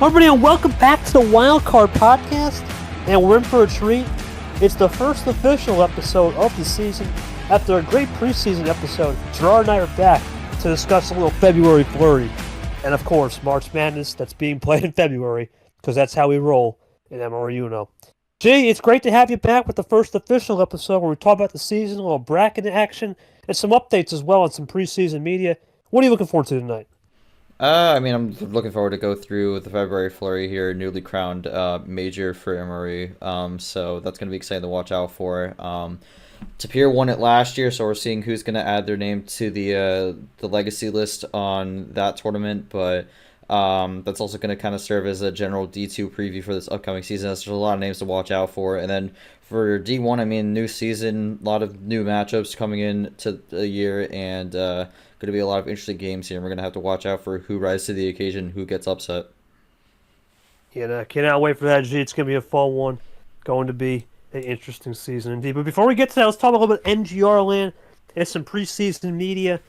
Everybody, and welcome back to the Wildcard podcast, and we're in for a treat. It's the first official episode of the season. After a great preseason episode, Gerard and I are back to discuss a little February Flurry, and of course, March Madness that's being played in February, because that's how we roll in MRUno. G, it's great to have you back with the first official episode where we talk about the season, a little bracket action, and some updates as well on some preseason media. What are you looking forward to tonight? I'm looking forward to go through the February Flurry here, newly crowned major for Emory. So that's going to be exciting to watch out for. Tapir won it last year, so we're seeing who's going to add their name to the legacy list on that tournament. But that's also going to kind of serve as a general D2 preview for this upcoming season. There's a lot of names to watch out for. And then for D1, I mean, new season, a lot of new matchups coming in to the year, and going to be a lot of interesting games here. And we're going to have to watch out for who rises to the occasion, who gets upset. Yeah, I cannot wait for that, G. It's going to be a fun one. Going to be an interesting season indeed. But before we get to that, let's talk a little bit MGR land and some preseason media.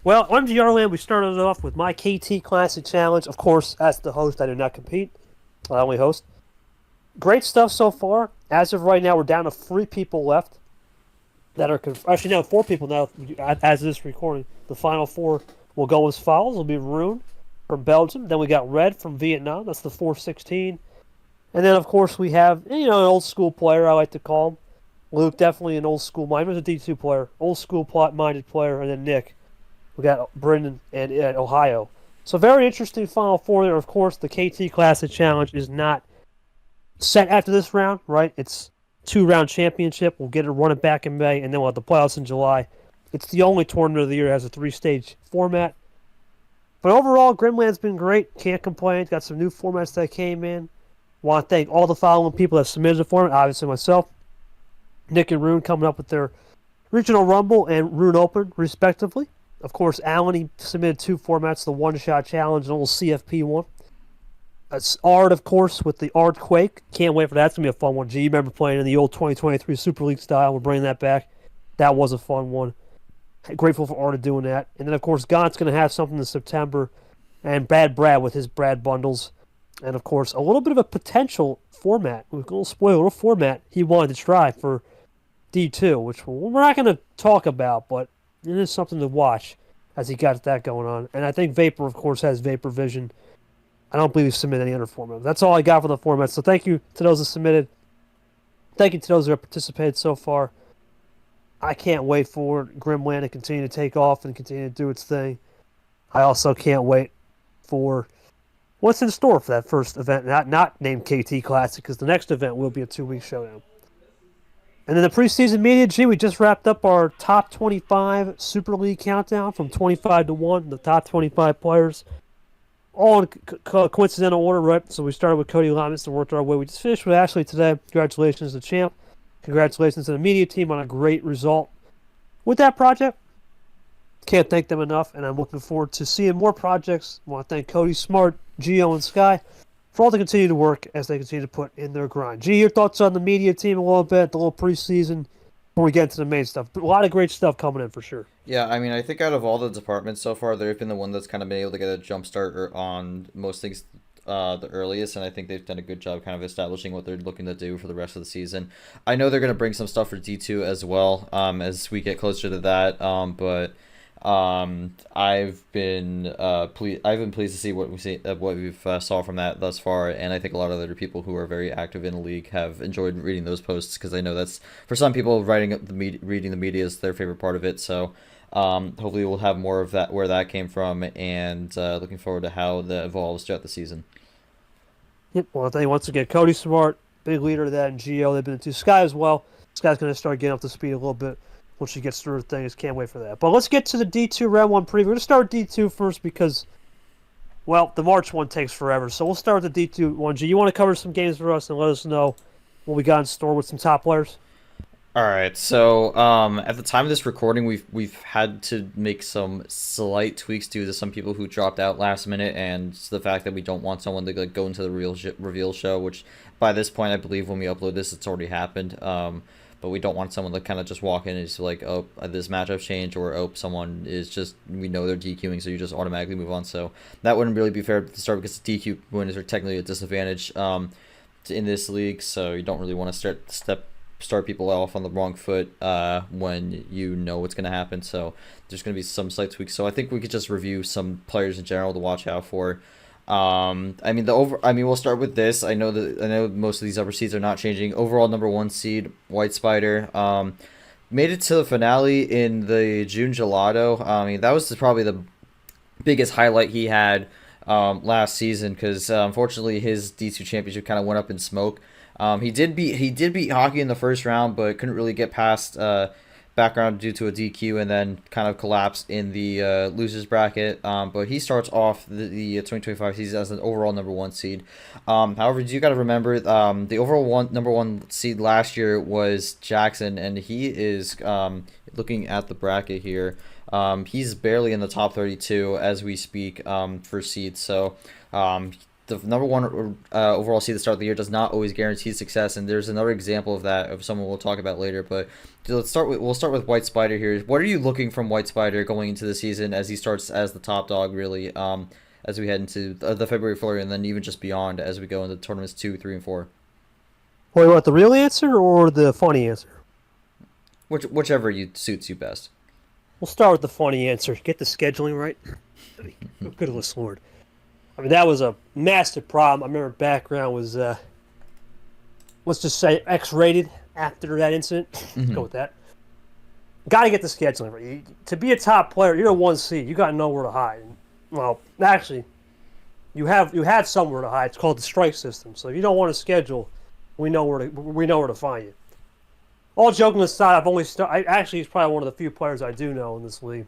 Well, on MGR land, we started off with my KT Classic Challenge. Of course, as the host, I do not compete. I only host. Great stuff so far. As of right now, we're down to 3 people left that are actually now 4 people now as of this recording. The final 4 will go as follows. It'll be Rune from Belgium. Then we got Red from Vietnam. That's the 416. And then, of course, we have, an old school player, I like to call him. Luke, definitely an old school mind. He was a D2 player. Old school plot-minded player. And then Nick. We got Brendan and Ohio. So very interesting final 4 there. Of course, the KT Classic Challenge is not set after this round, right? It's 2-round championship. We'll get it running back in May, and then we'll have the playoffs in July. It's the only tournament of the year that has a 3-stage format. But overall, Grimland's been great. Can't complain. Got some new formats that came in. Want to thank all the following people that submitted the format. Obviously myself, Nick and Rune coming up with their Regional Rumble and Rune Open, respectively. Of course, Alan, he submitted 2 formats, the one-shot challenge and a little CFP one. It's Ard, of course, with the Ard Quake. Can't wait for that. It's going to be a fun one. G, you remember playing in the old 2023 Super League style. We're bringing that back. That was a fun one. Grateful for Ard doing that. And then, of course, Gaunt's going to have something in September. And Bad Brad with his Brad bundles. And, of course, a little bit of a potential format. A little spoiler, a little format he wanted to try for D2, which we're not going to talk about, but it is something to watch as he got that going on. And I think Vapor, of course, has Vapor Vision. I don't believe he submitted any other format. That's all I got for the format. So thank you to those that submitted. Thank you to those that have participated so far. I can't wait for Grimland to continue to take off and continue to do its thing. I also can't wait for what's in store for that first event, not named KT Classic, because the next event will be a 2-week showdown. And then the preseason media, G, we just wrapped up our top 25 Super League countdown from 25 to 1, the top 25 players. All in coincidental order, right? So we started with Cody Lamas and worked our way. We just finished with Ashley today. Congratulations to the champ. Congratulations to the media team on a great result with that project. Can't thank them enough, and I'm looking forward to seeing more projects. I want to thank Cody, Smart, Gio, and Sky for all the continued work as they continue to put in their grind. G, your thoughts on the media team a little bit, the little preseason, before we get into the main stuff. But a lot of great stuff coming in for sure. Yeah, I mean, I think out of all the departments so far, they've been the one that's kind of been able to get a jump start on most things the earliest, and I think they've done a good job kind of establishing what they're looking to do for the rest of the season. I know they're going to bring some stuff for D2 as well as we get closer to that, but I've been pleased to see what we've saw from that thus far, and I think a lot of other people who are very active in the league have enjoyed reading those posts, because I know that's, for some people, reading the media is their favorite part of it. So hopefully we'll have more of that, where that came from, and looking forward to how that evolves throughout the season. Yep. Well, I think once again, Cody Smart, big leader of that, and Gio, they've been to Sky as well. Sky's going to start getting up to speed a little bit once she gets through her things. Can't wait for that. But let's get to the D2 round 1 preview. We're going to start with D2 first because, well, the March one takes forever. So we'll start with the D2 one. G, you want to cover some games for us and let us know what we got in store with some top players? All right, so at the time of this recording, we've had to make some slight tweaks due to some people who dropped out last minute, and the fact that we don't want someone to go into the reveal show, which by this point, I believe when we upload this, it's already happened. but we don't want someone to kind of just walk in and just like, oh, this matchup's changed, or oh, someone is just, we know they're DQing, so you just automatically move on. So that wouldn't really be fair to start, because DQ winners are technically a disadvantage in this league, so you don't really want to start people off on the wrong foot when you know what's going to happen. So there's going to be some slight tweaks. So I think we could just review some players in general to watch out for. We'll start with this. I know most of these upper seeds are not changing. Overall number 1 seed, White Spider, made it to the finale in the June Gelato. That was probably the biggest highlight he had last season, because unfortunately his D2 championship kind of went up in smoke. He did beat Hockey in the first round, but couldn't really get past background due to a DQ, and then kind of collapsed in the losers bracket. But he starts off the 2025 season as an overall number 1 seed. However, you got to remember the overall number 1 seed last year was Jackson, and he is looking at the bracket here. He's barely in the top 32 as we speak for seeds. So the number 1 overall seed at the start of the year does not always guarantee success, and there's another example of that, of someone we'll talk about later. But we'll start with White Spider here. What are you looking from White Spider going into the season, as he starts as the top dog, really, as we head into the February Flurry, and then even just beyond as we go into tournaments 2, 3, and 4? Well, you want the real answer or the funny answer? Whichever suits you best. We'll start with the funny answer. Get the scheduling right. Goodness Lord. That was a massive problem. I remember background was, let's just say, X-rated after that incident. Let's go with that. Got to get the scheduling right. To be a top player, you're a 1 seed. You got to know where to hide. Well, actually, you had somewhere to hide. It's called the strike system. So if you don't want to schedule, we know where to find you. All joking aside, actually, he's probably one of the few players I do know in this league.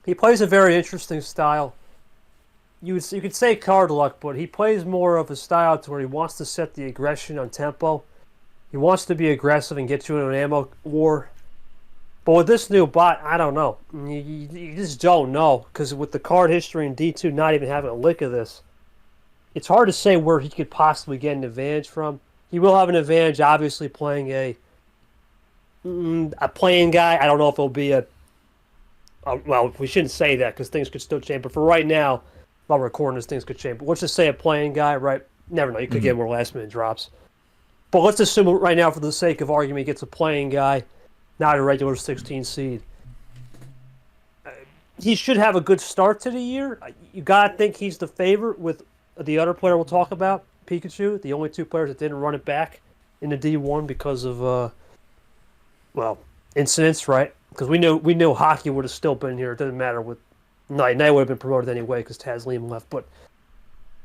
He plays a very interesting style. You could say card luck, but he plays more of a style to where he wants to set the aggression on tempo. He wants to be aggressive and get you into an ammo war. But with this new bot, I don't know. You just don't know, because with the card history in D2 not even having a lick of this, it's hard to say where he could possibly get an advantage from. He will have an advantage, obviously, playing a playing guy. I don't know if it'll be well, we shouldn't say that because things could still change. But for right now, while recording this, things could change. But let's just say a playing guy, right? Never know. You could get more last-minute drops. But let's assume right now, for the sake of argument, he gets a playing guy, not a regular 16 seed. He should have a good start to the year. You got to think he's the favorite with the other player we'll talk about, Pikachu, the only 2 players that didn't run it back in the D1 because of, incidents, right? Because we knew Hockey would have still been here. It doesn't matter with Knight. Knight would have been promoted anyway because Taslim left, but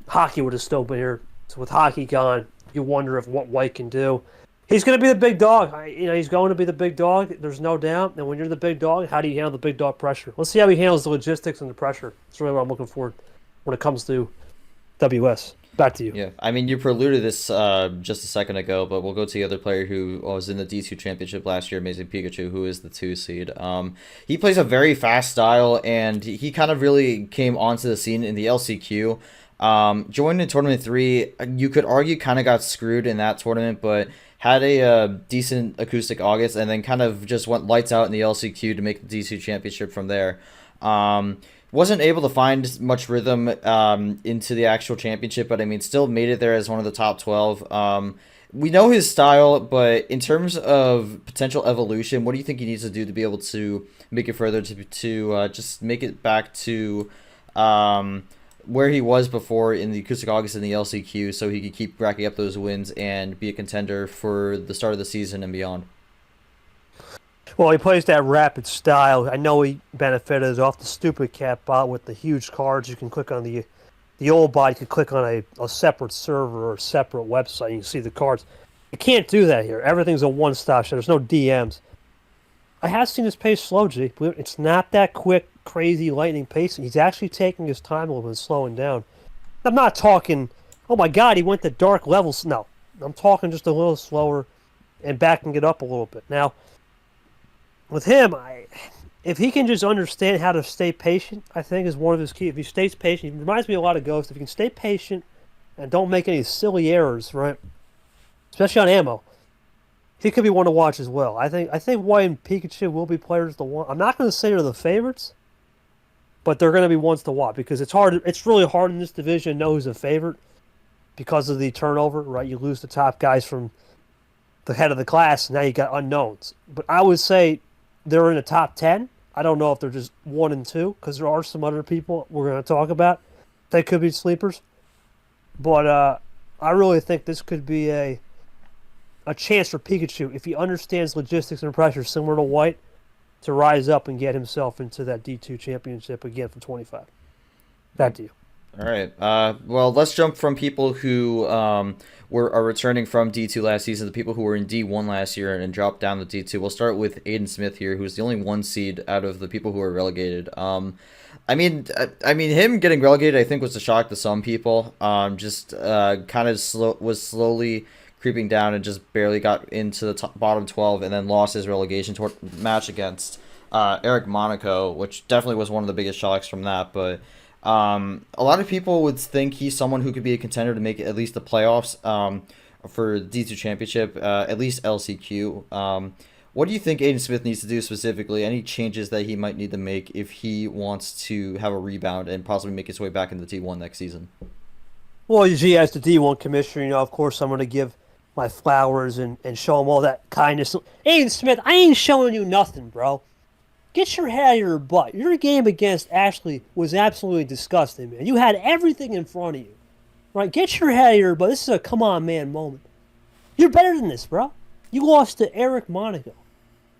Hockey would have still been here. So with Hockey gone, you wonder if what White can do. He's going to be the big dog. He's going to be the big dog. There's no doubt. And when you're the big dog, how do you handle the big dog pressure? Let's see how he handles the logistics and the pressure. That's really what I'm looking for when it comes to WS. Back to you. Yeah, you preluded this just a second ago, but we'll go to the other player who was in the D2 championship last year, Amazing Pikachu, who is the 2 seed. He plays a very fast style, and he kind of really came onto the scene in the LCQ. Joined in Tournament 3, you could argue kind of got screwed in that tournament, but had a decent acoustic August, and then kind of just went lights out in the LCQ to make the D2 championship from there. Wasn't able to find much rhythm into the actual championship, but still made it there as one of the top 12. We know his style, but in terms of potential evolution, what do you think he needs to do to be able to make it further, to just make it back to where he was before in the Acoustic August and the LCQ, so he could keep racking up those wins and be a contender for the start of the season and beyond? Well, he plays that rapid style. I know he benefited off the stupid cat bot with the huge cards. You can click on the old bot. You can click on a separate server or a separate website. You can see the cards. You can't do that here. Everything's a one-stop shop. There's no DMs. I have seen his pace slow, G. It's not that quick, crazy, lightning pace. He's actually taking his time a little bit, slowing down. I'm not talking, oh my God, he went to dark levels. No, I'm talking just a little slower and backing it up a little bit. Now, with him, if he can just understand how to stay patient, I think is one of his key. If he stays patient, he reminds me a lot of Ghost. If he can stay patient and don't make any silly errors, right, especially on ammo, he could be one to watch as well. I think White and Pikachu will be players to watch. I'm not going to say they're the favorites, but they're going to be ones to watch because it's hard. It's really hard in this division to know who's a favorite because of the turnover. Right, you lose the top guys from the head of the class. Now you got unknowns. But I would say they're in the top 10. I don't know if they're just 1 and 2 because there are some other people we're going to talk about that could be sleepers. But I really think this could be a chance for Pikachu, if he understands logistics and pressure similar to White, to rise up and get himself into that D2 championship again for 25. Back to you. All right. Well, let's jump from people who are returning from D2 last season to people who were in D1 last year and dropped down to D2. We'll start with Aiden Smith here, who's the only 1 seed out of the people who are relegated. I mean, him getting relegated, I think, was a shock to some people. Just kind of slowly creeping down and just barely got into the bottom 12 and then lost his relegation match against Eric Monaco, which definitely was one of the biggest shocks from that. But a lot of people would think he's someone who could be a contender to make at least the playoffs for D2 Championship, at least LCQ. What do you think Aiden Smith needs to do specifically? Any changes that he might need to make if he wants to have a rebound and possibly make his way back into T1 next season? Well, he as the D1 commissioner, of course, I'm going to give my flowers and show him all that kindness. Aiden Smith, I ain't showing you nothing, bro. Get your head out of your butt. Your game against Ashley was absolutely disgusting, man. You had everything in front of you. Right? Get your head out of your butt. This is a come on, man moment. You're better than this, bro. You lost to Eric Monaco.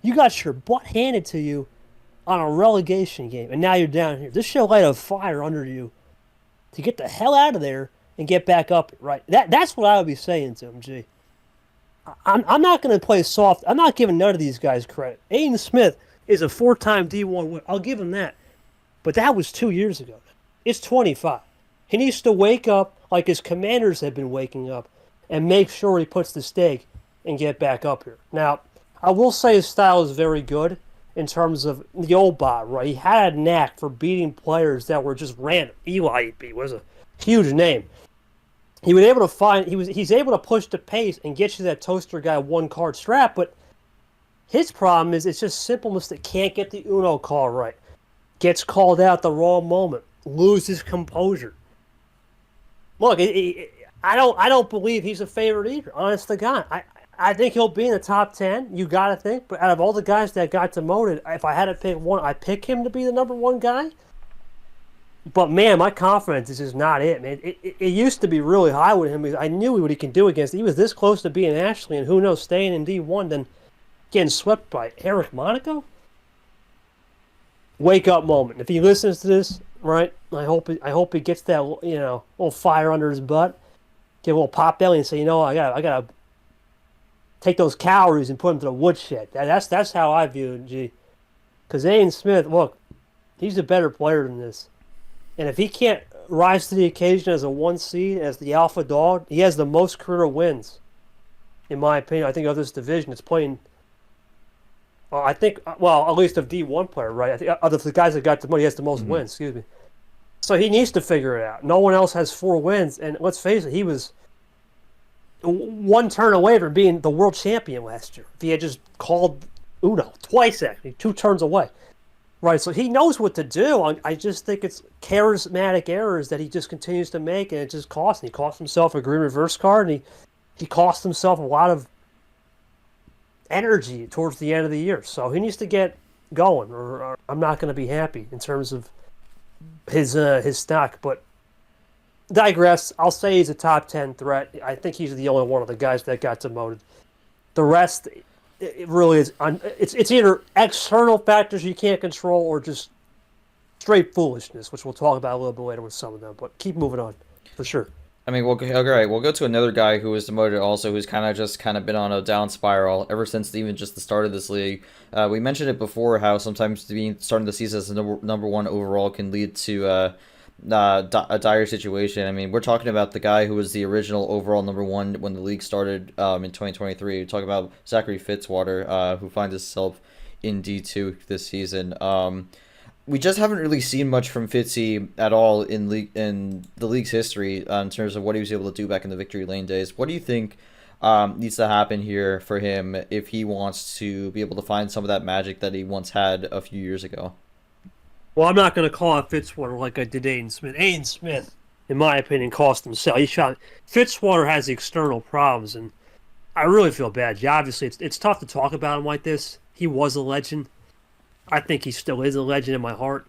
You got your butt handed to you on a relegation game, and now you're down here. This should light a fire under you to get the hell out of there and get back up. Right? That's what I would be saying to him, G. I'm not going to play soft. I'm not giving none of these guys credit. Aiden Smith is a 4-time D1 winner. I'll give him that. But that was 2 years ago. It's 25. He needs to wake up like his commanders have been waking up and make sure he puts the stake and get back up here. Now, I will say his style is very good in terms of the old bot, right? He had a knack for beating players that were just random. Eli was a huge name. He was able to he's able to push the pace and get you that toaster guy 1-card strap, but his problem is it's just simple mistake. Can't get the Uno call right. Gets called out the wrong moment. Loses composure. Look, I don't believe he's a favorite either. Honest to God, I think he'll be in the top 10. You got to think. But out of all the guys that got demoted, if I had to pick one, I'd pick him to be the number 1 guy. But, man, my confidence is just not it, man. It used to be really high with him. I knew what he can do against. He was this close to being Ashley, and who knows, staying in D1 than getting swept by Eric Monaco. Wake up moment. If he listens to this, right, I hope he gets that, little fire under his butt. Get a little pop belly and say, I gotta take those calories and put them to the woodshed. That's how I view it, G. Because Aiden Smith, look, he's a better player than this. And if he can't rise to the occasion as a 1 seed, as the alpha dog, he has the most career wins, in my opinion. I think of this division, it's playing. At least of D1 player, right? I think of the guys that got the money, he has the most wins. Excuse me. So he needs to figure it out. No one else has 4 wins, and let's face it, he was 1 turn away from being the world champion last year. If he had just called Uno twice, actually, 2 turns away. Right, so he knows what to do. I just think it's charismatic errors that he just continues to make, and it just costs him. He cost himself a green reverse card, and he cost himself a lot of energy towards the end of the year. So he needs to get going, or I'm not going to be happy in terms of his stock. But digress. I'll say he's a top 10 threat. I think he's the only one of the guys that got demoted. The rest, it really is. It's either external factors you can't control or just straight foolishness, which we'll talk about a little bit later with some of them. But keep moving on, for sure. I mean, we'll go to another guy who was demoted also, who's kind of been on a down spiral ever since even just the start of this league. We mentioned it before, how sometimes starting the season as the number 1 overall can lead to a dire situation. I mean, we're talking about the guy who was the original overall number 1 when the league started in 2023. We're talking about Zachary Fitzwater, who finds himself in D2 this season. We just haven't really seen much from Fitzy at all in the league's history in terms of what he was able to do back in the victory lane days. What do you think needs to happen here for him if he wants to be able to find some of that magic that he once had a few years ago. Well, I'm not going to call out Fitzwater like I did Aiden Smith. Aiden Smith, in my opinion, cost himself. He shot. Fitzwater has the external problems, and I really feel bad. Yeah, obviously, it's tough to talk about him like this. He was a legend. I think he still is a legend in my heart.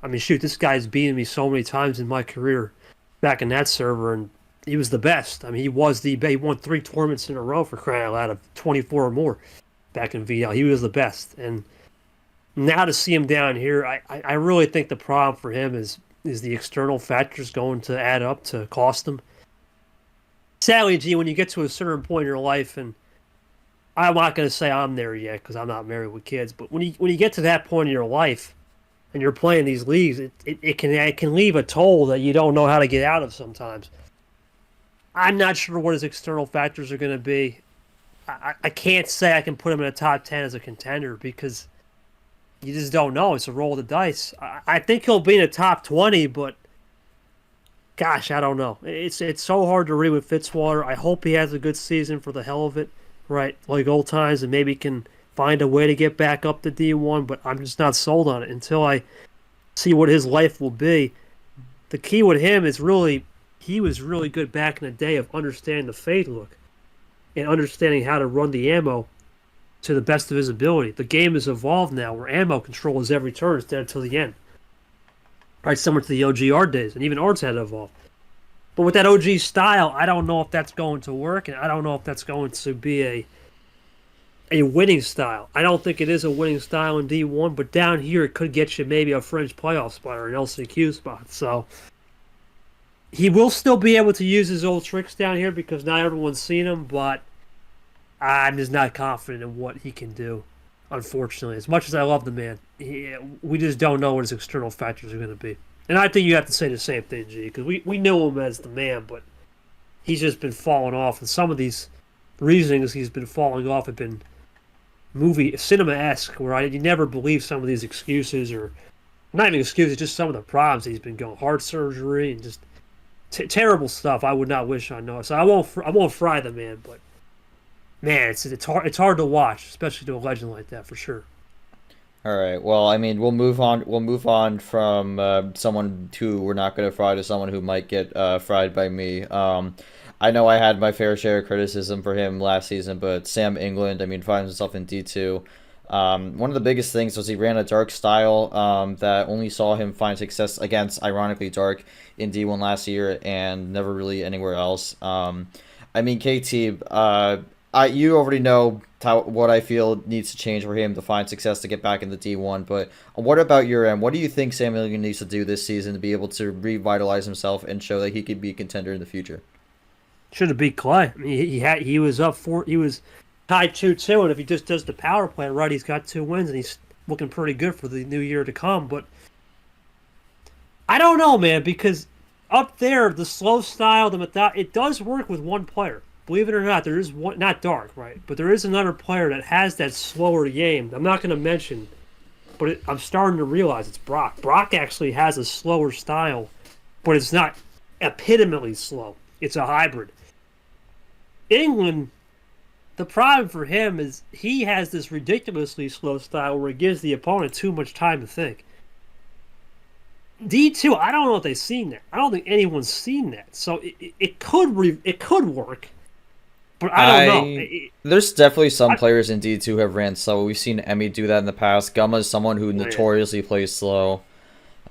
I mean, shoot, this guy's beaten me so many times in my career back in that server, and he was the best. I mean, he won 3 tournaments in a row for crying out loud of 24 or more back in VL. He was the best, and now to see him down here, I really think the problem for him is the external factors going to add up to cost him. Sadly, G, when you get to a certain point in your life, and I'm not going to say I'm there yet because I'm not married with kids, but when you get to that point in your life and you're playing these leagues, it can leave a toll that you don't know how to get out of sometimes. I'm not sure what his external factors are going to be. I can't say I can put him in a top 10 as a contender because you just don't know. It's a roll of the dice. I think he'll be in the top 20, but gosh, I don't know. It's so hard to read with Fitzwater. I hope he has a good season for the hell of it, right? Like old times, and maybe can find a way to get back up to D1, but I'm just not sold on it until I see what his life will be. The key with him is he was really good back in the day of understanding the fade look and understanding how to run the ammo to the best of his ability. The game has evolved now where ammo control is every turn instead of till the end. Right, similar to the OGR days, and even Arts had to evolve. But with that OG style, I don't know if that's going to work, and I don't know if that's going to be a winning style. I don't think it is a winning style in D1, but down here it could get you maybe a fringe playoff spot or an LCQ spot. So he will still be able to use his old tricks down here because not everyone's seen him, but I'm just not confident in what he can do, unfortunately. As much as I love the man, we just don't know what his external factors are going to be. And I think you have to say the same thing, G, because we knew him as the man, but he's just been falling off. And some of these reasonings he's been falling off have been cinema-esque, where you never believe some of these excuses, or not even excuses, just some of the problems he's been going. Heart surgery and just terrible stuff I would not wish on Noah. So I won't fry the man, but man, it's hard to watch, especially to a legend like that, for sure. All right. Well, I mean, we'll move on. We'll move on from someone who we're not going to fry to someone who might get fried by me. I know I had my fair share of criticism for him last season, but Sam England, I mean, finds himself in D2. One of the biggest things was he ran a dark style that only saw him find success against, ironically, dark in D1 last year and never really anywhere else. I mean, KT, you already know what I feel needs to change for him to find success to get back in the D1, but what about your end? What do you think Sam England needs to do this season to be able to revitalize himself and show that he could be a contender in the future? Should have beat Clay. I mean, he was up 4. He was tied 2-2, and if he just does the power play right, he's got 2 wins, and he's looking pretty good for the new year to come. But I don't know, man, because up there, the slow style, it does work with one player. Believe it or not, there is one, not Dark, right? But there is another player that has that slower game. I'm not going to mention, but I'm starting to realize it's Brock. Brock actually has a slower style, but it's not epitomally slow. It's a hybrid. England, the problem for him is he has this ridiculously slow style where it gives the opponent too much time to think. D2, I don't know if they've seen that. I don't think anyone's seen that. So it could work, but I don't know. There's definitely some players in D2 who have ran slow. We've seen Emmy do that in the past. Gumma is someone who notoriously plays slow,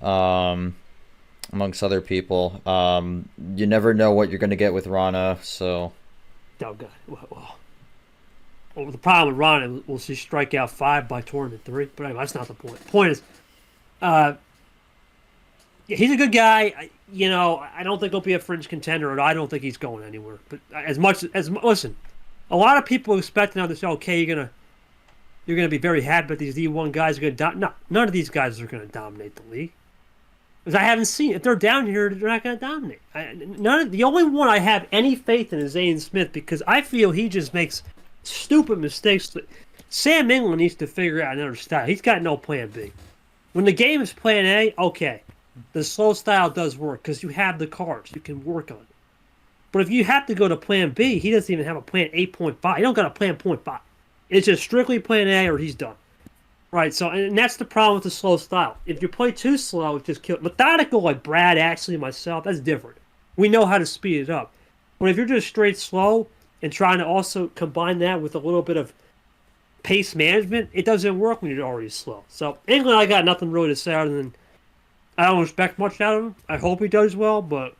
amongst other people. You never know what you're going to get with Rana, so... Oh, God. Well, the problem with Rana, will she strike out 5 by tournament 3? But anyway, that's not the point. The point is, he's a good guy. I don't think he'll be a fringe contender, and I don't think he's going anywhere. But listen, a lot of people expect now to say, okay, you're gonna be very happy that these D1 guys are gonna dominate. No, none of these guys are gonna dominate the league. Because I haven't seen, if they're down here, they're not gonna dominate. The only one I have any faith in is Aiden Smith, because I feel he just makes stupid mistakes. Sam England needs to figure out another style. He's got no plan B. When the game is plan A, okay. The slow style does work because you have the cards. You can work on it. But if you have to go to plan B, he doesn't even have a plan 8.5. He don't got a plan point 5. It's just strictly plan A or he's done. Right, so and that's the problem with the slow style. If you play too slow, it just kills. Methodical like Brad, Ashley, myself, that's different. We know how to speed it up. But if you're just straight slow and trying to also combine that with a little bit of pace management, it doesn't work when you're already slow. So England, I got nothing really to say other than I don't expect much out of him. I hope he does well, but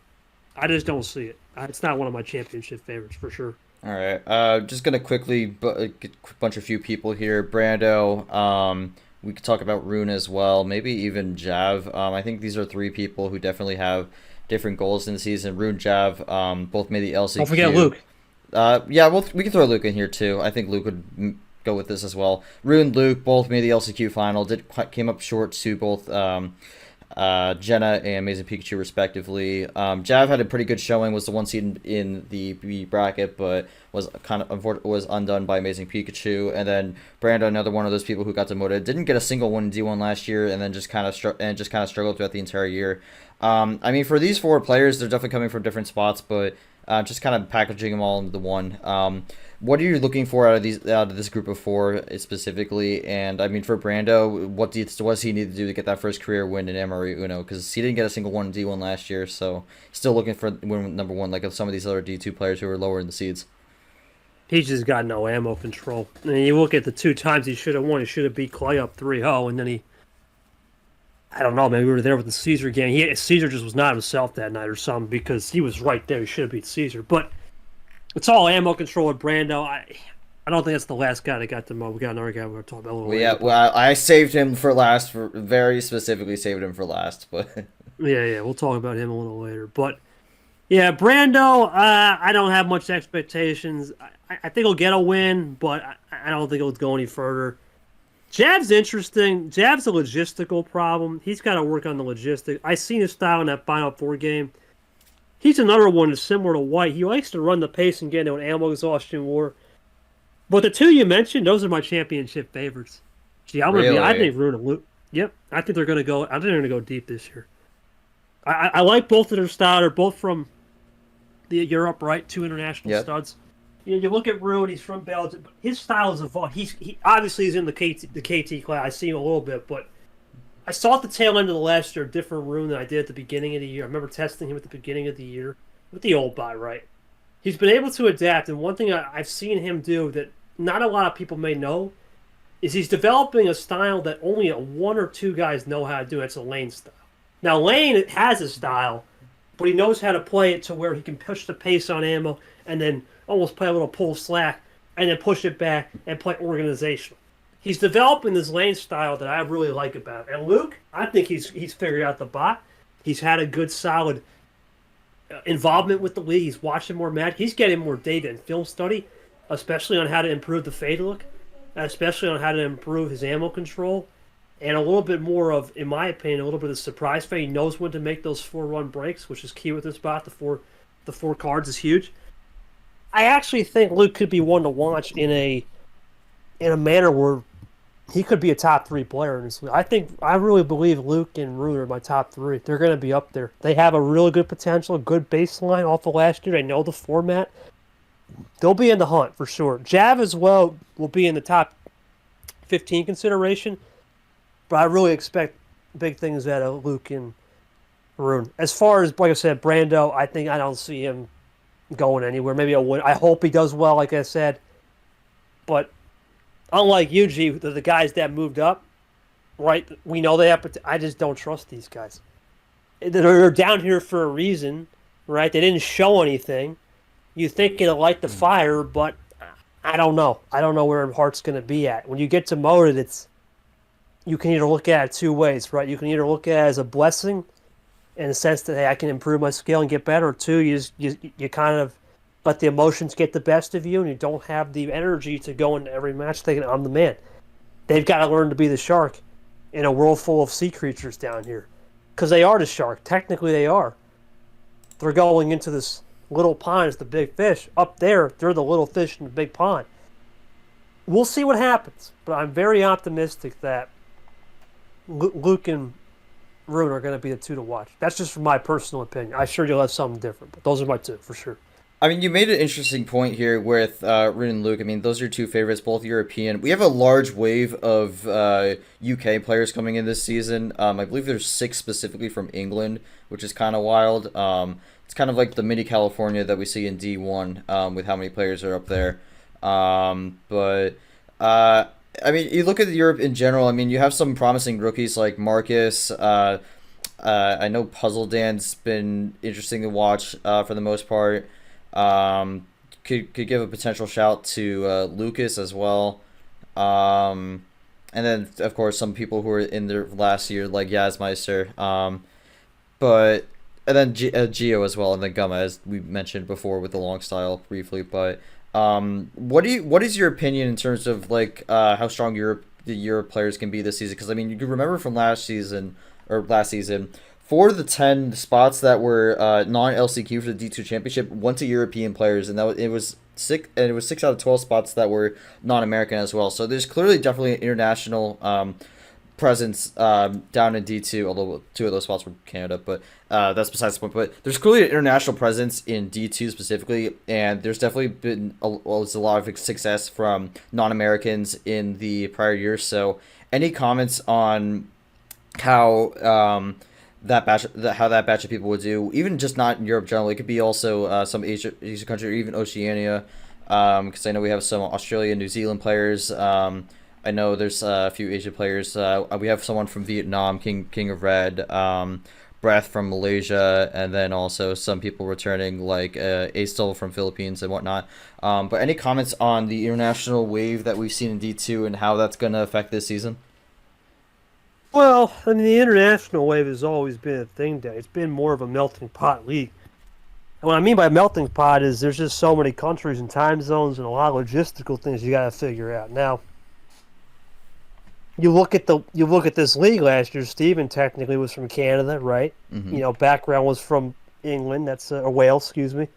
I just don't see it. It's not one of my championship favorites for sure. All right. Just gonna quickly get a bunch of few people here. Brando. We could talk about Rune as well. Maybe even Jav. I think these are three people who definitely have different goals in the season. Rune, Jav, both made the LCQ. Don't forget Luke. Yeah, we can throw Luke in here too. I think Luke would go with this as well. Rune, Luke, both made the LCQ final. Came up short to both Jenna and Amazing Pikachu respectively. Jav had a pretty good showing. Was the one seed in the B bracket, but was was undone by Amazing Pikachu. And then Brando, another one of those people who got demoted, didn't get a single win in D1 last year, and then just kind of struggled throughout the entire year. I mean, for these four players, they're definitely coming from different spots, but just kind of packaging them all into one. What are you looking for out of this group of four specifically? And I mean, for Brando, what does he need to do to get that first career win in MRE Uno? Because he didn't get a single one in D1 last year, so still looking for win number one, like some of these other D2 players who are lower in the seeds. He's just got no ammo control. And you look at the two times he should have won. He should have beat Clay up 3-0, and then I don't know, maybe we were there with the Caesar game. Caesar just was not himself that night or something because he was right there. He should have beat Caesar. But it's all ammo control with Brando. I don't think that's the last guy that got the mo. We got another guy we're going to talk about a little later. Well, I saved him for last, very specifically saved him for last. But yeah, we'll talk about him a little later. But yeah, Brando, I don't have much expectations. I think he'll get a win, but I don't think he'll go any further. Jav's interesting. Jav's a logistical problem. He's got to work on the logistics. I seen his style in that Final Four game. He's another one that's similar to White. He likes to run the pace and get into an ammo exhaustion war. But the two you mentioned, those are my championship favorites. Gee, I think Rune and Luke. Yep, I think they're going to go. I think they're going to go deep this year. I like both of their style. They're both from Europe, right? Two international studs. You look at Rune, he's from Belgium, but his style is evolved. He obviously is in the KT class. I see him a little bit, but I saw at the tail end of the last year a different Rune than I did at the beginning of the year. I remember testing him at the beginning of the year with the old bot, right? He's been able to adapt, and one thing I've seen him do that not a lot of people may know is he's developing a style that only one or two guys know how to do. It's a Lane style. Now, Lane has a style, but he knows how to play it to where he can push the pace on ammo and then almost play a little pull slack and then push it back and play organizational. He's developing this Lane style that I really like about him. And Luke, I think he's figured out the bot. He's had a good, solid involvement with the league. He's watching more match. He's getting more data and film study, especially on how to improve the fade look, especially on how to improve his ammo control, and a little bit more of, in my opinion, a little bit of surprise fade. He knows when to make those 4-run breaks, which is key with this bot. The four cards is huge. I actually think Luke could be one to watch in a manner where he could be a top 3 player in this league. I really believe Luke and Rune are my top 3. They're going to be up there. They have a really good potential, a good baseline off of last year. They know the format. They'll be in the hunt for sure. Jav as well will be in the top 15 consideration, but I really expect big things out of Luke and Rune. As far as, like I said, Brando, I don't see him going anywhere. Maybe a win. I hope he does well, like I said. But unlike Yuji, the guys that moved up, right? We know they have. I just don't trust these guys. They're down here for a reason, right? They didn't show anything. You think it'll light the fire, but I don't know. I don't know where Heart's going to be at. When you get demoted, you can either look at it two ways, right? You can either look at it as a blessing, in the sense that, hey, I can improve my skill and get better. Or two, you kind of let the emotions get the best of you, and you don't have the energy to go into every match thinking, I'm the man. They've got to learn to be the shark in a world full of sea creatures down here. Because they are the shark. Technically, they are. They're going into this little pond as the big fish. Up there, they're the little fish in the big pond. We'll see what happens. But I'm very optimistic that Luke and Rune are going to be the two to watch. That's just from my personal opinion. I'm sure you'll have something different, but those are my two for sure. I mean, you made an interesting point here with Rin and Luke. I mean, those are your two favorites, both European. We have a large wave of UK players coming in this season. I believe there's 6 specifically from England, which is kind of wild. It's kind of like the mini California that we see in D1 with how many players are up there. But I mean, you look at Europe in general. I mean, you have some promising rookies like Marcus. I know Puzzle Dan's been interesting to watch for the most part. Um, could give a potential shout to Lucas as well. And then of course some people who were in their last year like Yazmeister. But and then Geo as well, and then Gumma as we mentioned before with the long style briefly. But what is your opinion in terms of like how strong the Europe players can be this season? Because I mean you can remember from last season. 4 of the 10 spots that were non LCQ for the D2 championship went to European players, and it was 6 out of 12 spots that were non-American as well. So there's clearly definitely an international presence down in D2, although 2 of those spots were Canada, but that's besides the point. But there's clearly an international presence in D2 specifically, and there's definitely been a lot of success from non-Americans in the prior years. So any comments on how how that batch of people would do, even just not in Europe generally. It could be also some Asia country or even Oceania, because I know we have some Australia, New Zealand players. I know there's a few Asia players. We have someone from Vietnam, King of Red, Breath from Malaysia, and then also some people returning like Astel from Philippines and whatnot. But any comments on the international wave that we've seen in D2 and how that's going to affect this season? Well, I mean, the international wave has always been a thing, Day. It's been more of a melting pot league. And what I mean by melting pot is there's just so many countries and time zones and a lot of logistical things you got to figure out. Now, you look at this league last year. Steven technically was from Canada, right? Mm-hmm. You know, background was from England. That's or Wales, excuse me.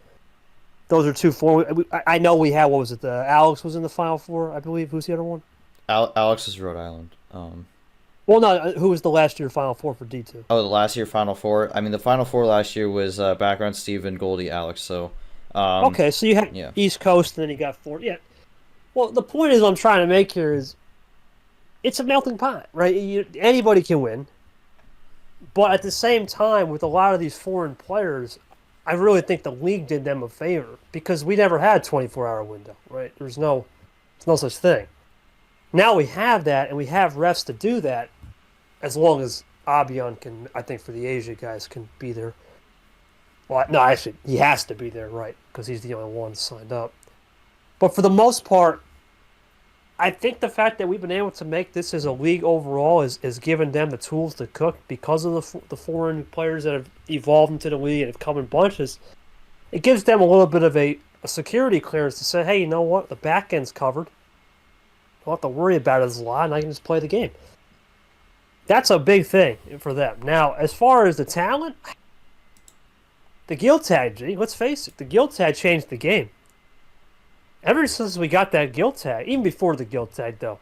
Those are 2 four. I know we had, what was it? Alex was in the Final Four, I believe. Who's the other one? Alex is Rhode Island. Well, no, who was the last year Final Four for D2? Oh, the last year Final Four. I mean, the Final Four last year was background Steven, Goldie, Alex. So, okay, so you had East Coast, and then you got 4. Yeah. Well, the point is, what I'm trying to make here is, it's a melting pot, right? Anybody can win, but at the same time, with a lot of these foreign players, I really think the league did them a favor because we never had a 24-hour window, right? There's no such thing. Now we have that, and we have refs to do that, as long as Abion can, I think for the Asia guys, can be there. Well, no, actually, he has to be there, right, because he's the only one signed up. But for the most part, I think the fact that we've been able to make this as a league overall is given them the tools to cook because of the foreign players that have evolved into the league and have come in bunches. It gives them a little bit of a security clearance to say, hey, you know what, the back end's covered. I don't have to worry about it as a lot, and I can just play the game. That's a big thing for them. Now, as far as the talent, the guild tag, let's face it, the guild tag changed the game. Ever since we got that guild tag, even before the guild tag, though,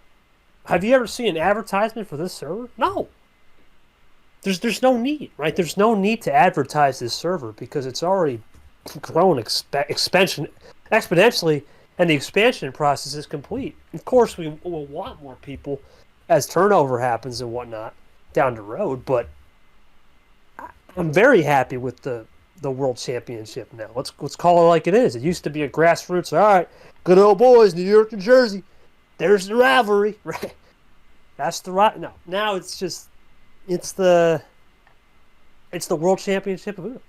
have you ever seen an advertisement for this server? No. There's no need, right? There's no need to advertise this server because it's already grown exponentially, and the expansion process is complete. Of course, we will want more people as turnover happens and whatnot down the road, but I'm very happy with the World Championship now. Let's call it like it is. It used to be a grassroots, all right, good old boys, New York and Jersey. There's the rivalry, right? That's the right. No, now it's the World Championship of Uno.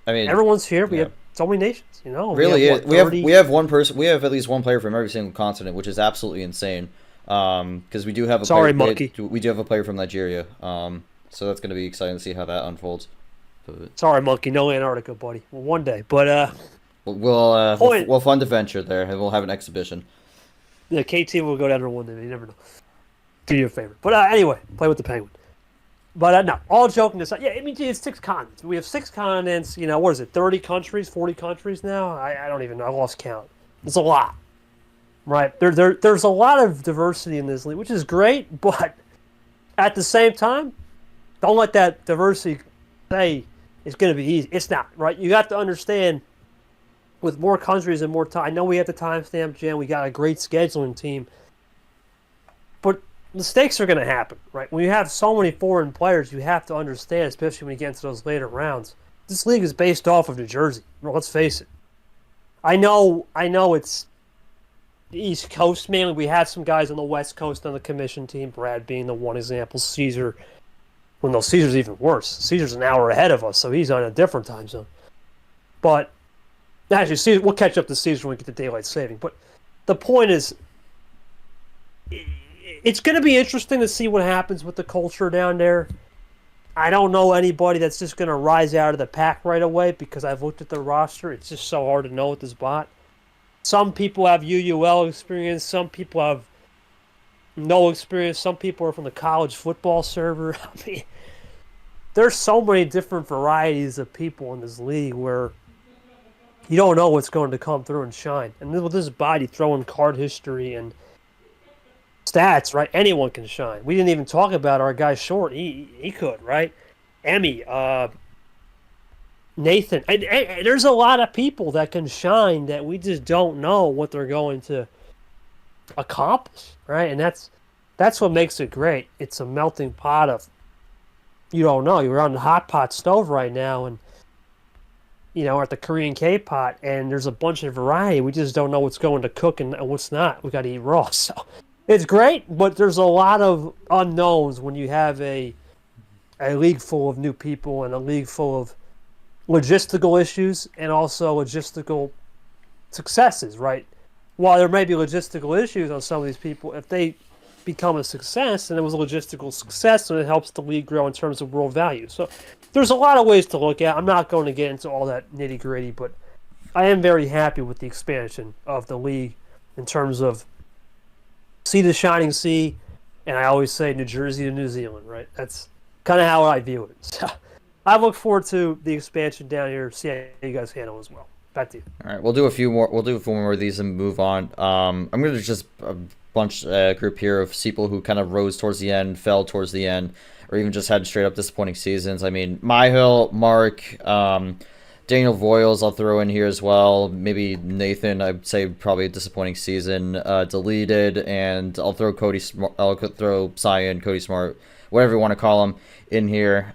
I mean, everyone's here. We have so many nations, you know. Really, we have one person. We have at least one player from every single continent, which is absolutely insane. Because we do have Monkey. We do have a player from Nigeria. So that's going to be exciting to see how that unfolds. But, sorry, Monkey. No Antarctica, buddy. Well, one day, but we'll fund a venture there, and we'll have an exhibition. Yeah, KT will go down there one day. You never know. Do you a favor. But anyway, play with the Penguin. But no, all joking aside, yeah, I mean, it's 6 continents. We have 6 continents. You know, what is it? 30 countries, 40 countries now. I don't even know. I lost count. It's a lot, right? There's a lot of diversity in this league, which is great. But at the same time, don't let that diversity say it's going to be easy. It's not, right? You have to understand with more countries and more time. I know we have the timestamp, Jan. We got a great scheduling team. But mistakes are going to happen, right? When you have so many foreign players, you have to understand, especially when you get into those later rounds. This league is based off of New Jersey. Well, let's face it. I know it's the East Coast mainly. We have some guys on the West Coast on the commission team, Brad being the one example. Caesar, well, no, Caesar's even worse. Caesar's an hour ahead of us, so he's on a different time zone. But actually, Caesar, we'll catch up to Caesar when we get to daylight saving. But the point is, it's going to be interesting to see what happens with the culture down there. I don't know anybody that's just going to rise out of the pack right away because I've looked at the roster. It's just so hard to know with this bot. Some people have UUL experience. Some people have no experience. Some people are from the college football server. I mean, there's so many different varieties of people in this league where you don't know what's going to come through and shine. And with this bot, you throw in card history and stats, right? Anyone can shine. We didn't even talk about our guy Short. He could, right? Emmy, Nathan. And there's a lot of people that can shine that we just don't know what they're going to accomplish, right? And that's what makes it great. It's a melting pot of, you don't know. You're on the hot pot stove right now, and we're at the Korean K-pot, and there's a bunch of variety. We just don't know what's going to cook and what's not. We got to eat raw, so it's great, but there's a lot of unknowns when you have a league full of new people and a league full of logistical issues and also logistical successes, right? While there may be logistical issues on some of these people, if they become a success and it was a logistical success, and it helps the league grow in terms of world value. So there's a lot of ways to look at. I'm not going to get into all that nitty-gritty, but I am very happy with the expansion of the league in terms of sea to shining sea, and I always say New Jersey to New Zealand, right? That's kind of how I view it. So I look forward to the expansion down here, see how you guys handle it as well. Back to you. All right, we'll do a few more. We'll do 4 more of these and move on. I'm going to just group here of people who kind of rose towards the end, fell towards the end, or even just had straight up disappointing seasons. I mean, Myhill, Mark, Daniel Voiles I'll throw in here as well. Maybe Nathan, I'd say probably a disappointing season. Deleted, and I'll throw I'll throw Cyan, Cody Smart, whatever you want to call him, in here.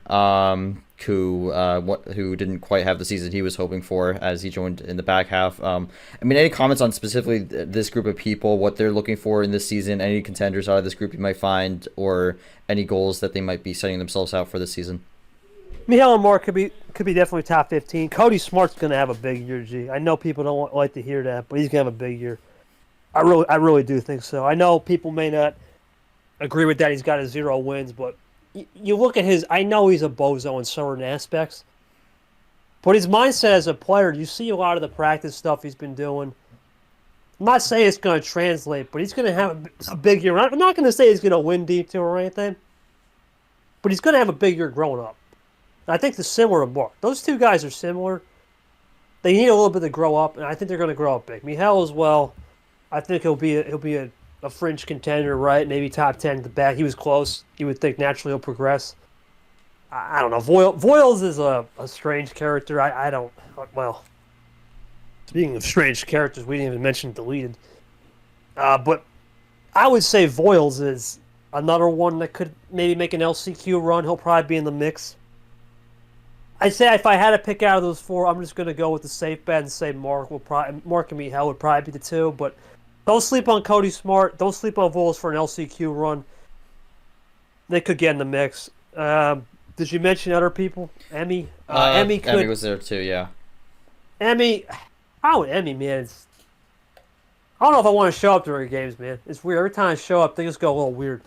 Who didn't quite have the season he was hoping for as he joined in the back half. I mean, any comments on specifically this group of people, what they're looking for in this season, any contenders out of this group you might find, or any goals that they might be setting themselves out for this season? Mihail and Mark could be definitely top 15. Cody Smart's going to have a big year, G. I know people don't like to hear that, but he's going to have a big year. I really do think so. I know people may not agree with that. He's got 0 wins, but you look at his, I know he's a bozo in certain aspects, but his mindset as a player, you see a lot of the practice stuff he's been doing. I'm not saying it's going to translate, but he's going to have a big year. I'm not going to say he's going to win D2 or anything, but he's going to have a big year growing up. And I think they're similar to Mark. Those two guys are similar. They need a little bit to grow up, and I think they're going to grow up big. Mihail as well. I think he'll be a fringe contender, right? Maybe top 10 at the back. He was close. You would think naturally he'll progress. I don't know. Voiles is a strange character. I don't... Well, speaking of strange characters, we didn't even mention Deleted. But I would say Voiles is another one that could maybe make an LCQ run. He'll probably be in the mix. I'd say if I had to pick out of those 4, I'm just going to go with the safe bet and say Mark and Mihail would probably be the 2, but don't sleep on Cody Smart. Don't sleep on Voiles for an LCQ run. They could get in the mix. Did you mention other people? Emmy? Emmy was there too, yeah. Emmy, man? I don't know if I want to show up during games, man. It's weird. Every time I show up, things go a little weird.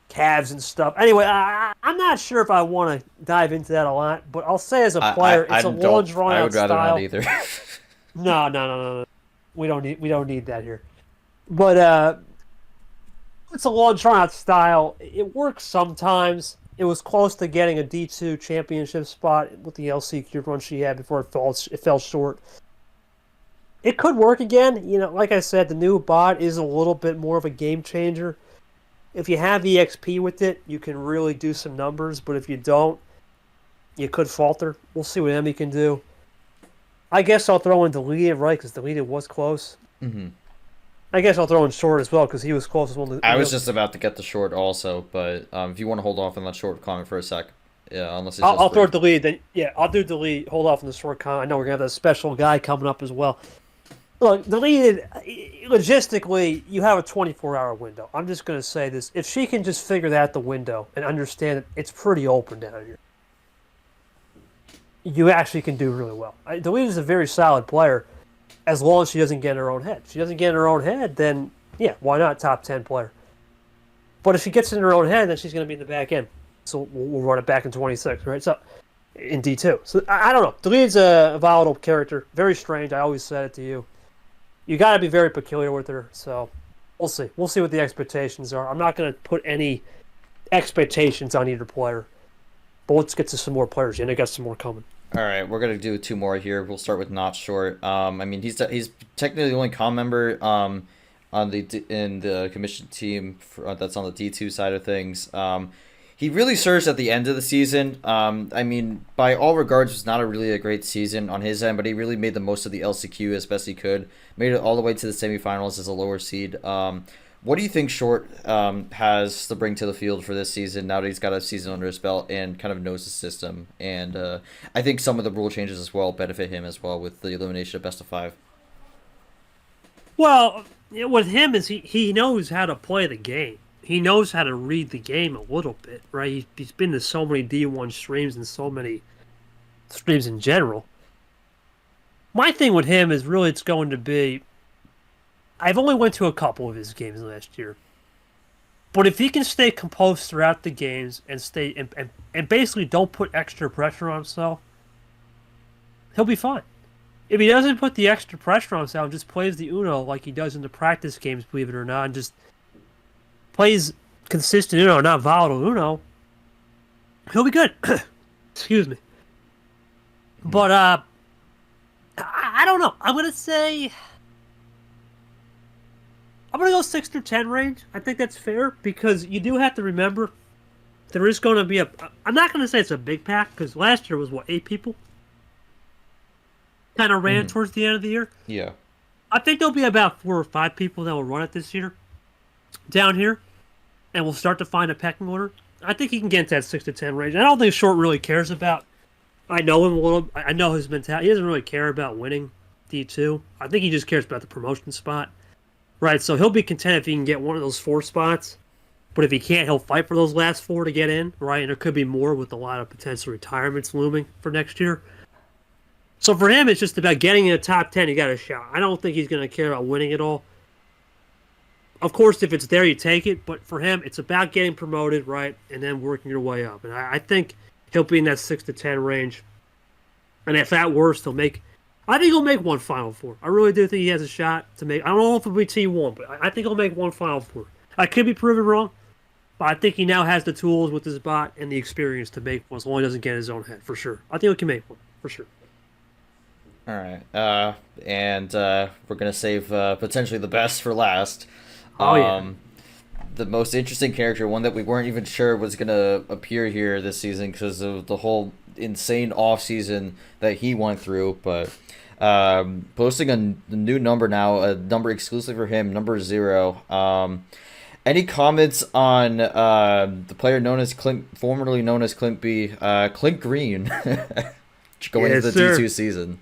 Calves and stuff. Anyway, I'm not sure if I want to dive into that a lot, but I'll say as a player, it's a long drawn out style. I would rather not either. No. We don't need that here. But it's a long drawn out style. It works sometimes. It was close to getting a D2 championship spot with the LCQ run she had before it fell short. It could work again. Like I said, the new bot is a little bit more of a game changer. If you have EXP with it, you can really do some numbers, but if you don't, you could falter. We'll see what Emmy can do. I guess I'll throw in Deleted, right? Because Deleted was close. Mm-hmm. I guess I'll throw in Short as well because he was closest one. I was just about to get the short also, but if you want to hold off on that short comment for a sec, yeah, unless it's just I'll throw brief. Deleted. Then yeah, I'll do Delete. Hold off on the Short comment. I know we're gonna have that special guy coming up as well. Look, Deleted. Logistically, you have a 24-hour window. I'm just gonna say this: if she can just figure that the window and understand that it's pretty open down here, you actually can do really well. Deleted is a very solid player. As long as she doesn't get in her own head. If she doesn't get in her own head, then, yeah, why not top 10 player? But if she gets in her own head, then she's going to be in the back end. So we'll run it back in 26, right? So in D2. So I don't know. Deleted's a volatile character. Very strange. I always said it to you. You got to be very peculiar with her. So we'll see. We'll see what the expectations are. I'm not going to put any expectations on either player. But let's get to some more players. And I got some more coming. All right, we're gonna do two more here. We'll start with Not Short. I mean, he's technically the only comm member on in the commission team that's on the D2 side of things. He really surged at the end of the season. I mean, by all regards, it was not a great season on his end, but he really made the most of the LCQ as best he could. Made it all the way to the semifinals as a lower seed. What do you think Short has to bring to the field for this season now that he's got a season under his belt and kind of knows the system? And I think some of the rule changes as well benefit him as well with the elimination of best of 5. Well, with him is he knows how to play the game. He knows how to read the game a little bit, right? He's been to so many D1 streams and so many streams in general. My thing with him is really it's going to be I've only went to a couple of his games last year. But if he can stay composed throughout the games and stay and basically don't put extra pressure on himself, he'll be fine. If he doesn't put the extra pressure on himself and just plays the Uno like he does in the practice games, believe it or not, and just plays consistent Uno, not volatile Uno, he'll be good. Excuse me. But I don't know. I'm gonna go 6 through 10 range. I think that's fair because you do have to remember there is going to be I'm not going to say it's a big pack because last year was 8 people? Kind of ran towards the end of the year. Yeah. I think there'll be about 4 or 5 people that will run it this year down here, and we'll start to find a pecking order. I think he can get into that 6 to 10 range. I don't think Short really cares about. I know him a little. I know his mentality. He doesn't really care about winning D2. I think he just cares about the promotion spot. Right, so he'll be content if he can get one of those 4 spots. But if he can't, he'll fight for those last 4 to get in, right? And there could be more with a lot of potential retirements looming for next year. So for him, it's just about getting in the top 10. He got a shot. I don't think he's going to care about winning it all. Of course, if it's there, you take it. But for him, it's about getting promoted, right? And then working your way up. And I think he'll be in that 6 to 10 range. And if at worst, I think he'll make one Final Four. I really do think he has a shot to make. I don't know if it'll be T1, but I think he'll make one Final Four. I could be proven wrong, but I think he now has the tools with his bot and the experience to make one, as long as he doesn't get in his own head, for sure. I think he can make one, for sure. All right. And we're going to save potentially the best for last. Oh, yeah. The most interesting character, one that we weren't even sure was going to appear here this season because of the whole insane offseason that he went through, but posting a new number now, a number exclusive for him, number 0. Any comments on the player known as Clint, formerly known as Clint B, Clint Green, going into the D2 season?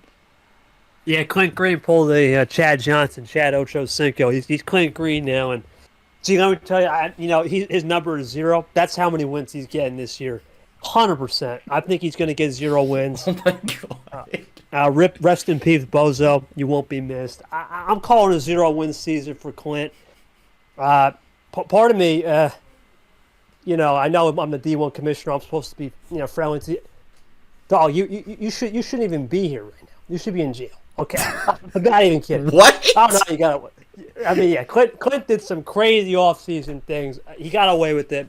Yeah, Clint Green pulled a Chad Johnson, Chad Ochocinco. He's Clint Green now, and see, let me tell you, his number is 0. That's how many wins he's getting this year. 100%. I think he's going to get 0 wins. Oh my god. Rest in peace, Bozo. You won't be missed. I'm calling a 0-win season for Clint. Part of me, I know I'm the D1 commissioner. I'm supposed to be, friendly to you. Dog, you shouldn't even be here right now. You should be in jail. Okay, I'm not even kidding. What? I don't know. You got to. I mean, yeah, Clint did some crazy off-season things. He got away with it.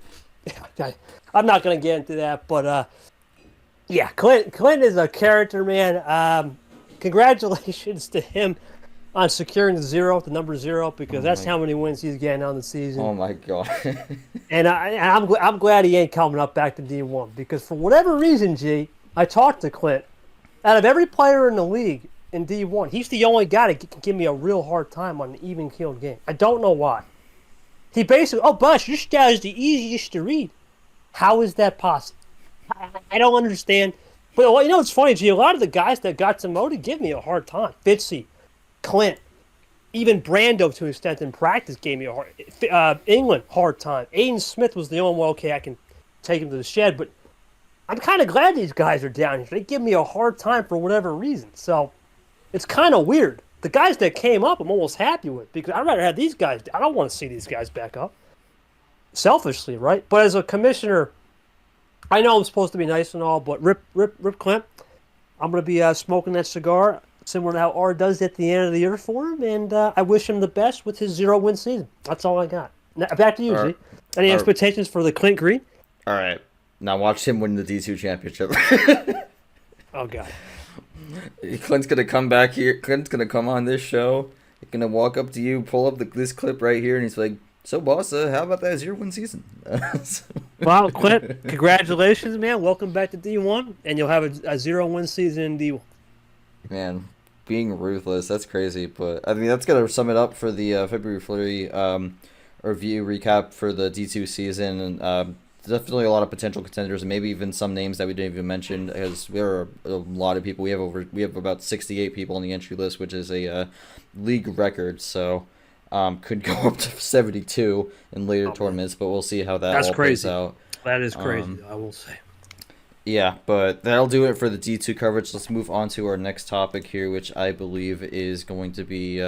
I'm not going to get into that, but yeah, Clint is a character, man. Congratulations to him on securing the number 0, because that's how many wins he's getting on the season. Oh my god! And I'm glad he ain't coming up back to D1, because for whatever reason, I talked to Clint. Out of every player in the league, in D1. He's the only guy that can give me a real hard time on an even-keeled game. I don't know why. He basically, oh, Bush, your style is the easiest to read. How is that possible? I don't understand. But well, it's funny, G. A lot of the guys that got demoted give me a hard time. Fitzy, Clint, even Brando to an extent in practice gave me a hard. England, hard time. Aiden Smith was the only one. Okay, I can take him to the shed, but I'm kind of glad these guys are down here. They give me a hard time for whatever reason. So it's kind of weird. The guys that came up, I'm almost happy with because I'd rather have these guys. I don't want to see these guys back up. Selfishly, right? But as a commissioner, I know I'm supposed to be nice and all, but Rip Clint, I'm going to be smoking that cigar similar to how R does at the end of the year for him, and I wish him the best with his 0-win season. That's all I got. Now, back to you, Z. Any expectations for the Clint Green? All right. Now watch him win the D2 championship. Oh, God. Clint's going to come back here. Clint's going to come on this show. He's going to walk up to you, pull up this clip right here, and he's like, so, boss, how about that 0-win season? Well, Clint, congratulations, man. Welcome back to D1, and you'll have a 0-win season in D1. Man, being ruthless, that's crazy. But, I mean, that's going to sum it up for the February Flurry review recap for the D2 season. And definitely a lot of potential contenders, and maybe even some names that we didn't even mention, because there are a lot of people. We have about 68 people on the entry list, which is a league record, so... could go up to 72 in later tournaments, but we'll see how that all plays out. That is crazy, I will say. Yeah, but that'll do it for the D2 coverage. Let's move on to our next topic here, which I believe is going to be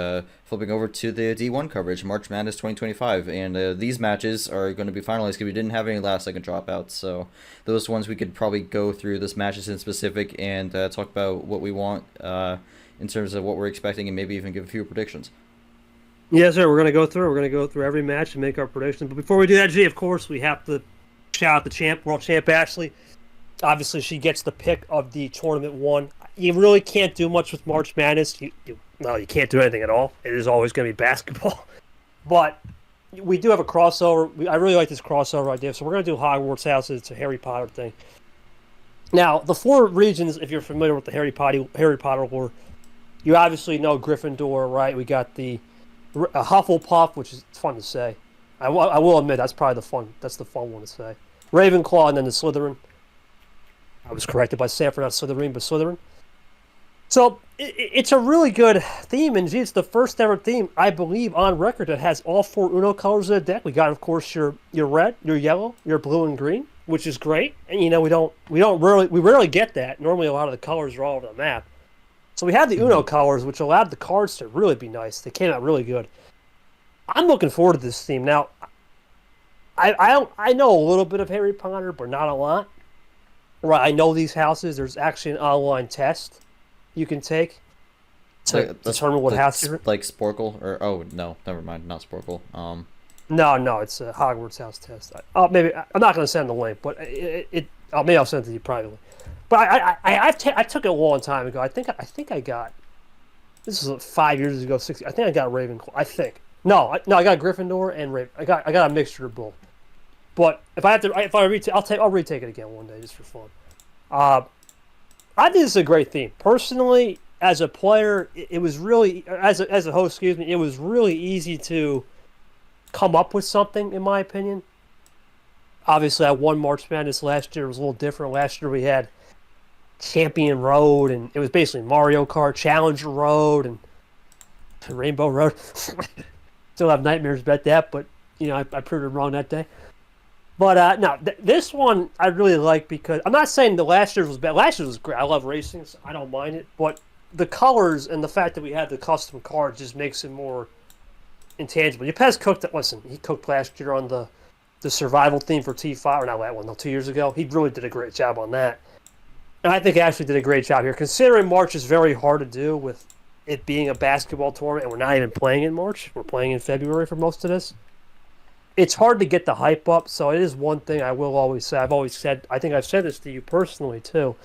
flipping over to the D1 coverage, March Madness 2025. And these matches are going to be finalized because we didn't have any last-second dropouts. So those ones we could probably go through this matches in specific and talk about what we want in terms of what we're expecting and maybe even give a few predictions. Yes, sir. We're going to go through every match and make our predictions. But before we do that, G, of course, we have to shout out the world champ, Ashley. Obviously, she gets the pick of the tournament one. You really can't do much with March Madness. You can't do anything at all. It is always going to be basketball. But we do have a crossover. I really like this crossover idea. So we're going to do Hogwarts House. It's a Harry Potter thing. Now, the 4 regions, if you're familiar with the Harry Potter lore, you obviously know Gryffindor, right? We got the Hufflepuff, which is fun to say. I will admit that's probably the fun one to say. Ravenclaw, and then the Slytherin. I was corrected by Sanford, not Slytherin, but Slytherin. So it's a really good theme, and it's the first ever theme, I believe, on record that has all 4 Uno colors in the deck. We got, of course, your red, your yellow, your blue, and green, which is great. And we rarely get that. Normally, a lot of the colors are all over the map. So we had the Uno colors, which allowed the cards to really be nice. They came out really good. I'm looking forward to this theme. Now, I know a little bit of Harry Potter, but not a lot. Right, I know these houses. There's actually an online test you can take to determine what house you're in. Like Sporkle? Oh, no, never mind, not Sporkle. No, it's a Hogwarts house test. Maybe I'm not going to send the link, but maybe I'll send it to you privately. But I took it a long time ago. I think I got, this was 5 years ago, 6. I think I got Ravenclaw. I think no, I got Gryffindor and Raven. I got a mixture of both. But I'll retake it again one day just for fun. I think it's a great theme. Personally, as a player, it was really as a host, it was really easy to come up with something, in my opinion. Obviously, I won March Madness last year. It was a little different. Last year we had Champion Road, and it was basically Mario Kart, Challenger Road, and Rainbow Road. Still have nightmares about that, but I proved it wrong that day. But no, this one I really like because I'm not saying the last year's was bad. Last year's was great. I love racing, so I don't mind it. But the colors and the fact that we had the custom cards just makes it more intangible. Yepes cooked it. Listen, he cooked last year on the survival theme for T5, or not that one, no, 2 years ago. He really did a great job on that. And I think Ashley did a great job here. Considering March is very hard to do with it being a basketball tournament, and we're not even playing in March. We're playing in February for most of this. It's hard to get the hype up, so it is one thing I will always say. I've always said, I think I've said this to you personally, too.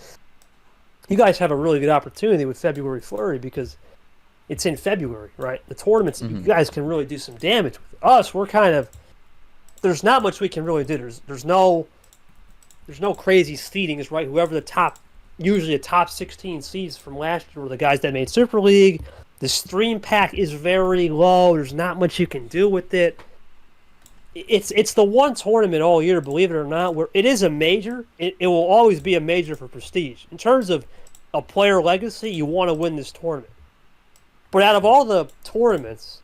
You guys have a really good opportunity with February Flurry because it's in February, right? The tournaments, you guys can really do some damage with us. We're kind of, there's not much we can really do. There's no crazy seedings, right? Whoever the top usually the top 16 seeds from last year were the guys that made Super League. The stream pack is very low. There's not much you can do with it. It's the one tournament all year, believe it or not, where it is a major. It will always be a major for prestige. In terms of a player legacy, you want to win this tournament. But out of all the tournaments,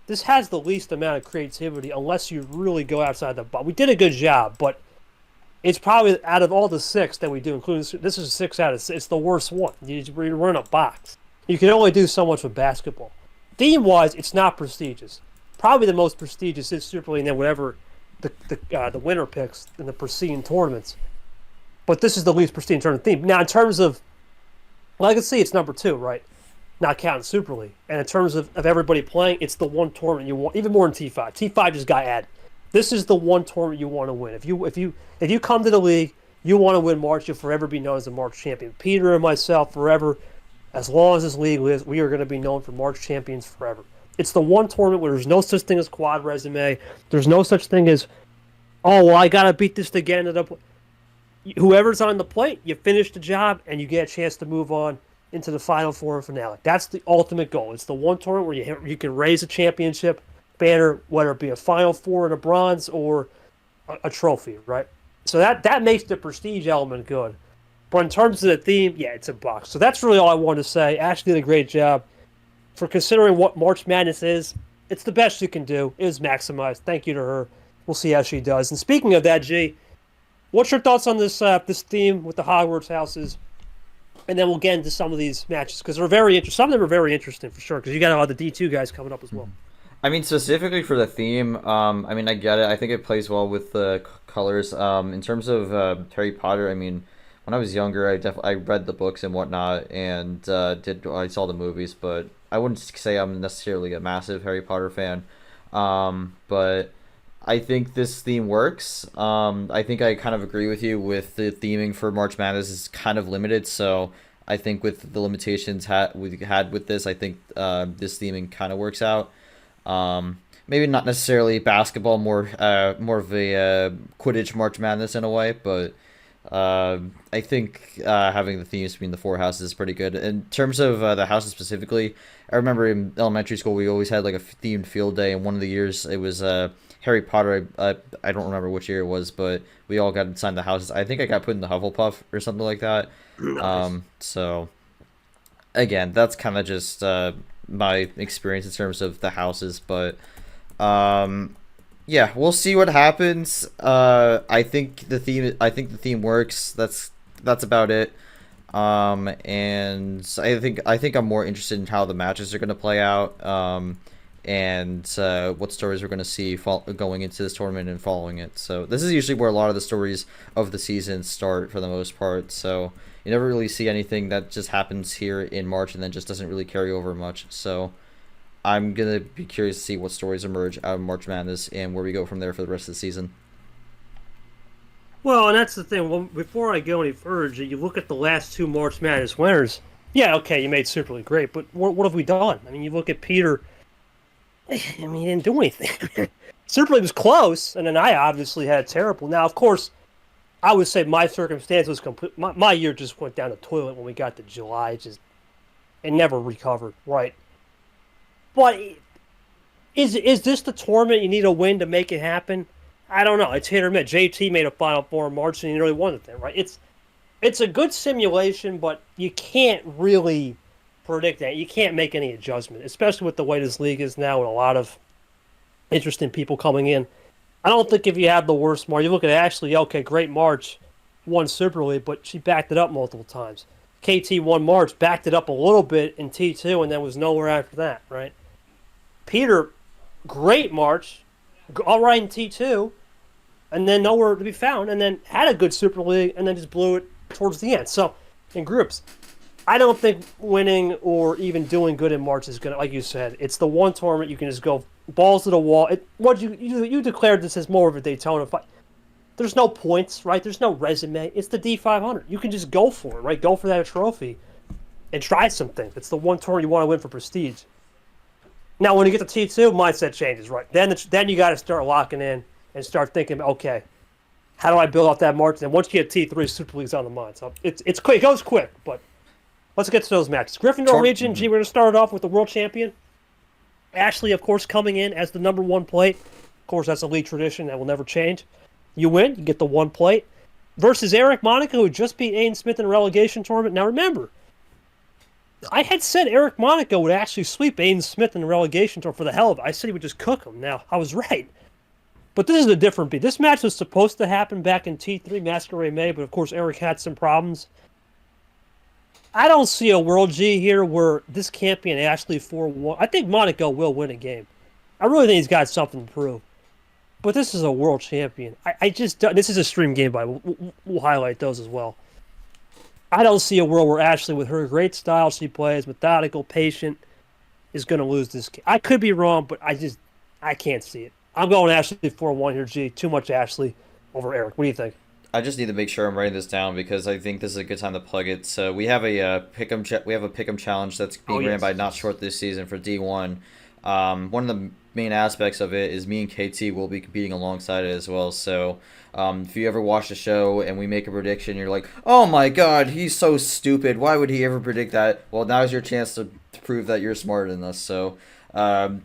this has the least amount of creativity unless you really go outside the box. We did a good job, but it's probably out of all the 6 that we do, including this is 6 out of 6. It's the worst one. We're in a box. You can only do so much with basketball. Theme-wise, it's not prestigious. Probably the most prestigious is Super League, and then whatever the winner picks in the preceding tournaments. But this is the least prestigious tournament theme. Now, in terms of legacy, it's number 2, right? Not counting Super League. And in terms of everybody playing, it's the one tournament you want, even more than T5. T5 just got added. This is the one tournament you want to win. If you come to the league, you want to win March, you'll forever be known as the March champion. Peter and myself, forever, as long as this league lives, we are going to be known for March champions forever. It's the one tournament where there's no such thing as quad resume. There's no such thing as, oh, well, I got to beat this to get into the... Whoever's on the plate, you finish the job, and you get a chance to move on into the Final Four and finale. That's the ultimate goal. It's the one tournament where you can raise a championship banner, whether it be a Final Four and a bronze or a trophy, right? So that makes the prestige element good. But in terms of the theme, yeah, it's a box. So that's really all I wanted to say. Ashley did a great job. For considering what March Madness is, it's the best you can do. It is maximized. Thank you to her. We'll see how she does. And speaking of that, G, what's your thoughts on this theme with the Hogwarts houses? And then we'll get into some of these matches because they're very interesting. Some of them are very interesting for sure because you got a lot of the D2 guys coming up as well. I mean, specifically for the theme, I mean, I get it. I think it plays well with the colors. In terms of Harry Potter, I mean, when I was younger, I read the books and whatnot, and I saw the movies, but I wouldn't say I'm necessarily a massive Harry Potter fan. But I think this theme works. I think I kind of agree with you with the theming for March Madness is kind of limited, so I think with the limitations we had with this, I think this theming kind of works out. Maybe not necessarily basketball, more of a Quidditch March Madness in a way, but I think having the themes between the 4 houses is pretty good. In terms of the houses specifically, I remember in elementary school we always had like a themed field day, and one of the years it was Harry Potter. I don't remember which year it was, but we all got assigned the houses. I think I got put in the Hufflepuff or something like that. Nice. So again, that's kind of just my experience in terms of the houses, but yeah, we'll see what happens. I think the theme works. That's about it. And I think I'm more interested in how the matches are going to play out. And what stories we're going to see going into this tournament and following it. So this is usually where a lot of the stories of the season start for the most part. So you never really see anything that just happens here in March and then just doesn't really carry over much. So I'm going to be curious to see what stories emerge out of March Madness and where we go from there for the rest of the season. Well, and that's the thing. Well, before I go any further, you look at the last 2 March Madness winners. Yeah, okay, you made Super League great, but what have we done? I mean, you look at Peter. I mean, he didn't do anything. Super League was close, and then I obviously had terrible. Now, of course, I would say my circumstance was complete. My year just went down the toilet when we got to July. It never recovered, right? But is this the tournament you need a win to make it happen? I don't know. It's hit or miss. JT made a Final Four in March, and he really won it then, right? It's a good simulation, but you can't really predict that. You can't make any adjustment, especially with the way this league is now and a lot of interesting people coming in. I don't think if you have the worst March, you look at Ashley, okay, great March, won Super League, but she backed it up multiple times. KT won March, backed it up a little bit in T2, and then was nowhere after that, right? Peter, great March, all right in T2, and then nowhere to be found, and then had a good Super League, and then just blew it towards the end. So, in groups, I don't think winning or even doing good in March is going to, like you said, it's the one tournament you can just go balls to the wall. You declared this as more of a Daytona fight. There's no points, right? There's no resume. It's the D500. You can just go for it, right? Go for that trophy and try something. It's the one tournament you want to win for prestige. Now, when you get to T2, mindset changes, right? Then you got to start locking in and start thinking, okay, how do I build off that margin? And once you get T3, Super League's on the mind. So it's quick. It goes quick, but let's get to those matches. Gryffindor region, G, we're going to start off with the world champion. Ashley, of course, coming in as the number 1 plate. Of course, that's a league tradition that will never change. You win, you get the 1 plate. Versus Eric Monaco, who just beat Aiden Smith in a relegation tournament. Now remember, I had said Eric Monaco would actually sweep Aiden Smith in the relegation tournament for the hell of it. I said he would just cook him. Now, I was right. But this is a different beat. This match was supposed to happen back in T3 Masquerade May, but of course Eric had some problems. I don't see a World G here where this can't be an Ashley 4-1. I think Monaco will win a game. I really think he's got something to prove. But this is a world champion. I just don't, this is a stream game by. We'll highlight those as well. I don't see a world where Ashley, with her great style she plays, methodical, patient, is going to lose this game. I could be wrong, but I can't see it. I'm going Ashley 4-1 here, G. Too much Ashley over Eric. What do you think? I just need to make sure I'm writing this down because I think this is a good time to plug it. So we have a pick'em challenge that's being ran by Not Short this season for D1. One of the main aspects of it is me and KT will be competing alongside it as well. So if you ever watch the show and we make a prediction, you're like, oh my god, he's so stupid. Why would he ever predict that? Well, now's your chance to prove that you're smarter than us. So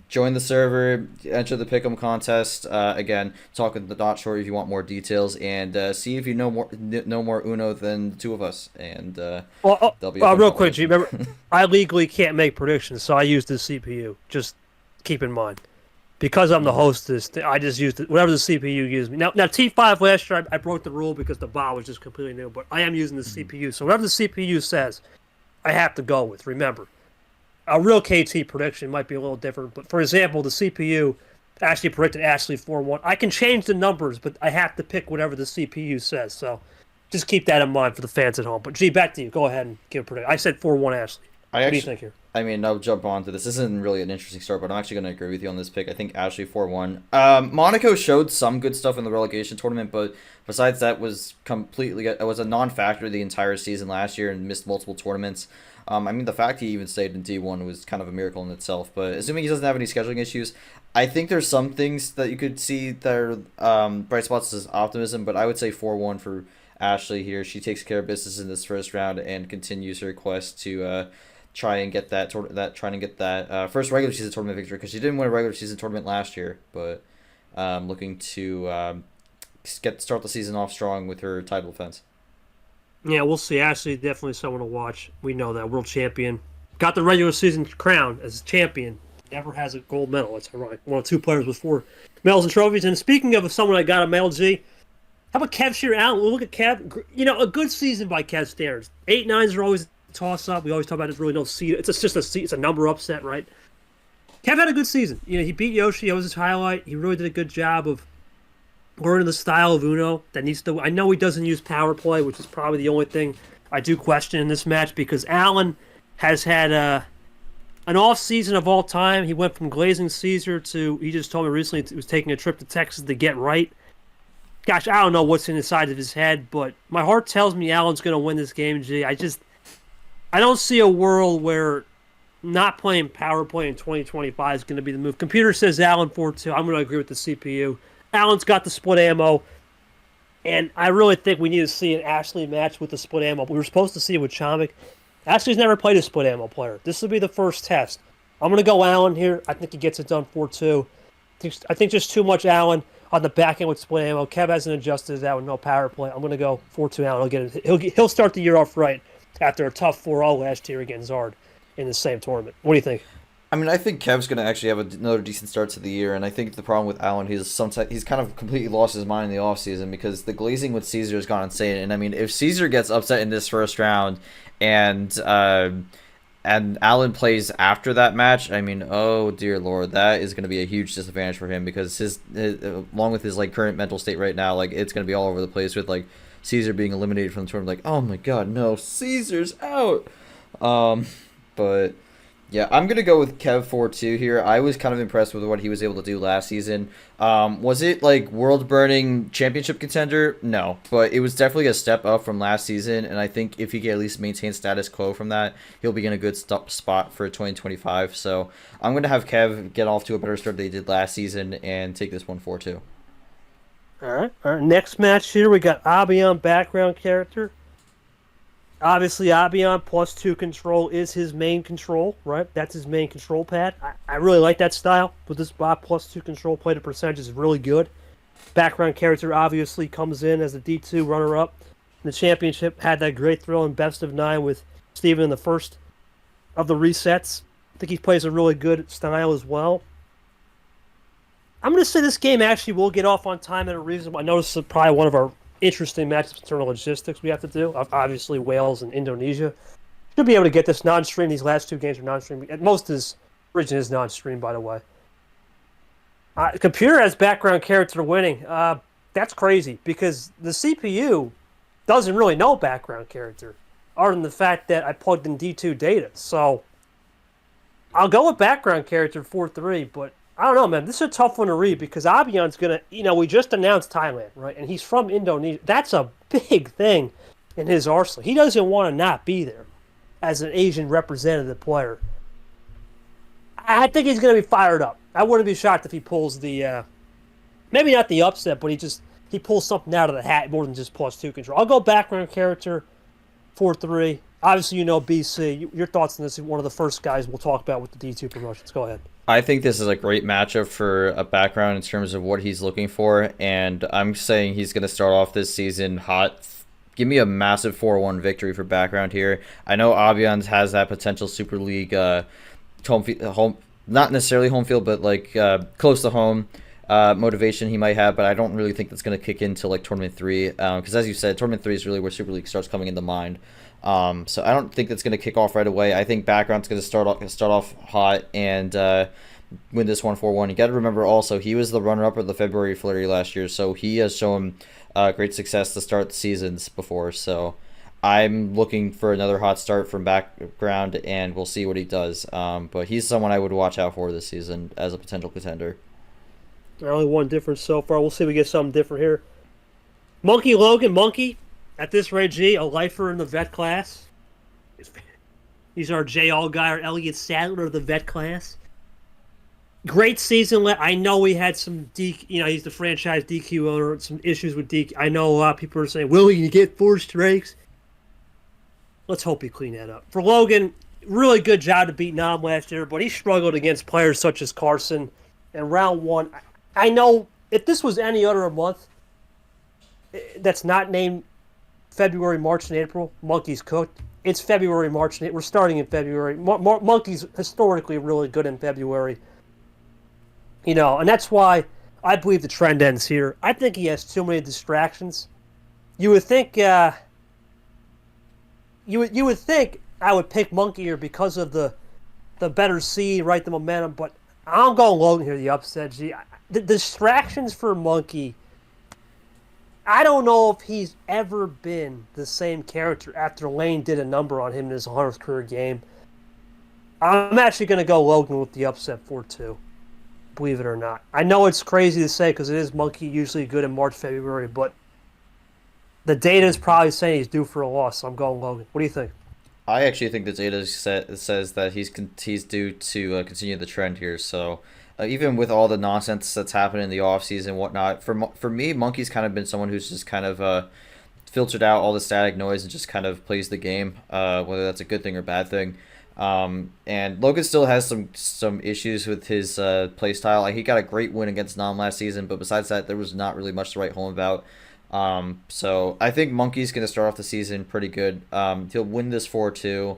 join the server, enter the pick'em contest. Again, talk with the Not Short if you want more details, and see if you know more Uno than the two of us. And real quick, G, remember, I legally can't make predictions, so I use the CPU. Just keep in mind, because I'm the host of this, I just used whatever the CPU gives me. Now T5 last year, I broke the rule because the bot was just completely new, but I am using the CPU, so whatever the CPU says, I have to go with. Remember. A real KT prediction might be a little different, but for example, the CPU actually predicted Ashley 4-1. I can change the numbers, but I have to pick whatever the CPU says, so just keep that in mind for the fans at home. But G, back to you. Go ahead and give a prediction. I said 4-1 Ashley. What do you think here? I mean, I'll jump on to this. This isn't really an interesting start, but I'm actually going to agree with you on this pick. I think Ashley 4-1. Monaco showed some good stuff in the relegation tournament, but besides that was a non-factor the entire season last year and missed multiple tournaments. I mean, the fact he even stayed in D1 was kind of a miracle in itself. But assuming he doesn't have any scheduling issues, I think there's some things that you could see that are bright spots as optimism. But I would say 4-1 for Ashley here. She takes care of business in this first round and continues her quest to try and get that first regular season tournament victory, because she didn't win a regular season tournament last year. But looking to start the season off strong with her title defense. Yeah, we'll see. Ashley, definitely someone to watch. We know that. World champion. Got the regular season crown as champion. Never has a gold medal. It's ironic. One of 2 players with 4 medals and trophies. And speaking of someone that got a medal, G, how about Kev Shear Allen? We'll look at Kev. You know, a good season by Kev standards. 8-9s are always a toss-up. We always talk about there's really no seed. It's a number upset, right? Kev had a good season. You know, he beat Yoshi. That was his highlight. He really did a good job of learning the style of Uno that needs to. I know he doesn't use power play, which is probably the only thing I do question in this match, because Allen has had an off season of all time. He went from glazing Caesar to, he just told me recently he was taking a trip to Texas to get right. Gosh, I don't know what's inside of his head, but my heart tells me Allen's going to win this game, G. I don't see a world where not playing power play in 2025 is going to be the move. Computer says Allen 4-2. I'm going to agree with the CPU. Allen's got the split ammo, and I really think we need to see an Ashley match with the split ammo. We were supposed to see it with Chomik. Ashley's never played a split ammo player. This will be the first test. I'm going to go Allen here. I think he gets it done 4-2. I think just too much Allen on the back end with split ammo. Kev hasn't adjusted to that with no power play. I'm going to go 4-2 Allen. He'll start the year off right after a tough 4-0 last year against Zard in the same tournament. What do you think? I mean, I think Kev's going to actually have another decent start to the year, and I think the problem with Allen, he's kind of completely lost his mind in the offseason because the glazing with Caesar has gone insane. And I mean, if Caesar gets upset in this first round and Allen plays after that match, I mean, oh dear Lord, that is going to be a huge disadvantage for him, because his along with his like current mental state right now, like it's going to be all over the place with like Caesar being eliminated from the tournament. Like, oh my God, no, Caesar's out. But yeah, I'm going to go with Kev 4-2 here. I was kind of impressed with what he was able to do last season. Was it like world-burning championship contender? No, but it was definitely a step up from last season, and I think if he can at least maintain status quo from that, he'll be in a good spot for 2025. So I'm going to have Kev get off to a better start than he did last season and take this one 4-2. All right. All right. Next match here, we got Abion background character. Obviously, Abion +2 control is his main control, right? That's his main control pad. I really like that style. With this bot +2 control play to percentage is really good. Background character obviously comes in as a D2 runner-up. In the championship, had that great thrill in best of 9 with Steven in the first of the resets. I think he plays a really good style as well. I'm going to say this game actually will get off on time at a reasonable. I know this is probably one of our interesting matches in terms of logistics we have to do. Obviously, Wales and Indonesia. Should be able to get this non-stream. These last 2 games are non-stream. Most of his region is non-stream, by the way. Computer has background character winning. That's crazy because the CPU doesn't really know background character, other than the fact that I plugged in D2 data. So I'll go with background character 4-3, but I don't know, man. This is a tough one to read because Abion's going to, we just announced Thailand, right? And he's from Indonesia. That's a big thing in his arsenal. He doesn't want to not be there as an Asian representative player. I think he's going to be fired up. I wouldn't be shocked if he pulls the, maybe not the upset, but he pulls something out of the hat more than just +2 control. I'll go background character 4-3. Obviously, BC. Your thoughts on this? One of the first guys we'll talk about with the D2 promotions. Go ahead. I think this is a great matchup for a background in terms of what he's looking for, and I'm saying he's going to start off this season hot. Give me a massive 4-1 victory for background here. I know Abion has that potential Super League home, not necessarily home field, but like close to home motivation he might have, but I don't really think that's going to kick in till like Tournament 3, because as you said, Tournament 3 is really where Super League starts coming into mind. So I don't think that's going to kick off right away. I think background's going to start off hot and win this 1-4-1. You got to remember also he was the runner-up of the February Flurry last year, so he has shown great success to start the seasons before. So I'm looking for another hot start from background, and we'll see what he does. But he's someone I would watch out for this season as a potential contender. Only one difference so far. We'll see if we get something different here. Monkey Logan, Monkey. At this rate, G, a lifer in the vet class. He's our J-All guy, or Elliot Sadler of the vet class. Great season. I know he had some he's the franchise DQ owner, some issues with DQ. I know a lot of people are saying, will you get 4 strikes? Let's hope he clean that up. For Logan, really good job to beat Nam last year, but he struggled against players such as Carson. And round 1, I know if this was any other month that's not named February, March, and April, Monkey's cooked. It's February, March, and we're starting in February. Monkey's historically really good in February. And that's why I believe the trend ends here. I think he has too many distractions. You would think you would think I would pick Monkey here because of the better seed, right, the momentum, but I'm going Logan here, the upset. Gee, the distractions for Monkey, I don't know if he's ever been the same character after Lane did a number on him in his 100th career game. I'm actually going to go Logan with the upset 4-2, believe it or not. I know it's crazy to say because it is Monkey usually good in March, February, but the data is probably saying he's due for a loss, so I'm going Logan. What do you think? I actually think the data says that he's due to continue the trend here, so... even with all the nonsense that's happened in the offseason and whatnot, for me, Monkey's kind of been someone who's just kind of filtered out all the static noise and just kind of plays the game, whether that's a good thing or bad thing. And Logan still has some issues with his play style. Like, he got a great win against Nam last season, but besides that, there was not really much to write home about. So I think Monkey's going to start off the season pretty good. He'll win this 4-2.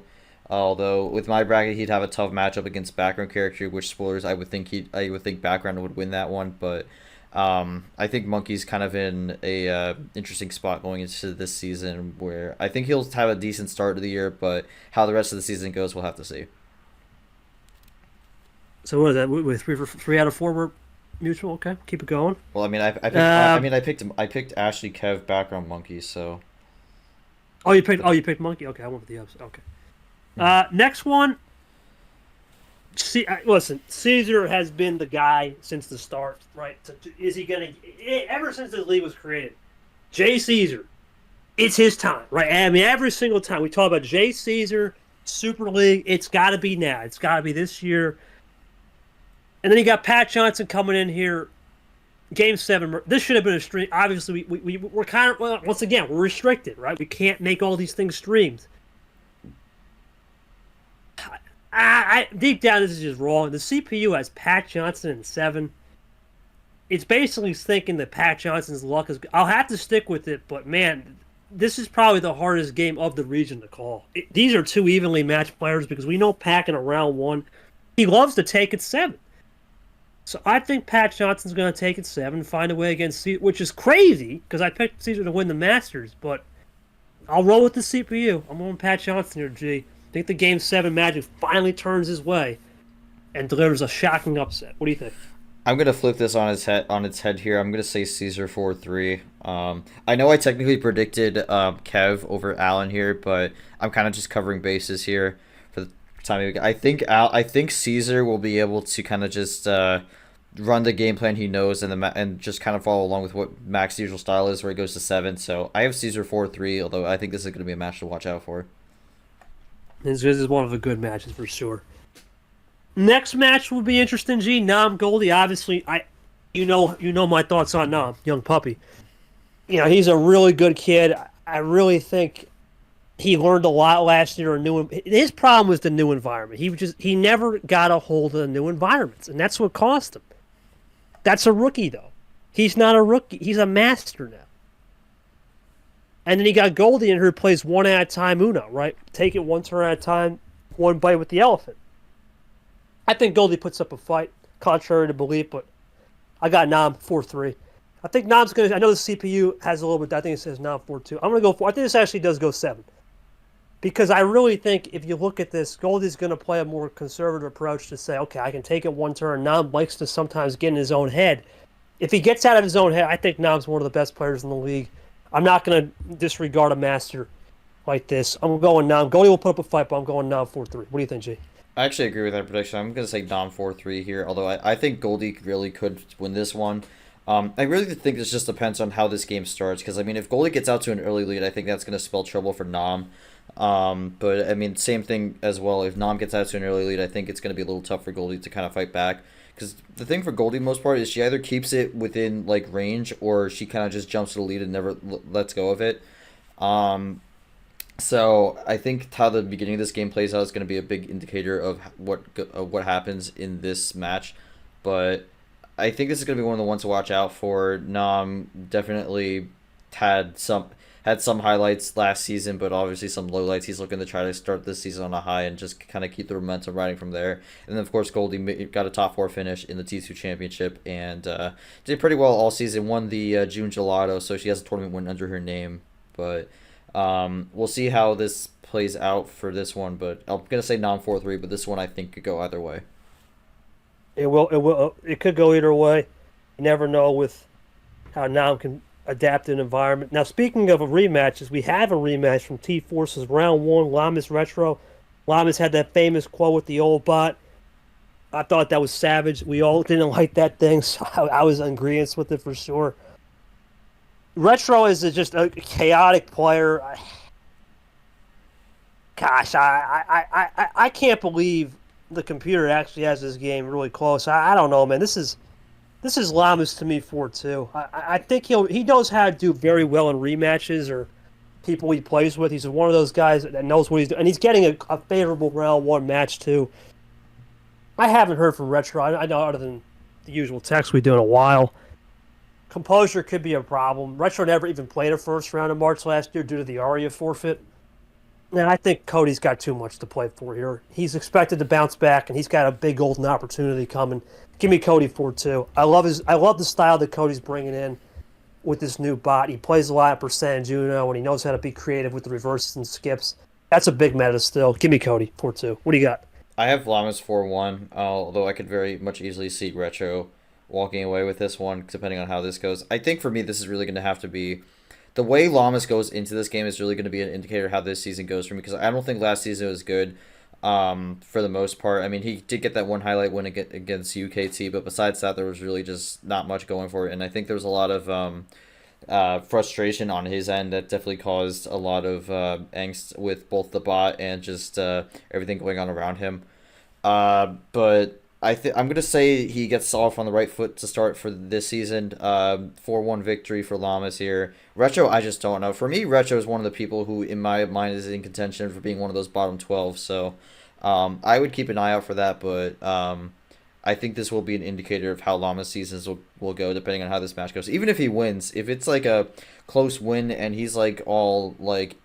Although with my bracket, he'd have a tough matchup against background character, which spoilers, I would think background would win that one. But I think Monkey's kind of in a interesting spot going into this season, where I think he'll have a decent start to the year, but how the rest of the season goes, we'll have to see. So what is that? With 3 out of 4 were mutual. Okay, keep it going. Well, I picked Ashley, Kev, background Monkey. So. You picked Monkey. Okay, I went with the upset. Okay. Next one. Listen, Caesar has been the guy since the start, right? Is he gonna? Ever since this league was created, Jay Caesar, it's his time, right? I mean, every single time we talk about Jay Caesar, Super League, it's got to be now. It's got to be this year. And then you got Pat Johnson coming in here. Game 7, this should have been a stream. Obviously, we're kind of, well, once again, we're restricted, right? We can't make all these things streamed. Deep down, this is just wrong. The CPU has Pat Johnson in 7. It's basically thinking that Pat Johnson's luck is. I'll have to stick with it, but man, this is probably the hardest game of the region to call. These are two evenly matched players because we know Pat in a round 1, he loves to take it 7. So I think Pat Johnson's going to take it 7, find a way against Caesar, which is crazy because I picked Caesar to win the Masters, but I'll roll with the CPU. I'm going Pat Johnson here, G. I think the Game 7 magic finally turns his way and delivers a shocking upset. What do you think? I'm gonna flip this on its head here. I'm gonna say Caesar 4-3. I know I technically predicted Kev over Allen here, but I'm kind of just covering bases here for the time. I think Caesar will be able to kind of just run the game plan he knows and just kind of follow along with what Mac's usual style is, where he goes to 7. So I have Caesar 4-3, although I think this is gonna be a match to watch out for. This is one of the good matches for sure. Next match will be interesting, G. Nam Goldie, obviously, you know my thoughts on Nam, young puppy. You know, he's a really good kid. I really think he learned a lot last year. His problem was the new environment. He never got a hold of the new environments, and that's what cost him. That's a rookie, though. He's not a rookie. He's a master now. And then you got Goldie in here who plays one at a time Uno, right? Take it one turn at a time, one bite with the elephant. I think Goldie puts up a fight, contrary to belief, but I got Nam 4-3. I think Nam's going to... I know the CPU has a little bit... I think it says Nam 4-2. I'm going to go 4... I think this actually does go 7. Because I really think if you look at this, Goldie's going to play a more conservative approach to say, okay, I can take it one turn. Nam likes to sometimes get in his own head. If he gets out of his own head, I think Nam's one of the best players in the league. I'm not going to disregard a master like this. I'm going Nam. Goldie will put up a fight, but I'm going Nam 4-3. What do you think, G? I actually agree with that prediction. I'm going to say Dom 4-3 here, although I think Goldie really could win this one. I really think this just depends on how this game starts, because, I mean, if Goldie gets out to an early lead, I think that's going to spell trouble for Nam. But, I mean, same thing as well. If Nam gets out to an early lead, I think it's going to be a little tough for Goldie to kind of fight back. Because the thing for Goldie, most part, is she either keeps it within, like, range, or she kind of just jumps to the lead and never lets go of it. So I think how the beginning of this game plays out is going to be a big indicator of what happens in this match. But I think this is going to be one of the ones to watch out for. Nam definitely had some highlights last season, but obviously some lowlights. He's looking to try to start this season on a high and just kind of keep the momentum riding from there. And then, of course, Goldie got a top 4 finish in the T2 Championship and did pretty well all season. Won the June Gelato, so she has a tournament win under her name. But we'll see how this plays out for this one. But I'm gonna say Nam 4-3, but this one I think could go either way. It will. It could go either way. You never know with how Nam can adapt an environment. Now, speaking of rematches, we have a rematch from T-Force's round 1, Lamas Retro. Lamas had that famous quote with the old bot. I thought that was savage. We all didn't like that thing, so I was in agreement with it for sure. Retro is just a chaotic player. Gosh, I can't believe the computer actually has this game really close. I don't know, man. This is Lamas to me 4-2. I think he knows how to do very well in rematches or people he plays with. He's one of those guys that knows what he's doing, and he's getting a favorable round 1 match too. I haven't heard from Retro. I know other than the usual text we do in a while. Composure could be a problem. Retro never even played a first round in March last year due to the Aria forfeit. And I think Cody's got too much to play for here. He's expected to bounce back, and he's got a big golden opportunity coming. Give me Cody 4-2. I love the style that Cody's bringing in with this new bot. He plays a lot of percentage Uno, and he knows how to be creative with the reverses and skips. That's a big meta still. Give me Cody 4-2. What do you got? I have Lamas 4-1, although I could very much easily see Retro walking away with this one, depending on how this goes. I think for me, this is really going to have to be... The way Lamas goes into this game is really going to be an indicator of how this season goes for me, because I don't think last season was good for the most part. I mean, he did get that one highlight win against UKT, but besides that, there was really just not much going for it, and I think there was a lot of frustration on his end that definitely caused a lot of angst with both the bot and just everything going on around him. But I'm gonna say he gets off on the right foot to start for this season. 4-1 victory for Llamas here. Retro, I just don't know. For me, Retro is one of the people who, in my mind, is in contention for being one of those bottom 12. So, I would keep an eye out for that. But I think this will be an indicator of how Llama's seasons will go, depending on how this match goes. Even if he wins, if it's like a close win and he's like all like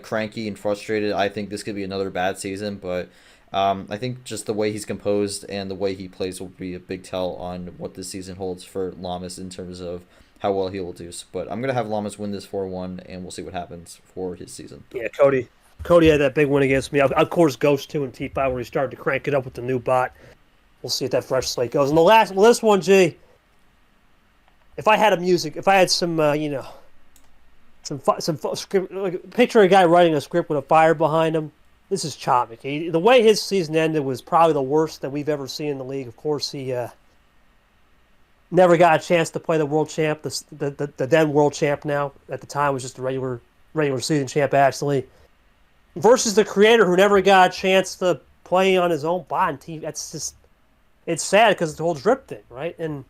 cranky and frustrated, I think this could be another bad season. But I think just the way he's composed and the way he plays will be a big tell on what this season holds for Llamas in terms of how well he will do. But I'm gonna have Llamas win this 4-1, and we'll see what happens for his season. Yeah, Cody had that big win against me. Of course, Ghost 2 and T5 where he started to crank it up with the new bot. We'll see if that fresh slate goes. And this one, G, if I had some, some script, like, picture a guy writing a script with a fire behind him, this is Chomik. The way his season ended was probably the worst that we've ever seen in the league. Of course, he never got a chance to play the world champ, the then world champ now. At the time was just a regular season champ, actually. Versus the creator who never got a chance to play on his own bot team. It's sad because the whole drip thing, right? And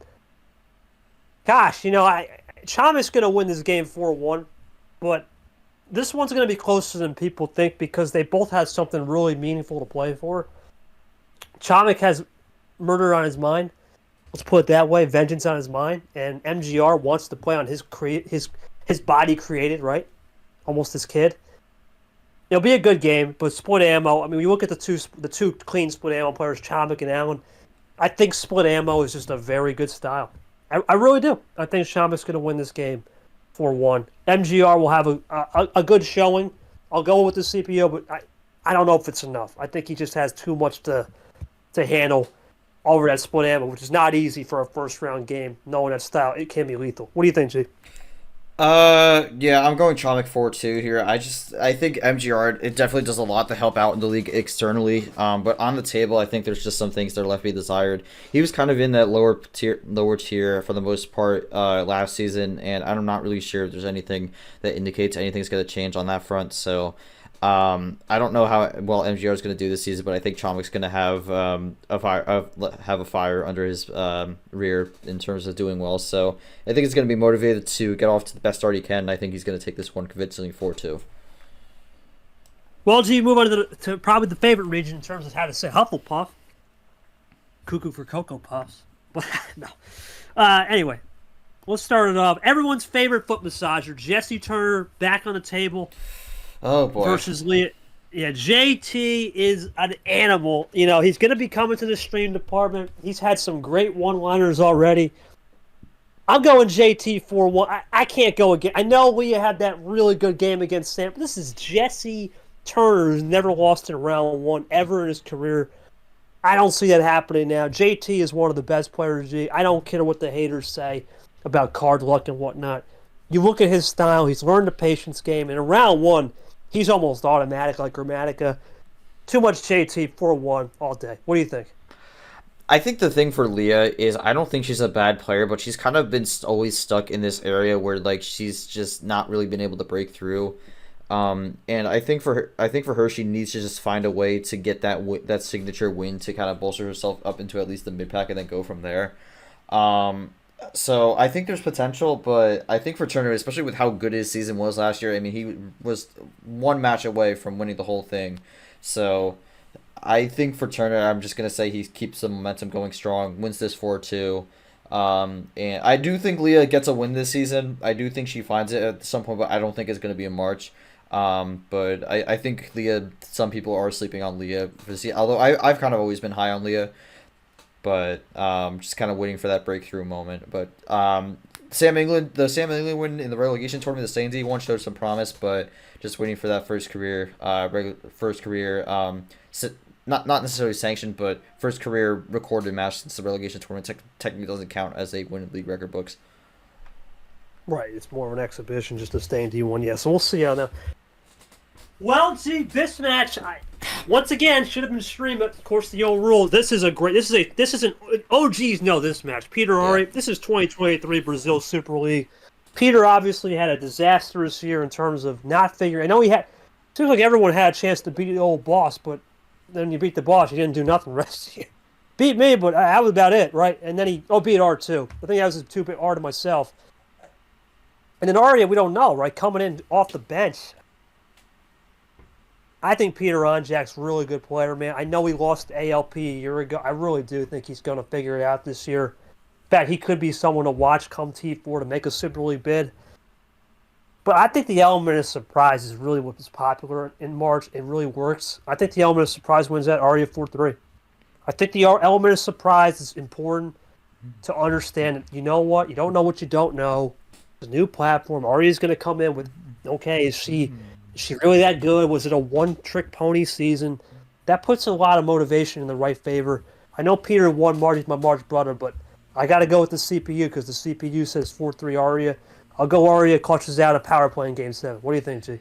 gosh, Chamik's going to win this game 4-1, but this one's going to be closer than people think because they both have something really meaningful to play for. Chamik has murder on his mind. Let's put it that way, vengeance on his mind, and MGR wants to play on his body created, right? Almost his kid. It'll be a good game, but split ammo. I mean, you look at the two clean split ammo players, Chamik and Allen. I think split ammo is just a very good style. I really do. I think Chamik's going to win this game 4-1. MGR will have a good showing. I'll go with the CPO, but I don't know if it's enough. I think he just has too much to handle over that split ammo, which is not easy for a first-round game. Knowing that style, it can be lethal. What do you think, G? Yeah, I'm going Chomik 4-2 here. I think MGR, it definitely does a lot to help out in the league externally. But on the table, I think there's just some things that are left to be desired. He was kind of in that lower tier for the most part last season, and I'm not really sure if there's anything that indicates anything's going to change on that front. So, I don't know how well MGR is going to do this season, but I think Chomik's going to have a fire under his rear in terms of doing well. So I think he's going to be motivated to get off to the best start he can. And I think he's going to take this one convincingly 4-2. Well, G, move on to probably the favorite region in terms of how to say Hufflepuff. Cuckoo for Cocoa Puffs. But no. Anyway, let's start it off. Everyone's favorite foot massager, Jesse Turner, back on the table. Oh, boy. Versus Leah. Yeah, JT is an animal. He's going to be coming to the stream department. He's had some great one-liners already. I'm going JT 4-1. I can't go again. I know Leah had that really good game against Sam, but this is Jesse Turner, who's never lost in round one ever in his career. I don't see that happening now. JT is one of the best players. I don't care what the haters say about card luck and whatnot. You look at his style. He's learned the patience game. And in round one, he's almost automatic like Grammatica. Too much JT 4-1 all day. What do you think? I think the thing for Leah is I don't think she's a bad player, but she's kind of been always stuck in this area where she's just not really been able to break through. And I think for her, she needs to just find a way to get that signature win to kind of bolster herself up into at least the mid pack and then go from there. So I think there's potential, but I think for Turner, especially with how good his season was last year, I mean, he was one match away from winning the whole thing. So I think for Turner, I'm just going to say he keeps the momentum going strong, wins this 4-2. And I do think Leah gets a win this season. I do think she finds it at some point, but I don't think it's going to be in March. But I think Leah, some people are sleeping on Leah. Although I've kind of always been high on Leah. But just kind of waiting for that breakthrough moment. But the Sam England win in the relegation tournament, the Saints one showed some promise, but just waiting for that first career, not necessarily sanctioned, but first career recorded match since the relegation tournament technically doesn't count as a win in league record books. Right, it's more of an exhibition, just a stay in D1. Yeah, so we'll see how now. Well, see, this match, once again, should have been streamed. But of course, the old rule. This is an OGs know this match. Peter Ari, This is 2023 Brazil Super League. Peter obviously had a disastrous year in terms of not figuring. I know seems like everyone had a chance to beat the old boss, but then you beat the boss, you didn't do nothing the rest of the year. beat me, but that was about it, right? And then he beat R2. I think that was a 2-bit R to myself. And then Arya, we don't know, right? Coming in off the bench. I think Peter Onjak's a really good player, man. I know he lost ALP a year ago. I really do think he's going to figure it out this year. In fact, he could be someone to watch come T4 to make a Super League bid. But I think the element of surprise is really what was popular in March and really works. I think the element of surprise wins that Arya 4-3. I think the element of surprise is important to understand that, you know what? You don't know what you don't know. It's a new platform. Arya's going to come in with, okay, is she really that good? Was it a one-trick pony season? That puts a lot of motivation in the right favor. I know Peter won March, he's my March brother, but I got to go with the CPU because the CPU says 4-3 Arya. I'll go Arya clutches out a power play in Game 7. What do you think, G?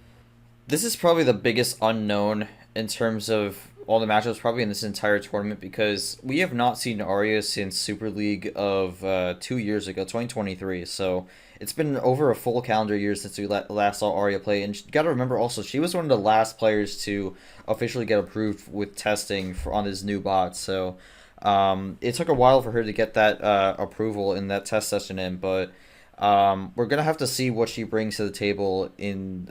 This is probably the biggest unknown in terms of all the matchups probably in this entire tournament because we have not seen Arya since Super League of 2 years ago, 2023. So it's been over a full calendar year since we last saw Arya play. And you got to remember also, she was one of the last players to officially get approved with testing on his new bot. So it took a while for her to get that approval in that test session in. But we're going to have to see what she brings to the table in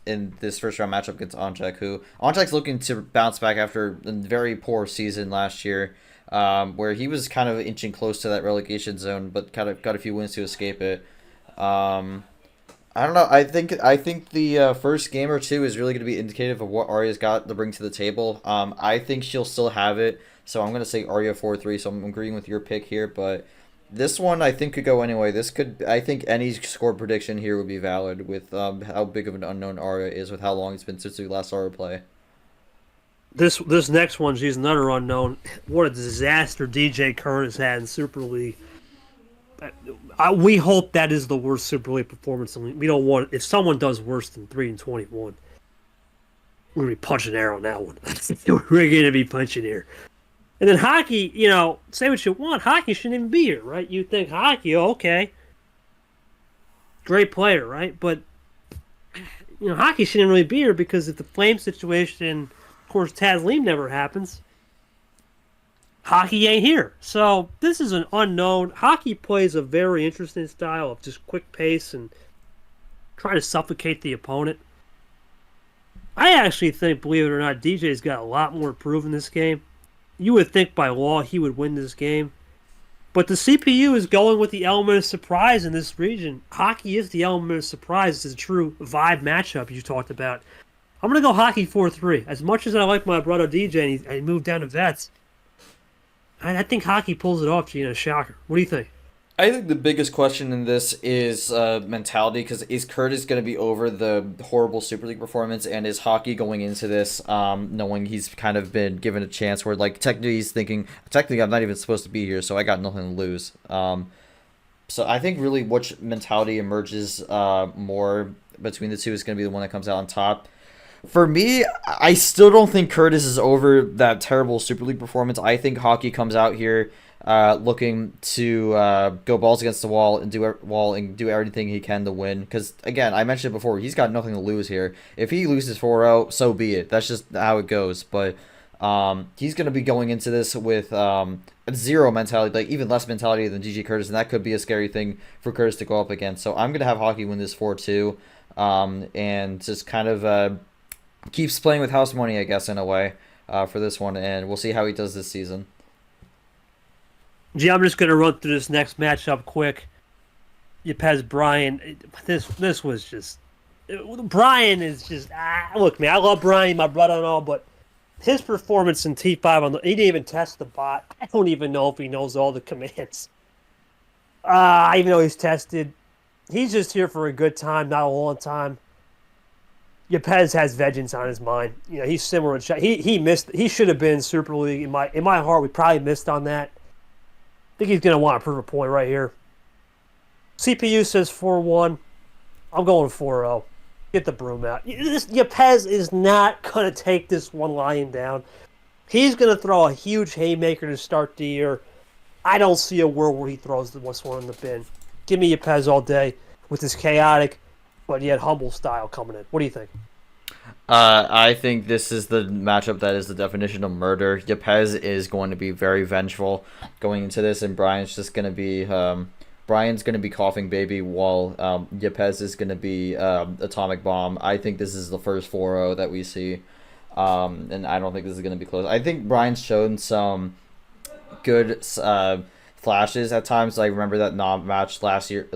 this first round matchup against Onjak, who Onjak's looking to bounce back after a very poor season last year, where he was kind of inching close to that relegation zone, but kind of got a few wins to escape it. I don't know. I think the first game or two is really going to be indicative of what Arya's got to bring to the table. I think she'll still have it, so I'm going to say Arya 4-3. So I'm agreeing with your pick here, but this one I think could go anyway. I think any score prediction here would be valid with how big of an unknown Arya is, with how long it's been since we last saw her play. This next one, she's another unknown. What a disaster DJ Curtis had in Super League. We hope that is the worst Super League performance. We don't want, if someone does worse than 3-21, we're gonna be punching air on that one. We're gonna be punching air. And then hockey, say what you want, hockey shouldn't even be here, right? You think hockey, okay, great player, right? But hockey shouldn't really be here because if the Flame situation, of course, Taslim never happens, hockey ain't here. So this is an unknown. Hockey plays a very interesting style of just quick pace and try to suffocate the opponent. I actually think, believe it or not, DJ's got a lot more to prove in this game. You would think by law he would win this game. But the CPU is going with the element of surprise in this region. Hockey is the element of surprise. It's a true vibe matchup you talked about. I'm going to go hockey 4-3. As much as I like my brother DJ and he moved down to vets, I think hockey pulls it off, Gina. Shocker. What do you think? I think the biggest question in this is mentality, because is Curtis going to be over the horrible Super League performance, and is hockey going into this knowing he's kind of been given a chance where, like, technically he's thinking, technically I'm not even supposed to be here, so I got nothing to lose. So I think really which mentality emerges more between the two is going to be the one that comes out on top. For me, I still don't think Curtis is over that terrible Super League performance. I think hockey comes out here looking to go balls against the wall and do everything he can to win. Because, again, I mentioned it before, he's got nothing to lose here. If he loses 4-0, so be it. That's just how it goes. But he's going to be going into this with zero mentality, like even less mentality than DJ Curtis, and that could be a scary thing for Curtis to go up against. So I'm going to have hockey win this 4-2 and just kind of keeps playing with house money, I guess, in a way, for this one. And we'll see how he does this season. Gee, I'm just going to run through this next matchup quick. Yepes Brian, this was just... Brian is just... look, man, I love Brian, my brother and all, but his performance in T5, he didn't even test the bot. I don't even know if he knows all the commands. Even though he's tested. He's just here for a good time, not a long time. Yepes has vengeance on his mind. He's similar. He missed. He should have been Super League. In my heart, we probably missed on that. I think he's going to want to prove a point right here. CPU says 4-1. I'm going 4-0. Get the broom out. Yepes is not going to take this one lying down. He's going to throw a huge haymaker to start the year. I don't see a world where he throws this one in the bin. Give me Yepes all day with his chaotic but yet humble style coming in. What do you think? I think this is the matchup that is the definition of murder. Yepes is going to be very vengeful going into this, and Brian's going to be coughing baby, while Yepes is going to be atomic bomb. I think this is the first 4-0 that we see, and I don't think this is going to be close. I think Brian's shown some good flashes at times. I remember that match last year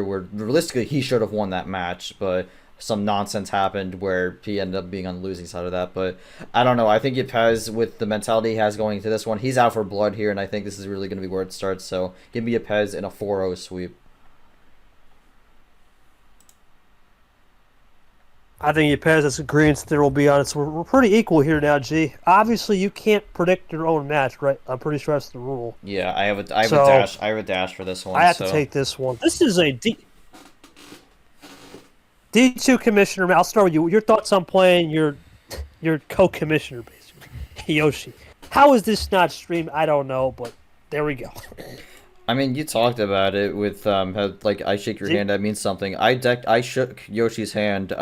where realistically he should have won that match, but some nonsense happened where he ended up being on the losing side of that. But I don't know. I think Yepes, with the mentality he has going into this one, he's out for blood here, and I think this is really going to be where it starts. So give me Yepes in a 4-0 sweep. I think Yepes has agreement there, will be honest. We're pretty equal here now, G. Obviously, you can't predict your own match, right? I'm pretty sure that's the rule. Yeah, I have a dash for this one. I have to take this one. This is a D2 commissioner. I'll start with you. Your thoughts on playing your co-commissioner, basically, Yoshi. How is this not streamed? I don't know, but there we go. I mean, you talked about it with how, like, I shake your hand, that means something. I shook Yoshi's hand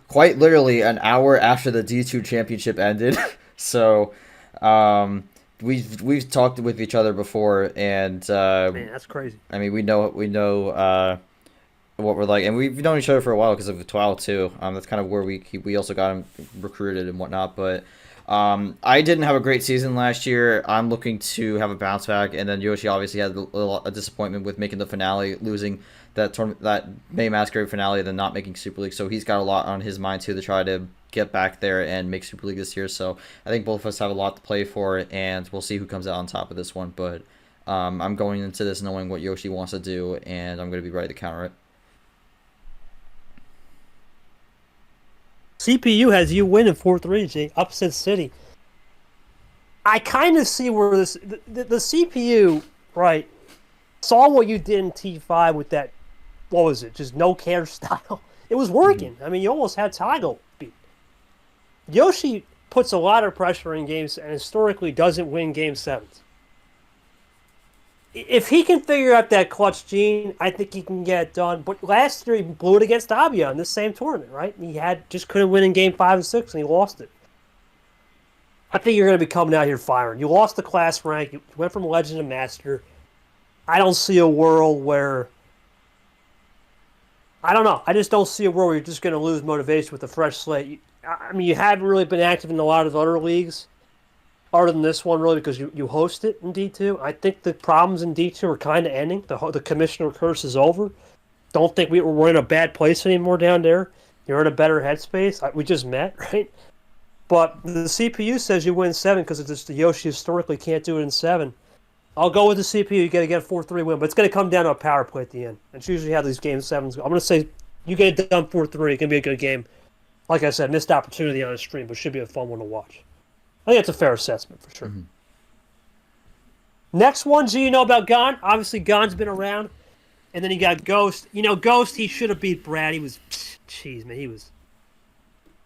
quite literally an hour after the D2 championship ended. So we've talked with each other before, and man, that's crazy. I mean, we know what we're like, and we've known each other for a while because of Twile too. That's kind of where we also got him recruited and whatnot. But I didn't have a great season last year. I'm looking to have a bounce back, and then Yoshi obviously had a disappointment with making the finale, losing that May Masquerade finale, then not making Super League. So he's got a lot on his mind too to try to get back there and make Super League this year. So I think both of us have a lot to play for, and we'll see who comes out on top of this one. But I'm going into this knowing what Yoshi wants to do, and I'm going to be ready to counter it. CPU has you winning 4-3, G. Upset City. I kind of see where the CPU, right, saw what you did in T5 with that, what was it, just no care style. It was working. I mean, you almost had Tygo beat. Yoshi puts a lot of pressure in games and historically doesn't win game 7s. If he can figure out that clutch gene, I think he can get it done. But last year he blew it against Abia in this same tournament, right? He just couldn't win in game 5 and 6, and he lost it. I think you're going to be coming out here firing. You lost the class rank. You went from Legend to Master. I don't see a world where... I don't know. I just don't see a world where you're just going to lose motivation with a fresh slate. I mean, you haven't really been active in a lot of other leagues, other than this one, really, because you host it in D2. I think the problems in D2 are kind of ending. The commissioner curse is over. Don't think we're in a bad place anymore down there. You're in a better headspace. We just met, right? But the CPU says you win 7 because it's the Yoshi historically can't do it in 7. I'll go with the CPU. You get a 4-3 win, but it's going to come down to a power play at the end. It's usually how these game 7s go. I'm going to say you get it done 4-3. It can be a good game. Like I said, missed opportunity on the stream, but should be a fun one to watch. I think it's a fair assessment for sure. Mm-hmm. Next one, G, you know about Gon? Obviously, Gon's been around. And then you got Ghost. You know, Ghost, he should have beat Brad. He was, jeez, man, he was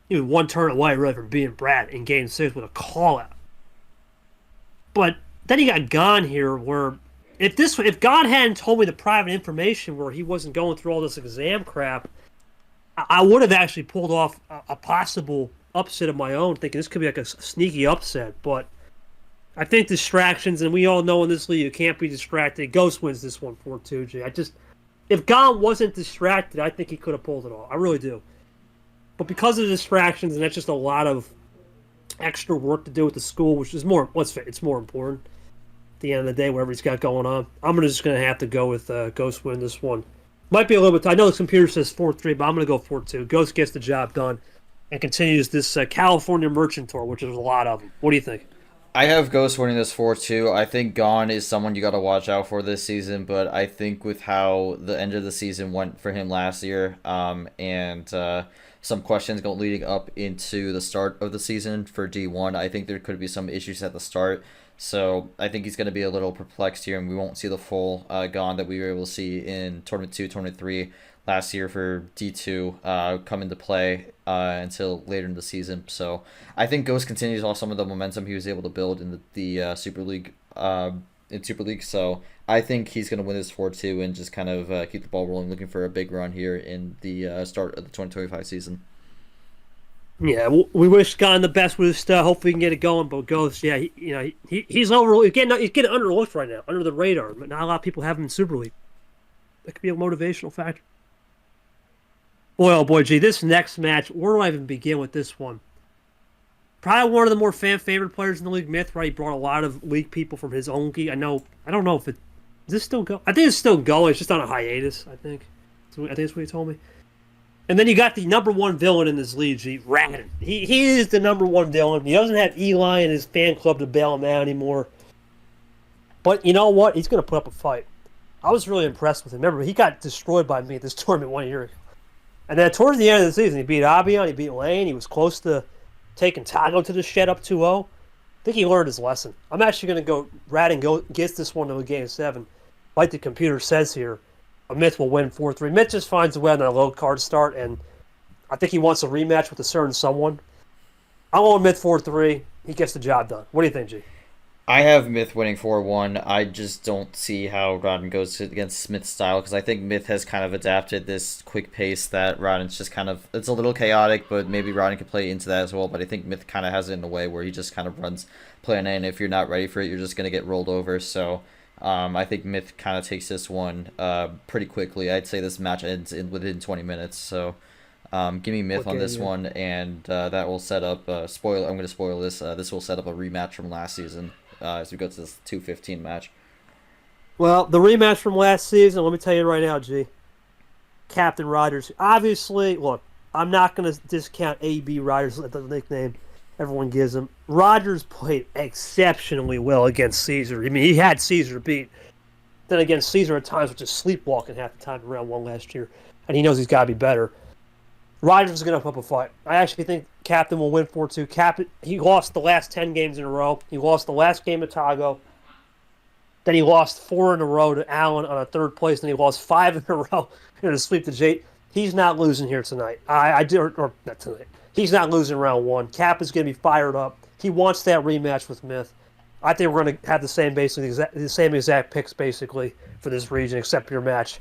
one turn away, really, from beating Brad in Game 6 with a call-out. But then you got Gon here, where if Gon hadn't told me the private information where he wasn't going through all this exam crap, I would have actually pulled off a possible upset of my own, thinking this could be like a sneaky upset. But I think distractions, and we all know in this league you can't be distracted. Ghost wins this one 4-2, G. If Gon wasn't distracted, I think he could have pulled it off. I really do. But because of the distractions, and that's just a lot of extra work to do with the school, which is more, it's more important at the end of the day, whatever he's got going on. I'm just going to have to go with Ghost win this one. Might be a little bit, I know the computer says 4-3, but I'm going to go 4-2. Ghost gets the job done and continues this California Merchant Tour, which is a lot of them. What do you think? I have Ghost winning this 4-2. I think Gon is someone you got to watch out for this season, but I think with how the end of the season went for him last year, and some questions leading up into the start of the season for D1, I think there could be some issues at the start. So I think he's going to be a little perplexed here, and we won't see the full Gon that we were able to see in Tournament 2, Tournament 3 last year for D2 come into play until later in the season. So I think Ghost continues off some of the momentum he was able to build in the Super League. So I think he's going to win this 4-2 and just kind of keep the ball rolling, looking for a big run here in the start of the 2025 season. Yeah, we wish God the best with his stuff. Hopefully, he can get it going. But Ghost, yeah, he's over. He's getting underlooked right now, under the radar. But not a lot of people have him in Super League. That could be a motivational factor. Boy, oh boy, gee, this next match. Where do I even begin with this one? Probably one of the more fan favorite players in the league, Myth. Right, he brought a lot of league people from his own league. I don't know if it is this still go. I think it's still going. It's just on a hiatus. I think. I think that's what he told me. And then you got the number one villain in this league, G. Radin. He is the number one villain. He doesn't have Eli and his fan club to bail him out anymore. But you know what? He's going to put up a fight. I was really impressed with him. Remember, he got destroyed by me at this tournament 1 year ago. And then towards the end of the season, he beat Abion, he beat Lane. He was close to taking Tago to the shed up 2-0. I think he learned his lesson. I'm actually going to go. Radin gets this one to a game 7. Like the computer says here, a Myth will win 4-3. Myth just finds a way on a low card start, and I think he wants a rematch with a certain someone. I'm going Myth 4-3. He gets the job done. What do you think, G? I have Myth winning 4-1. I just don't see how Rodden goes against Smith's style because I think Myth has kind of adapted this quick pace that Rodden's just kind of, it's a little chaotic, but maybe Rodden can play into that as well. But I think Myth kind of has it in a way where he just kind of runs plan A, and if you're not ready for it, you're just going to get rolled over. So I think Myth kind of takes this one pretty quickly. I'd say this match ends within 20 minutes. So give me Myth on this one, and that will set up, spoiler, I'm going to spoil this, this will set up a rematch from last season. As we go to this 2-15 match. Well, the rematch from last season, let me tell you right now, G. Captain Rogers. Obviously, look, I'm not going to discount A.B. Rogers, the nickname everyone gives him. Rogers played exceptionally well against Caesar. I mean, he had Caesar beat. Then again, Caesar at times was just sleepwalking half the time in round 1 last year, and he knows he's got to be better. Rogers is going to put up a fight. I actually think Captain will win 4-2. Captain, he lost the last 10 games in a row. He lost the last game at Tago. Then he lost 4 in a row to Allen on a 3rd place. Then he lost 5 in a row to sweep the Jate. He's not losing here tonight. Or not tonight. He's not losing round 1. Cap is going to be fired up. He wants that rematch with Myth. I think we're going to have the same exact picks basically for this region except your match.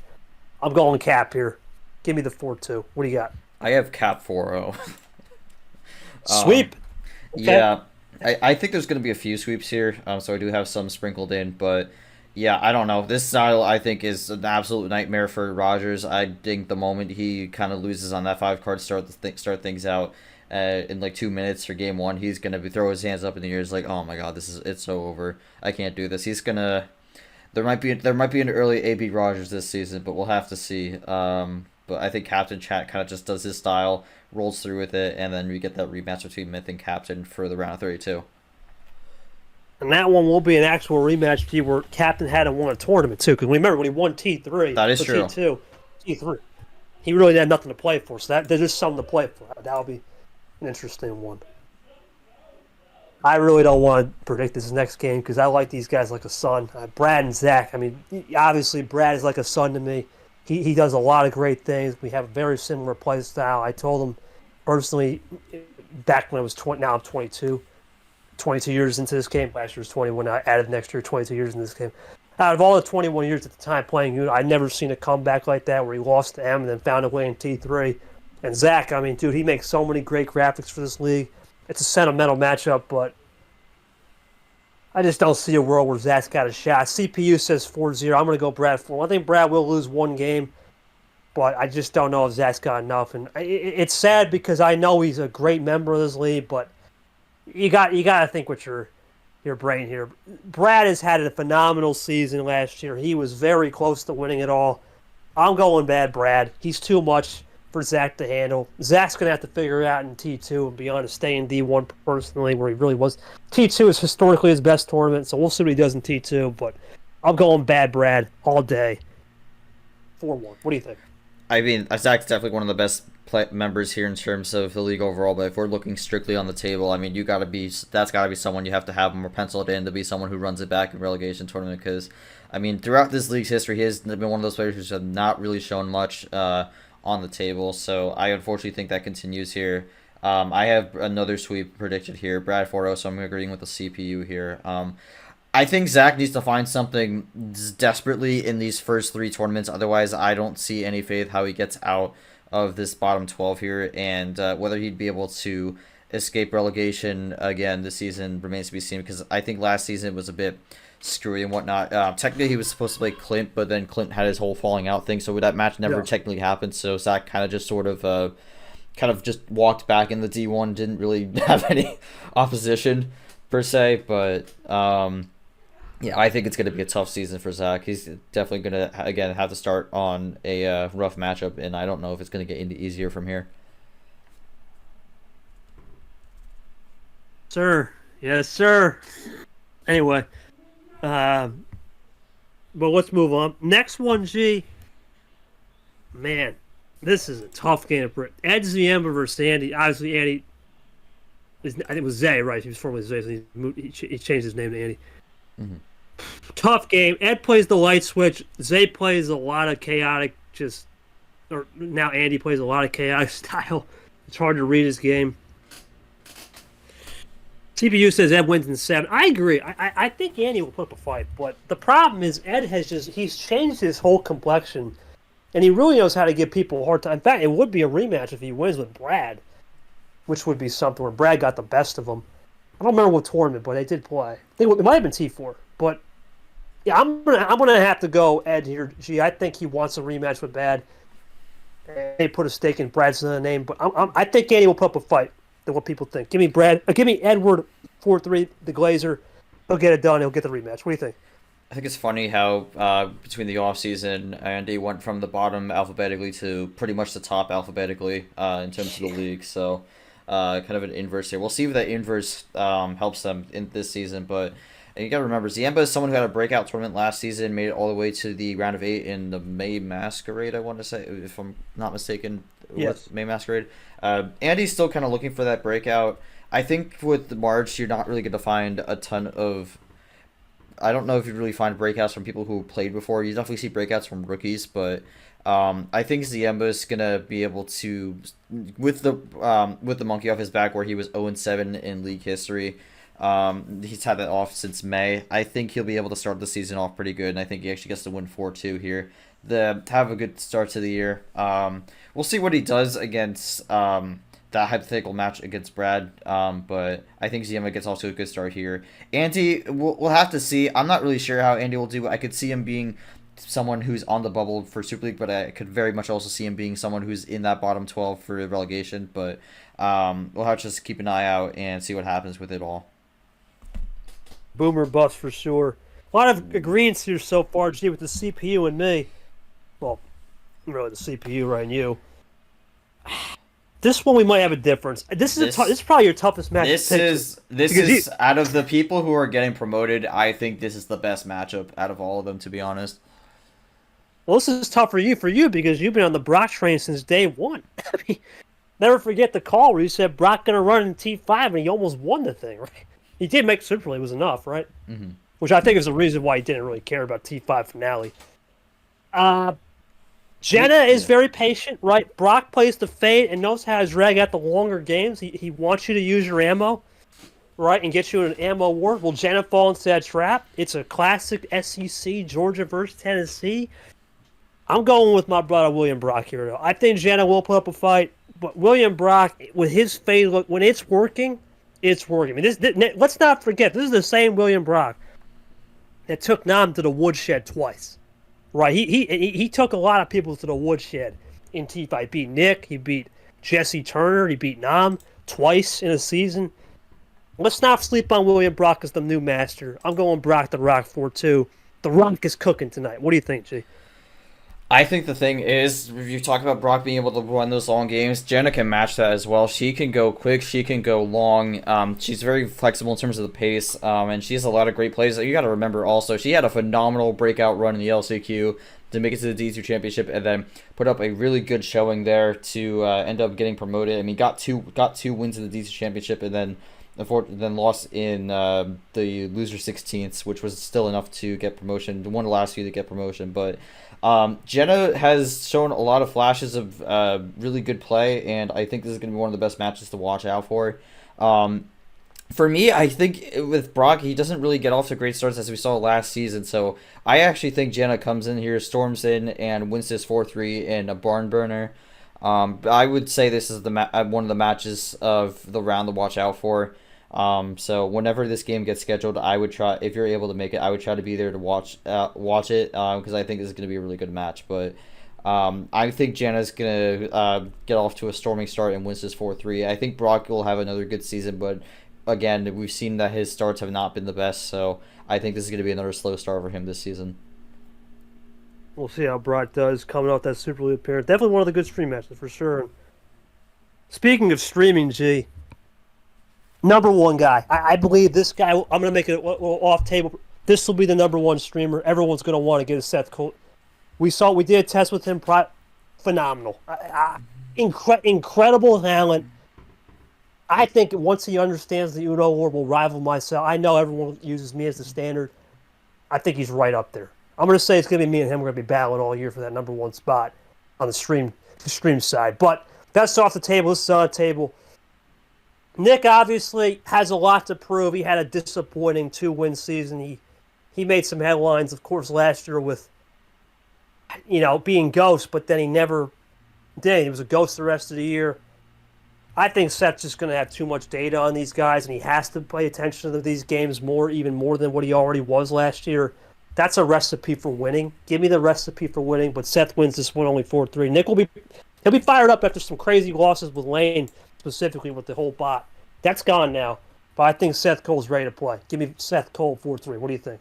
I'm going Cap here. Give me the 4-2. What do you got? I have Cap 4-0. Sweep. Okay. Yeah, I think there's going to be a few sweeps here, so I do have some sprinkled in, but yeah, I don't know. This style, I think, is an absolute nightmare for Rogers. I think the moment he kind of loses on that 5-card start things out in like 2 minutes for game 1, he's going to throw his hands up in the air. It's like, oh my god, it's so over. I can't do this. He's going to... There might be an early AB Rogers this season, but we'll have to see. But I think Captain Chat kind of just does his style, rolls through with it, and then we get that rematch between Myth and Captain for the round of 32. And that one will be an actual rematch to where Captain hadn't won a tournament, too. Because remember, when he won T3, that is true. T3, he really had nothing to play for. So there's just something to play for. That'll be an interesting one. I really don't want to predict this next game because I like these guys like a son. Brad and Zach, I mean, obviously Brad is like a son to me. He does a lot of great things. We have a very similar play style. I told him personally back when I was 20. Now I'm 22. 22 years into this game. Last year was 21. I added next year 22 years in this game. Out of all the 21 years at the time playing Uno, I'd never seen a comeback like that where he lost to M and then found a way in T3. And Zach, I mean, dude, he makes so many great graphics for this league. It's a sentimental matchup, but I just don't see a world where Zach's got a shot. CPU says 4-0. I'm going to go Brad 4. I think Brad will lose one game, but I just don't know if Zach's got enough. And it's sad because I know he's a great member of this league, but you got to think with your brain here. Brad has had a phenomenal season last year. He was very close to winning it all. I'm going bad Brad. He's too much for Zach to handle. Zach's going to have to figure it out in T2 and be honest, stay in D1 personally where he really was. T2 is historically his best tournament, so we'll see what he does in T2, but I'm going bad Brad all day. 4-1. What do you think? I mean, Zach's definitely one of the best members here in terms of the league overall, but if we're looking strictly on the table, I mean, that's got to be someone you have to have more penciled in to be someone who runs it back in relegation tournament because, I mean, throughout this league's history, he has been one of those players who's not really shown much on the table, so I unfortunately think that continues here. I have another sweep predicted here, Brad 4-0, so I'm agreeing with the CPU here. I think Zach needs to find something desperately in these first 3 tournaments, otherwise I don't see any faith how he gets out of this bottom 12 here, and whether he'd be able to escape relegation again this season remains to be seen, because I think last season was a bit screwy and whatnot. Technically, he was supposed to play Clint, but then Clint had his whole falling out thing, so that match never technically happened. So Zach kind of just sort of just walked back in the D1, didn't really have any opposition per se. But yeah, I think it's going to be a tough season for Zach. He's definitely going to again have to start on a rough matchup, and I don't know if it's going to get any easier from here. Sir, yes, sir. Anyway. But let's move on. Next one, G. Man, this is a tough game for Ed Ziemba versus Andy. Obviously, Andy. I think it was Zay, right? He was formerly Zay, so he changed his name to Andy. Mm-hmm. Tough game. Ed plays the light switch. Zay plays a lot of chaotic, or now Andy plays a lot of chaotic style. It's hard to read his game. CPU says Ed wins in 7. I agree. I think Andy will put up a fight, but the problem is Ed he's changed his whole complexion, and he really knows how to give people a hard time. In fact, it would be a rematch if he wins with Brad, which would be something where Brad got the best of him. I don't remember what tournament, but they did play. I think it might have been T4, but yeah, I'm gonna have to go Ed here. Gee, I think he wants a rematch with Brad. They put a stake in Brad's name, but I think Andy will put up a fight. Than what people think. Give me Edward 4-3, the Glazer. He'll get it done. He'll get the rematch. What do you think? I think it's funny how between the offseason, Andy went from the bottom alphabetically to pretty much the top alphabetically in terms of the league. So kind of an inverse here. We'll see if that inverse helps them in this season. But you got to remember, Ziemba is someone who had a breakout tournament last season, made it all the way to the round of 8 in the May Masquerade, I want to say, if I'm not mistaken. Yes. May Masquerade. Andy's still kind of looking for that breakout. I think with the March, you're not really going to find a ton of... I don't know if you really find breakouts from people who played before. You definitely see breakouts from rookies, but I think Ziemba is going to be able to... With the monkey off his back where he was 0-7 in league history, he's had that off since May. I think he'll be able to start the season off pretty good, and I think he actually gets to win 4-2 here. Have a good start to the year. We'll see what he does against that hypothetical match against Brad. But I think Ziemba gets off to a good start here. Andy, we'll have to see. I'm not really sure how Andy will do. I could see him being someone who's on the bubble for Super League, but I could very much also see him being someone who's in that bottom 12 for relegation. But we'll have to just keep an eye out and see what happens with it all. Boomer bust for sure. A lot of agreements here so far, G, with the CPU and me. Well, really the CPU, right, and you. This one we might have a difference. This is probably your toughest match. This is out of the people who are getting promoted, I think this is the best matchup out of all of them, to be honest. Well, this is tough for you because you've been on the Brock train since day one. I mean, never forget the call where you said Brock gonna run in T5 and he almost won the thing, right? He did make Super League, was enough, right? Mm-hmm. Which I think is the reason why he didn't really care about T5 finale. Jenna is very patient, right? Brock plays the fade and knows how to drag out the longer games. He wants you to use your ammo, right, and get you in an ammo war. Will Jenna fall into that trap? It's a classic SEC, Georgia versus Tennessee. I'm going with my brother William Brock here, though. I think Jenna will put up a fight, but William Brock, with his fade look, when it's working, it's working. I mean, let's not forget, this is the same William Brock that took Nam to the woodshed twice. Right, he took a lot of people to the woodshed in T5. He beat Nick, he beat Jesse Turner, he beat Nam twice in a season. Let's not sleep on William Brock as the new master. I'm going Brock the Rock 4-2. The Rock is cooking tonight. What do you think, G? I think the thing is, if you talk about Brock being able to run those long games, Jenna can match that as well. She can go quick, she can go long. She's very flexible in terms of the pace, and she has a lot of great plays. You got to remember also, she had a phenomenal breakout run in the LCQ to make it to the D2 Championship, and then put up a really good showing there to end up getting promoted. I mean, got two wins in the D2 Championship, and then lost in the loser 16th, which was still enough to get promotion. Won the last few to get promotion, but Jenna has shown a lot of flashes of really good play, and I think this is going to be one of the best matches to watch out for. For me, I think with Brock, he doesn't really get off to great starts as we saw last season, so I actually think Jenna comes in here, storms in, and wins this 4-3 in a barn burner. But I would say this is one of the matches of the round to watch out for. So whenever this game gets scheduled, I would try, if you're able to make it, I would try to be there to watch it, because I think this is going to be a really good match. But I think Jana's going to get off to a storming start and wins this 4-3. I think Brock will have another good season, but again, we've seen that his starts have not been the best, so I think this is going to be another slow start for him this season. We'll see how Brock does coming out that Super League appearance. Definitely one of the good stream matches for sure. And speaking of streaming, G, number one guy. I believe this guy. I'm going to make it off table. This will be the number one streamer. Everyone's going to want to get a Seth Cole. We did a test with him. Phenomenal. Incredible talent. I think once he understands the Uno War will rival myself. I know everyone uses me as the standard. I think he's right up there. I'm going to say it's going to be me and him. We're going to be battling all year for that number one spot on the stream side. But that's off the table. This is on the table. Nick obviously has a lot to prove. He had a disappointing 2-win season. He made some headlines, of course, last year with, being ghost, but then he never did. He was a ghost the rest of the year. I think Seth's just going to have too much data on these guys, and he has to pay attention to these games even more than what he already was last year. That's a recipe for winning. Give me the recipe for winning, but Seth wins this one only 4-3. Nick he'll be fired up after some crazy losses with Lane, specifically with the whole bot. That's gone now, but I think Seth Cole's ready to play. Give me Seth Cole 4-3. What do you think?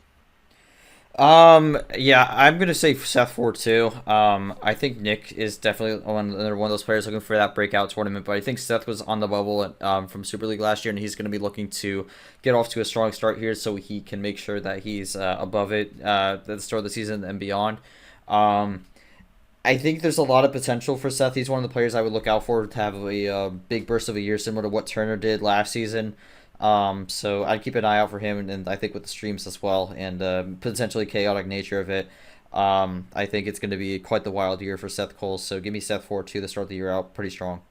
Yeah, I'm gonna say Seth 4-2. I think Nick is definitely another one of those players looking for that breakout tournament, but I think Seth was on the bubble from Super League last year, and he's gonna be looking to get off to a strong start here, so he can make sure that he's above it at the start of the season and beyond. I think there's a lot of potential for Seth. He's one of the players I would look out for to have a big burst of a year, similar to what Turner did last season. So I'd keep an eye out for him, and I think with the streams as well, and potentially chaotic nature of it. I think it's going to be quite the wild year for Seth Cole. So give me Seth 4-2 to start the year out pretty strong.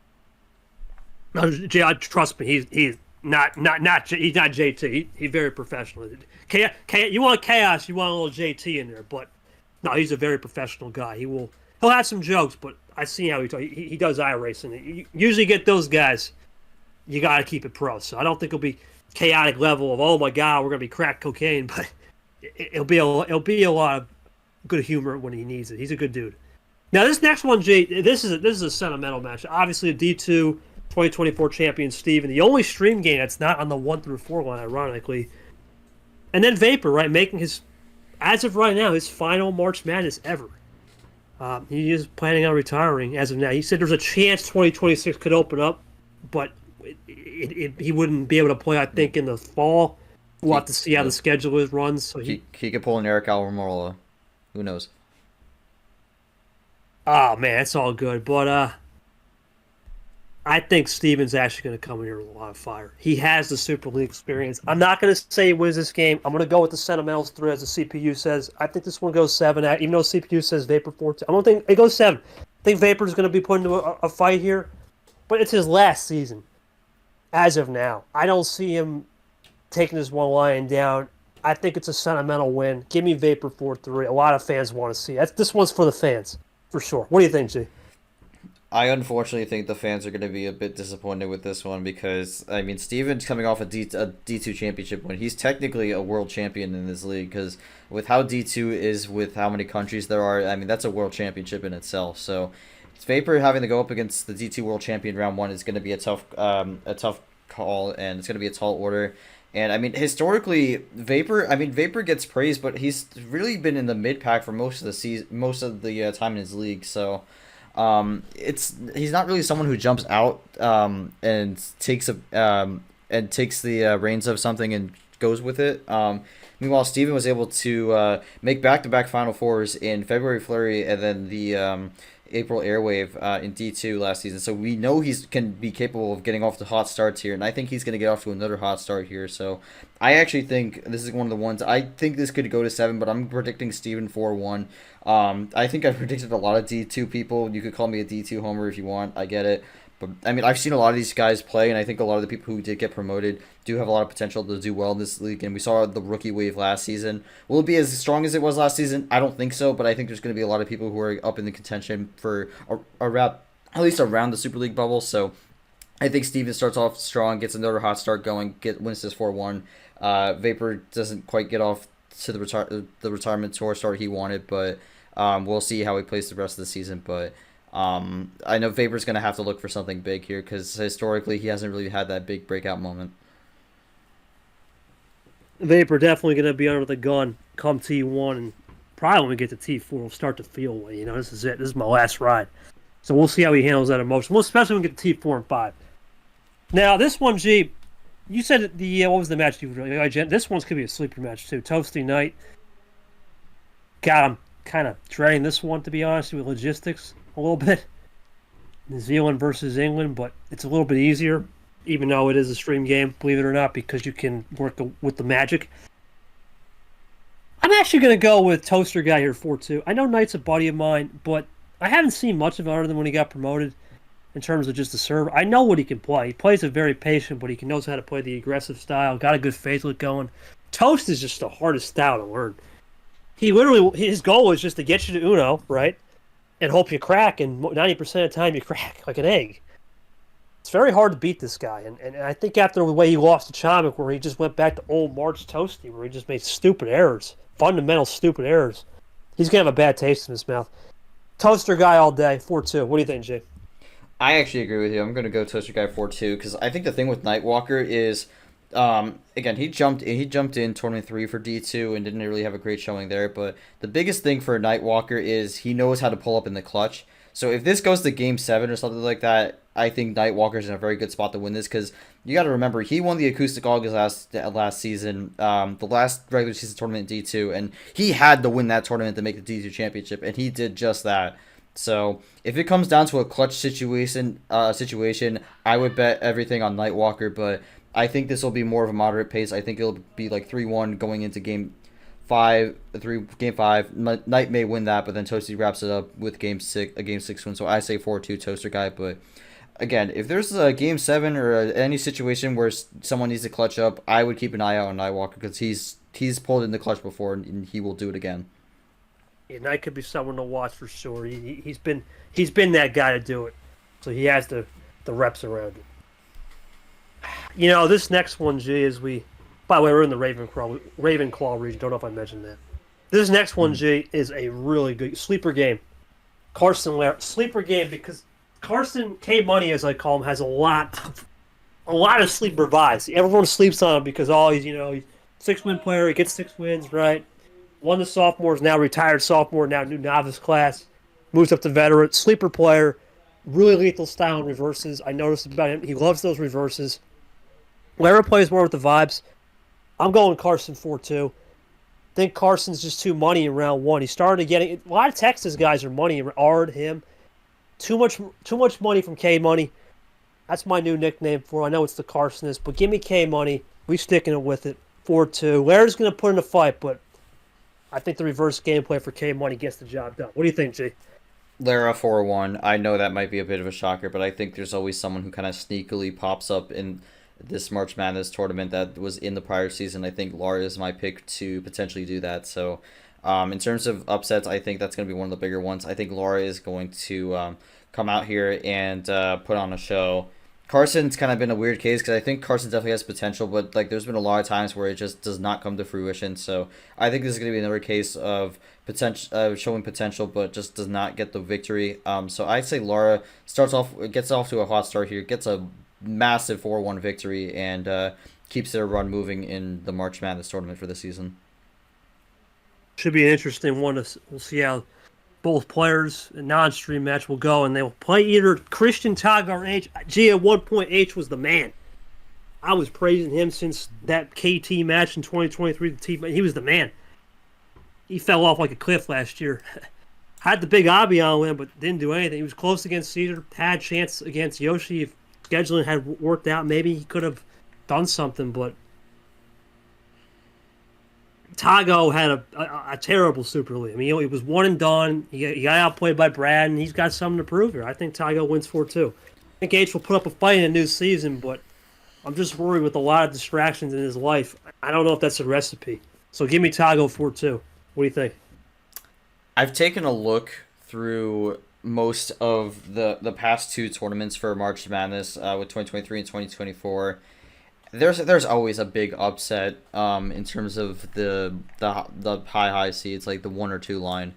No, trust me, he's not he's not JT. He's very professional. You want chaos, you want a little JT in there, but no, he's a very professional guy. He'll have some jokes, but I see how he does iRacing. You usually get those guys. You got to keep it pro. So I don't think it'll be chaotic level of, oh my God, we're gonna be crack cocaine, but it'll be a lot of good humor when he needs it. He's a good dude. Now this next one, Jay, this is a sentimental match. Obviously, a D2 2024 champion Steven, the only stream game that's not on the 1-4 line, ironically. And then Vapor, right, making his, as of right now, his final March Madness ever. He is planning on retiring as of now. He said there's a chance 2026 could open up, but he wouldn't be able to play, I think, in the fall. We'll have to see how the schedule runs. So he could pull an Eric Alvarola. Who knows? Oh, man, it's all good. But I think Steven's actually going to come in here with a lot of fire. He has the Super League experience. I'm not going to say he wins this game. I'm going to go with the Sentimentals 3, as the CPU says. I think this one goes 7. Even though CPU says Vapor 4. I don't think it goes 7. I think Vapor's going to be put into a fight here. But it's his last season, as of now. I don't see him taking this one lying down. I think it's a sentimental win. Give me Vapor 4-3. A lot of fans want to see it. This one's for the fans, for sure. What do you think, G? I unfortunately think the fans are going to be a bit disappointed with this one because, I mean, Steven's coming off a D2 championship win. He's technically a world champion in this league because with how D2 is, with how many countries there are, I mean, that's a world championship in itself. So Vapor having to go up against the D2 world champion round 1 is going to be a tough call, and it's going to be a tall order. And I mean, historically, Vapor gets praised, but he's really been in the mid pack for most of the season, most of the time in his league. So he's not really someone who jumps out and takes the reins of something and goes with it. Meanwhile, Steven was able to make back-to-back Final Fours in February Flurry and then the April Airwave in D2 last season. So we know can be capable of getting off to hot starts here, and I think he's going to get off to another hot start here. So I actually think this is one of the ones, I think this could go to 7, but I'm predicting Steven 4-1. I think I predicted a lot of D2 people. You could call me a D2 homer if you want. I get it. But, I mean, I've seen a lot of these guys play, and I think a lot of the people who did get promoted do have a lot of potential to do well in this league. And we saw the rookie wave last season. Will it be as strong as it was last season? I don't think so, but I think there's going to be a lot of people who are up in the contention for a at least around the Super League bubble. So I think Steven starts off strong, gets another hot start going, wins this 4-1. Vapor doesn't quite get off to the retirement tour start he wanted, but we'll see how he plays the rest of the season. But I know Vapor's going to have to look for something big here because historically he hasn't really had that big breakout moment. Vapor definitely going to be under the gun come T1, and probably when we get to T4, we'll start to feel, this is it. This is my last ride. So we'll see how he handles that emotion. Well, especially when we get to T4 and 5. Now, this one, G, you said what was the match? This one's going to be a sleeper match, too. Toasty Knight. God, I'm kind of dreading this one, to be honest, with logistics a little bit. New Zealand versus England, but it's a little bit easier, even though it is a stream game, believe it or not, because you can work with the magic. I'm actually going to go with Toaster Guy here 4-2. I know Knight's a buddy of mine, but I haven't seen much of it other than when he got promoted in terms of just the serve. I know what he can play. He plays it very patient, but he knows how to play the aggressive style. Got a good phaselet going. Toast is just the hardest style to learn. His goal is just to get you to Uno, right? And hope you crack, and 90% of the time you crack like an egg. It's very hard to beat this guy, and I think after the way he lost to Chomik, where he just went back to old March Toasty, where he just made stupid errors, fundamental stupid errors, he's going to have a bad taste in his mouth. Toaster Guy all day, 4-2. What do you think, Jay? I actually agree with you. I'm going to go Toaster Guy 4-2 because I think the thing with Nightwalker is, again, he jumped in tournament 3 for D2 and didn't really have a great showing there. But the biggest thing for Nightwalker is he knows how to pull up in the clutch. So if this goes to Game 7 or something like that, I think Nightwalker's in a very good spot to win this because you got to remember he won the Acoustic August last season, the last regular season tournament in D2, and he had to win that tournament to make the D2 championship, and he did just that. So if it comes down to a clutch situation, I would bet everything on Nightwalker, but I think this will be more of a moderate pace. I think it'll be like 3-1 going into Game 5. Knight may win that, but then Toasty wraps it up with a Game 6 win. So I say 4-2 Toaster Guy, but again, if there's a Game 7 or any situation where someone needs to clutch up, I would keep an eye out on Nightwalker because he's pulled in the clutch before and he will do it again. Yeah, Knight could be someone to watch for sure. He's been that guy to do it, so he has the reps around it. This next one, G, is by the way, we're in the Ravenclaw region. Don't know if I mentioned that. This next one, G, is a really good sleeper game. Carson sleeper game because Carson K Money, as I call him, has a lot of sleeper vibes. Everyone sleeps on him because he's 6-win player. He gets 6 wins, right? Won the sophomores, now retired sophomore, now new novice class, moves up to veteran, sleeper player, really lethal style in reverses. I noticed about him, he loves those reverses. Lara plays more with the vibes. I'm going Carson 4-2. Think Carson's just too money in round 1. He started getting a lot of Texas guys are money. Ard, him. Too much money from K Money. That's my new nickname for him. I know it's the Carsonist, but give me K Money. We sticking it with it. 4-2. Lara's going to put in a fight, but I think the reverse gameplay for K Money gets the job done. What do you think, G? Lara 4-1. I know that might be a bit of a shocker, but I think there's always someone who kind of sneakily pops up in this March Madness tournament that was in the prior season. I think Lara is my pick to potentially do that. So in terms of upsets, I think that's going to be one of the bigger ones. I think Lara is going to come out here and put on a show. Carson's kind of been a weird case because I think Carson definitely has potential, but there's been a lot of times where it just does not come to fruition. So I think this is going to be another case of showing potential, but just does not get the victory. So I'd say Lara gets off to a hot start here, gets a massive 4-1 victory, and keeps their run moving in the March Madness tournament for the season. Should be an interesting one. We'll see how both players, a non-stream match, will go, and they will play either Christian Tag or H. G, at one point, H was the man. I was praising him since that KT match in 2023. He was the man. He fell off like a cliff last year. Had the big Abion win, but didn't do anything. He was close against Caesar, had a chance against Yoshi. If scheduling had worked out, maybe he could have done something, but Tago had a terrible Super League. I mean, he was one and done. He got outplayed by Brad, and he's got something to prove here. I think Tago wins 4-2. I think H will put up a fight in a new season, but I'm just worried with a lot of distractions in his life. I don't know if that's a recipe. So give me Tago 4-2. What do you think? I've taken a look through most of the past two tournaments for March Madness with 2023 and 2024, there's always a big upset in terms of the high seeds, like the 1 or 2 line.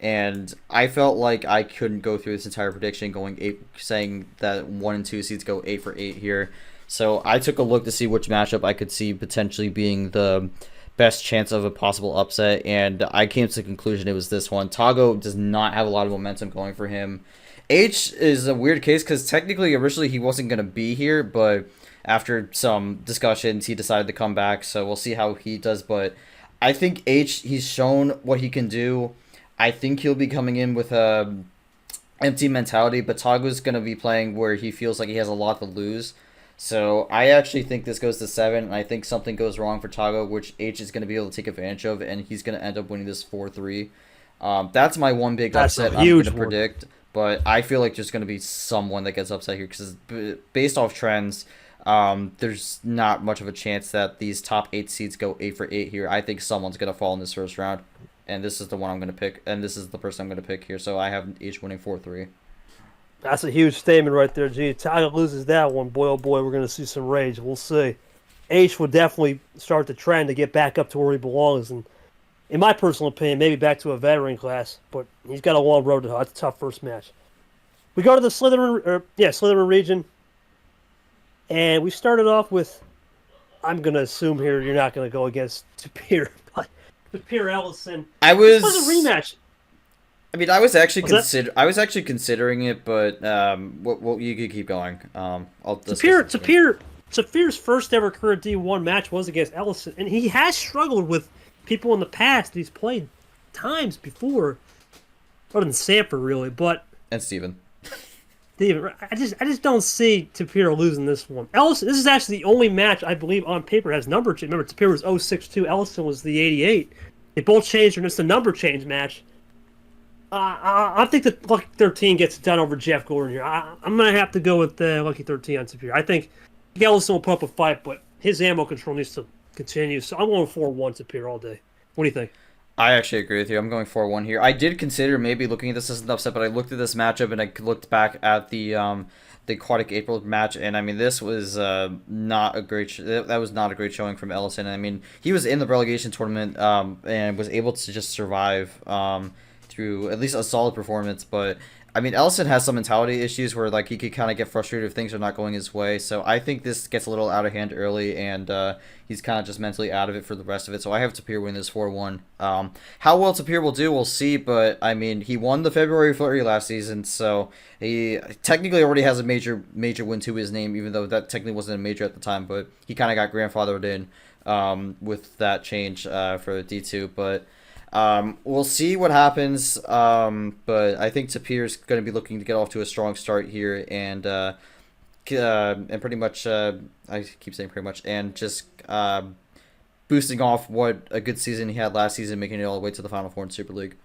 And I felt like I couldn't go through this entire prediction saying that 1 and 2 seeds go 8 for 8 here. So I took a look to see which matchup I could see potentially being the best chance of a possible upset, and I came to the conclusion it was this one. Tago does not have a lot of momentum going for him. H is a weird case because technically originally he wasn't going to be here, but after some discussions he decided to come back, so we'll see how he does. But I think H, he's shown what he can do. I think he'll be coming in with a empty mentality, but Tago's going to be playing where he feels like he has a lot to lose. So I actually think this goes to 7, and I think something goes wrong for Tago, which H is going to be able to take advantage of, and he's going to end up winning this 4-3. That's my one big upset I'm going to predict, but I feel like there's going to be someone that gets upset here, because based off trends, there's not much of a chance that these top 8 seeds go 8 for 8 here. I think someone's going to fall in this first round, and this is the one I'm going to pick, and this is the person I'm going to pick here, so I have H winning 4-3. That's a huge statement right there, G. Tago loses that one, boy, oh boy, we're going to see some rage. We'll see. H would definitely start the trend to get back up to where he belongs, and in my personal opinion, maybe back to a veteran class, but he's got a long road to hoe. It's a tough first match. We go to the Slytherin region, and we started off with, I'm going to assume here you're not going to go against Tapir, but Tapir Ellison. This was a rematch. I mean, I was actually considering it, but well, you could keep going. Tapir's first ever career D1 match was against Ellison, and he has struggled with people in the past he's played times before, other than Sanford really, and Steven. I just don't see Tapir losing this one. Ellison, this is actually the only match I believe on paper has number change. Remember, Tapir was 062, Ellison was the 88. They both changed, and it's a number change match. I think that Lucky 13 gets it done over Jeff Gordon here. I'm going to have to go with Lucky 13 on Tapir. I think Ellison will put up a fight, but his ammo control needs to continue. So I'm going 4-1 Tapir all day. What do you think? I actually agree with you. I'm going 4-1 here. I did consider maybe looking at this as an upset, but I looked at this matchup and I looked back at the Aquatic April match, and I mean this was not a great. That was not a great showing from Ellison. I mean he was in the relegation tournament and was able to just survive through at least a solid performance, but I mean Ellison has some mentality issues where like he could kind of get frustrated if things are not going his way. So I think this gets a little out of hand early, and he's kind of just mentally out of it for the rest of it. So I have Tapir win this 4-1. How well Tapir will do, we'll see. But I mean, he won the February Flurry last season, so he technically already has a major win to his name, even though that technically wasn't a major at the time. But he kind of got grandfathered in with that change for D2, but. We'll see what happens, but I think Tapir's going to be looking to get off to a strong start here, and pretty much, I keep saying pretty much, and just boosting off what a good season he had last season, making it all the way to the Final Four in Super League.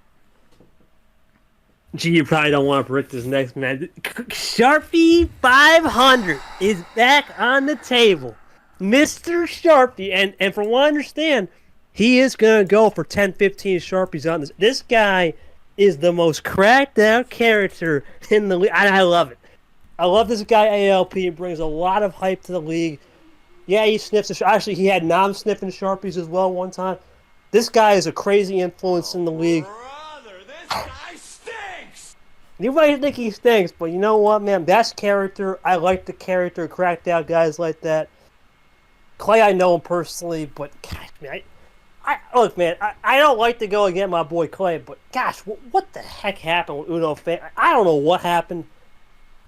Gee, you probably don't want to predict this next match. Sharpie 500 is back on the table. Mr. Sharpie, and from what I understand, he is going to go for 10, 15 Sharpies on this. This guy is the most cracked out character in the league. I love it. I love this guy, ALP. He brings a lot of hype to the league. Yeah, he sniffs. Actually, he had non-sniffing Sharpies as well one time. This guy is a crazy influence in the league. Brother, this guy stinks! You might think he stinks, but you know what, man? That's character. I like the character, cracked out guys like that. Clay, I know him personally, but gosh, man, look, man, I don't like to go against my boy Clay, but gosh, what the heck happened with Uno Fan? I don't know what happened.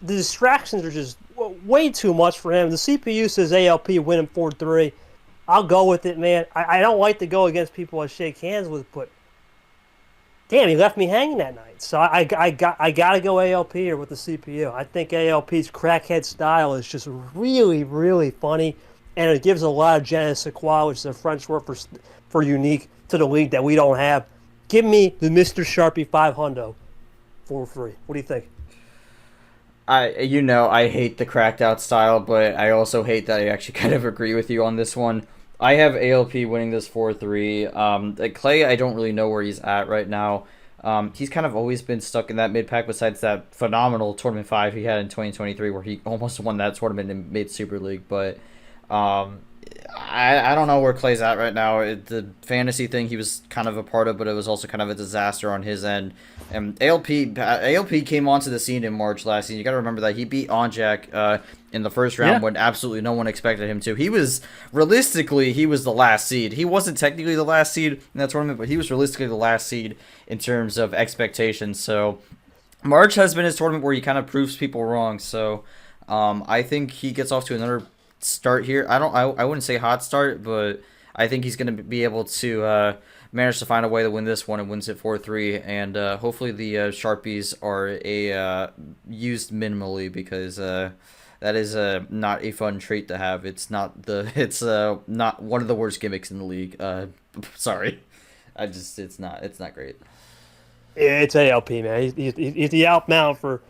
The distractions are just way too much for him. The CPU says ALP winning 4-3. I'll go with it, man. I don't like to go against people I shake hands with, but damn, he left me hanging that night. So I got to go ALP here with the CPU. I think ALP's crackhead style is just really, really funny, and it gives a lot of je ne sais quoi, which is a French word for unique to the league that we don't have. Give me the Mr. Sharpie 500 for free. What do you think? I hate the cracked out style, but I also hate that I actually kind of agree with you on this one. I have ALP winning this 4-3. Clay, I don't really know where he's at right now. He's kind of always been stuck in that mid pack. Besides that phenomenal tournament 5 he had in 2023, where he almost won that tournament in mid Super League, but. I don't know where Clay's at right now. The fantasy thing he was kind of a part of, but it was also kind of a disaster on his end. And ALP came onto the scene in March last season. You got to remember that he beat Onjack in the first round when absolutely no one expected him to. He was the last seed. He wasn't technically the last seed in that tournament, but he was realistically the last seed in terms of expectations. So March has been his tournament where he kind of proves people wrong. So I think he gets off to another start here. I wouldn't say hot start, but I think he's going to be able to manage to find a way to win this one and wins it 4-3, and hopefully the Sharpies are used minimally, because that is not a fun trait to have. It's not one of the worst gimmicks in the league. Sorry. It's not great. Yeah, it's ALP, man. He's the out mount for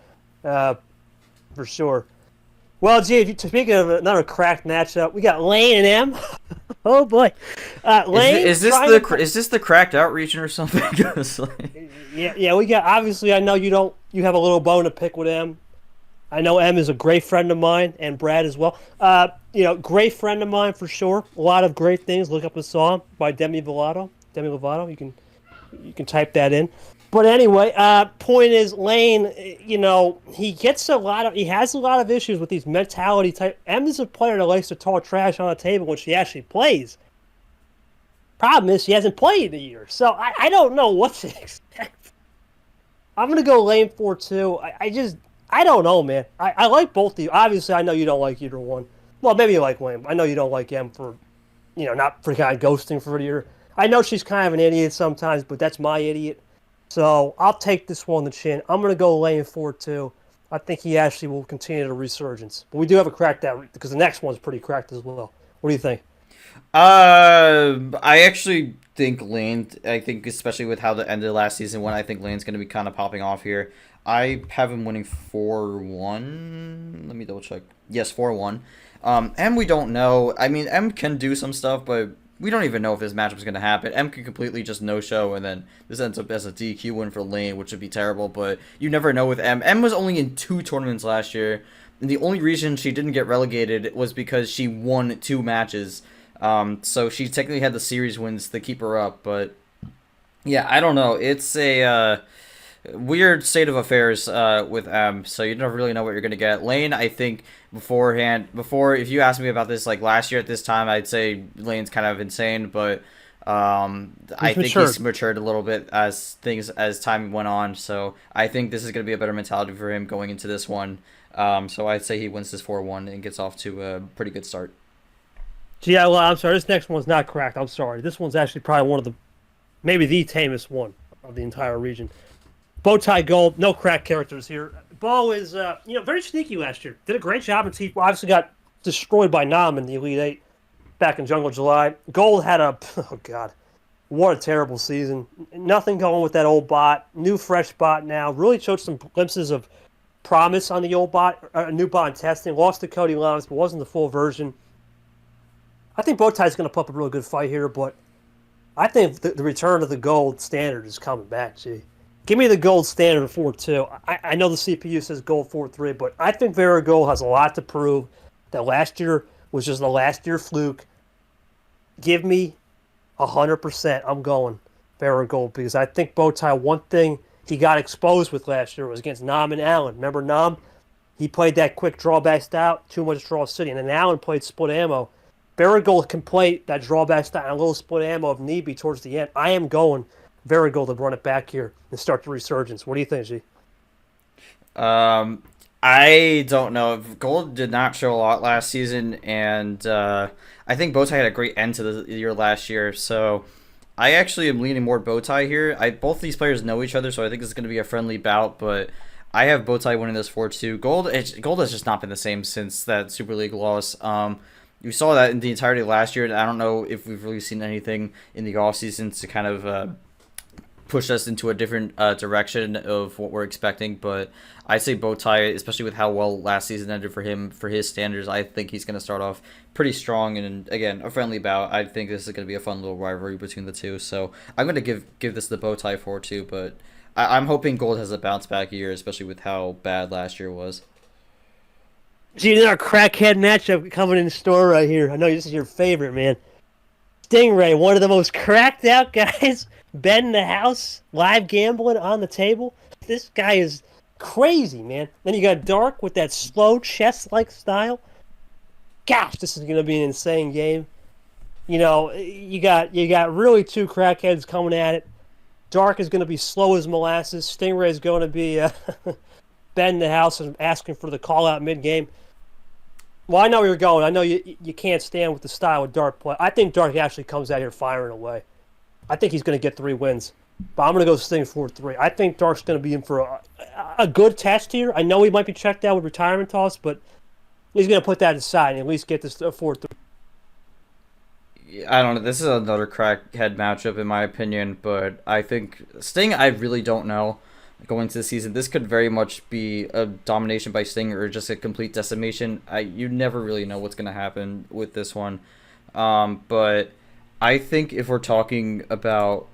sure. Well, gee, speaking of another cracked matchup, we got Lane and M. Oh boy, Lane. Is this the cracked out region or something? Yeah. We got. Obviously, I know you don't. You have a little bone to pick with M. I know M is a great friend of mine, and Brad as well. Great friend of mine for sure. A lot of great things. Look up a song by Demi Lovato. You can type that in. But anyway, point is, Lane, he has a lot of issues with these mentality type. M is a player that likes to talk trash on the table when she actually plays. Problem is, she hasn't played in a year, so I don't know what to expect. I'm gonna go Lane 4-2. I don't know, man. I like both of you. Obviously, I know you don't like either one. Well, maybe you like Lane. I know you don't like M for, not for kind of ghosting for a year. I know she's kind of an idiot sometimes, but that's my idiot. So I'll take this one on the chin. I'm going to go Lane 4-2. I think he actually will continue the resurgence. But we do have a cracked out, because the next one's pretty cracked as well. What do you think? I actually think Lane, especially with how the end of last season went, I think Lane's going to be kind of popping off here. I have him winning 4-1. Let me double check. Yes, 4-1. M, we don't know. I mean, M can do some stuff, but we don't even know if this matchup is going to happen. M could completely just no-show, and then this ends up as a DQ win for Lane, which would be terrible, but you never know with M. M was only in 2 tournaments last year, and the only reason she didn't get relegated was because she won 2 matches. So she technically had the series wins to keep her up, but yeah, I don't know. It's a weird state of affairs with M, so you don't really know what you're going to get. Lane, I think if you asked me about this like last year at this time, I'd say Lane's kind of insane, but I think he's matured a little bit as time went on, so I think this is going to be a better mentality for him going into this one. So I'd say he wins this 4-1 and gets off to a pretty good start. Yeah, well, I'm sorry, this next one's not cracked. I'm sorry. This one's actually probably one of maybe the tamest one of the entire region. Bowtie Gold, no crack characters here. Bo is, very sneaky last year. Did a great job in T4. Obviously got destroyed by Nam in the Elite Eight back in Jungle July. Gold had what a terrible season. Nothing going with that old bot. New fresh bot now. Really showed some glimpses of promise on the old bot. A new bot in testing. Lost to Cody Lons, but wasn't the full version. I think Bowtie's going to put up a real good fight here, but I think the return of the gold standard is coming back, gee. Give me the gold standard of 4-2. I know the CPU says gold 4-3, but I think Varigold has a lot to prove. That last year was just a last year fluke. Give me 100%. I'm going Varigold, because I think Bowtie, one thing he got exposed with last year was against Nam and Allen. Remember Nam? He played that quick drawback style, too much draw city, and then Allen played split ammo. Varigold can play that drawback style and a little split ammo if need be towards the end. I am going Varigold to run it back here and start the resurgence. What do you think, G? I don't know. Gold did not show a lot last season, and I think Bowtie had a great end to the year last year, so I actually am leaning more Bowtie here. Both these players know each other, so I think this is going to be a friendly bout, but I have Bowtie winning this 4-2. Gold has just not been the same since that Super League loss. We saw that in the entirety of last year, and I don't know if we've really seen anything in the offseason to kind of push us into a different direction of what we're expecting, but I say Bowtie, especially with how well last season ended for him, for his standards, I think he's going to start off pretty strong, and again, a friendly bout. I think this is going to be a fun little rivalry between the two, so I'm going to give this the Bowtie 4-2, but I'm hoping Gold has a bounce back year, especially with how bad last year was. Gee, our crackhead matchup coming in store right here. I know this is your favorite, man. Stingray, one of the most cracked out guys, betting the house, live gambling on the table. This guy is crazy, man. Then you got Dark with that slow chess-like style. Gosh, this is going to be an insane game. You know, you got really two crackheads coming at it. Dark is going to be slow as molasses. Stingray is going to be betting the house and asking for the call-out mid-game. Well, I know where you're going. I know you can't stand with the style of Dark play. I think Dark actually comes out here firing away. I think he's going to get 3 wins. But I'm going to go Sting 4-3. I think Dark's going to be in for a good test here. I know he might be checked out with retirement toss, but he's going to put that aside and at least get this 4-3. I don't know. This is another crackhead matchup in my opinion, but I think Sting, I really don't know going into the season. This could very much be a domination by Sting or just a complete decimation. You never really know what's going to happen with this one. But I think if we're talking about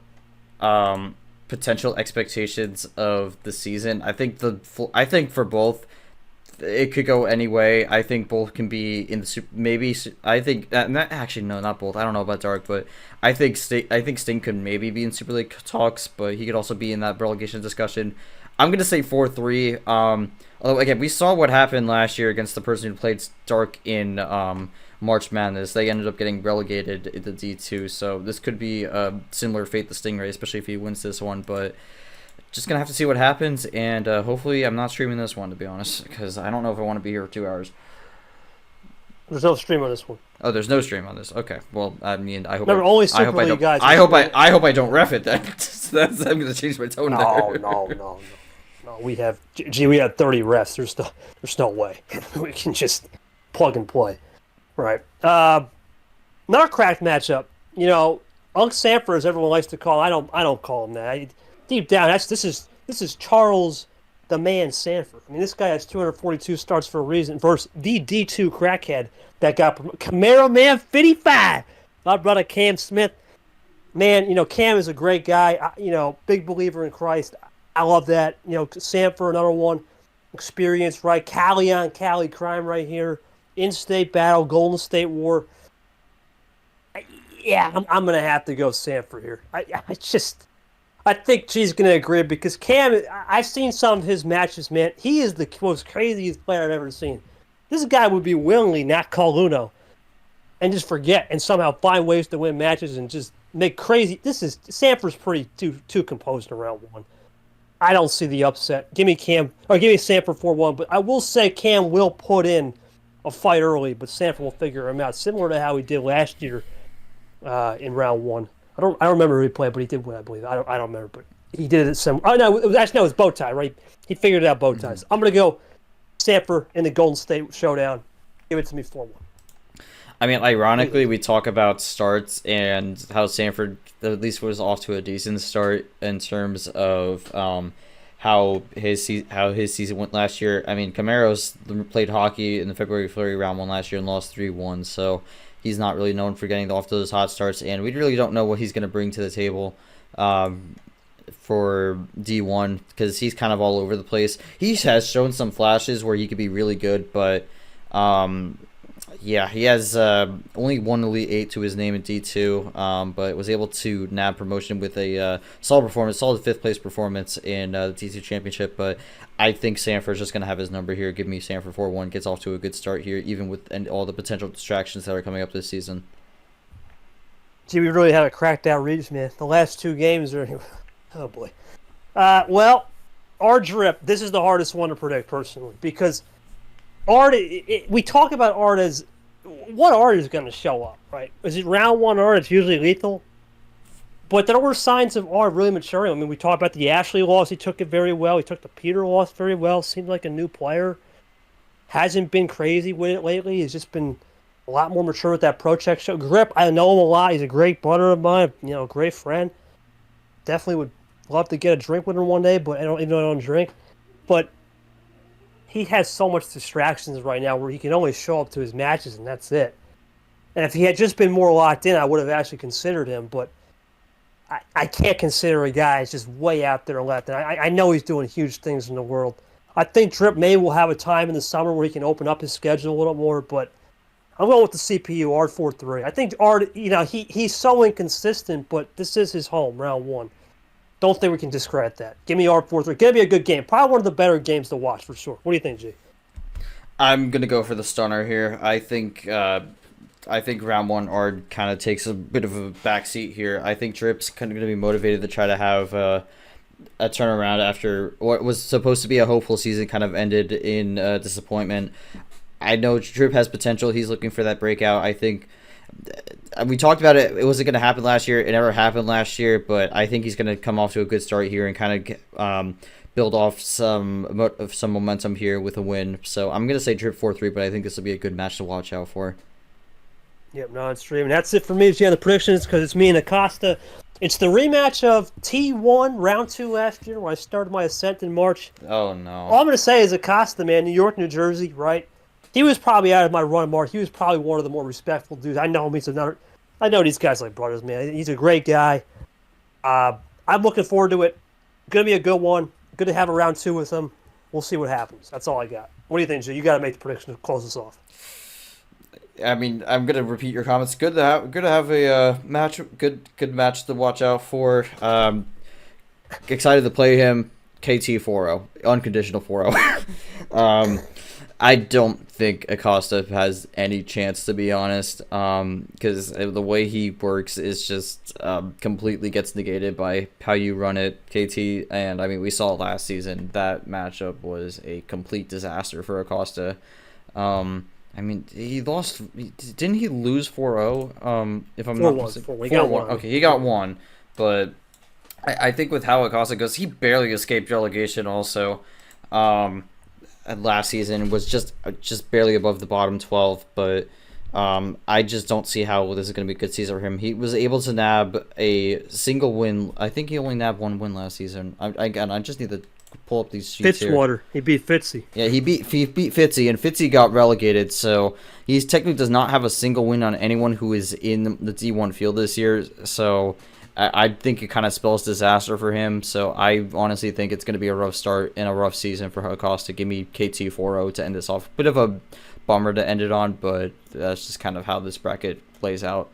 potential expectations of the season, I think for both, it could go any way. I think both can be in the super. Maybe I think actually no, not both. I don't know about Dark, but I think Sting could maybe be in Super League talks, but he could also be in that relegation discussion. I'm gonna say 4-3. Although again, we saw what happened last year against the person who played Dark in March Madness. They ended up getting relegated into D2, so this could be a similar fate to Stingray, especially if he wins this one. But just gonna have to see what happens, and hopefully I'm not streaming this one, to be honest, because I don't know if I want to be here for 2 hours. There's no stream on this one. Oh, there's no stream on this. Okay, well, I mean, I hope. Remember, only Super League guys. I hope I don't ref it then. I'm gonna change my tone there. No. We have 30 refs. There's no way we can just plug and play, right? Another cracked matchup. You know, Unc Sanford, as everyone likes to call. I don't call him that. Deep down, this is Charles the Man Sanford. I mean, this guy has 242 starts for a reason versus the D2 crackhead that got Camaro Man 55. My brother Cam Smith. Man, you know, Cam is a great guy. Big believer in Christ. I love that. You know, Sanford, another one. Experience, right? Cali on Cali crime right here. In-state battle, Golden State War. I'm going to have to go Sanford here. I think she's going to agree because Cam, I've seen some of his matches, man. He is the most craziest player I've ever seen. This guy would be willingly not call Uno and just forget and somehow find ways to win matches and just make crazy. Sanford's pretty too composed in round one. I don't see the upset. Give me Sanford 4-1, but I will say Cam will put in a fight early, but Sanford will figure him out, similar to how he did last year in round one. I don't remember who he played, but he did win, I believe. I don't remember, but he did it some. Oh no, it was bow tie, right? He figured it out bow ties. I'm gonna go Sanford in the Golden State Showdown. Give it to me 4-1. I mean, ironically, we talk about starts and how Sanford at least was off to a decent start in terms of how his season went last year. I mean, Camaro's played hockey in the February Flurry round 1 last year and lost 3-1, so he's not really known for getting off to those hot starts, and we really don't know what he's going to bring to the table for D1 because he's kind of all over the place. He has shown some flashes where he could be really good, but he has only one Elite 8 to his name in D2, but was able to nab promotion with a solid 5th place performance in the D2 championship. But I think Sanford's just going to have his number here. Give me Sanford 4-1. Gets off to a good start here, even with all the potential distractions that are coming up this season. Gee, we really had a cracked out reach, man. The last 2 games are... Oh, boy. Well, our drip, this is the hardest one to predict, personally, because Art, we talk about Art as what Art is going to show up, right? Is it round 1 Art? It's usually lethal. But there were signs of Art really maturing. I mean, we talked about the Ashley loss. He took it very well. He took the Peter loss very well. Seemed like a new player. Hasn't been crazy with it lately. He's just been a lot more mature with that pro check show. Grip, I know him a lot. He's a great brother of mine. You know, great friend. Definitely would love to get a drink with him one day, but I don't drink. But he has so much distractions right now where he can only show up to his matches and that's it. And if he had just been more locked in, I would have actually considered him. But I can't consider a guy who's just way out there left. And I know he's doing huge things in the world. I think Drip May will have a time in the summer where he can open up his schedule a little more, but I'm going with the CPU, R43. I think Art, he's so inconsistent, but this is his home, round one. Don't think we can discredit that. Give me R43. Gonna be a good game. Probably one of the better games to watch for sure. What do you think, G? I'm gonna go for the stunner here. I think round one Ard kind of takes a bit of a backseat here. I think Drip's kind of gonna be motivated to try to have a turnaround after what was supposed to be a hopeful season kind of ended in disappointment. I know Drip has potential. He's looking for that breakout. I think we talked about it. It wasn't going to happen last year. It never happened last year, but I think he's going to come off to a good start here and kind of build off some momentum here with a win. So I'm going to say Drip 4-3, but I think this will be a good match to watch out for. Yep, no, it's true. And that's it for me. Yeah, the predictions, because it's me and Acosta. It's the rematch of T1 round 2 last year when I started my ascent in March. Oh, no. All I'm going to say is Acosta, man, New York, New Jersey, right? He was probably out of my run mark. He was probably one of the more respectful dudes. I know him. I know these guys like brothers, man. He's a great guy. I'm looking forward to it. Going to be a good one. Good to have a round 2 with him. We'll see what happens. That's all I got. What do you think, Jay? You got to make the prediction to close this off. I mean, I'm gonna repeat your comments. Good to have a match. Good match to watch out for. Excited to play him. KT 4-0, unconditional 4-0. I don't think Acosta has any chance, to be honest, because the way he works is just completely gets negated by how you run it, KT. And I mean, we saw last season that matchup was a complete disaster for Acosta. I mean, he lost. Didn't he lose 4-0? If I'm not mistaken, 4-1. He got one. Okay, he got one, but I think with how Acosta goes, he barely escaped relegation. Also, last season was just barely above the bottom 12. But I just don't see how this is going to be a good season for him. He was able to nab a single win. I think he only nabbed one win last season. I just need to pull up these sheets Fitzwater. here. He beat Fitzy. Yeah, he beat Fitzy, and Fitzy got relegated, so he technically does not have a single win on anyone who is in the D1 field this year. So I think it kind of spells disaster for him. So I honestly think it's going to be a rough start and a rough season for Acosta. Give me KT 4-0 to end this off. Bit of a bummer to end it on, but that's just kind of how this bracket plays out.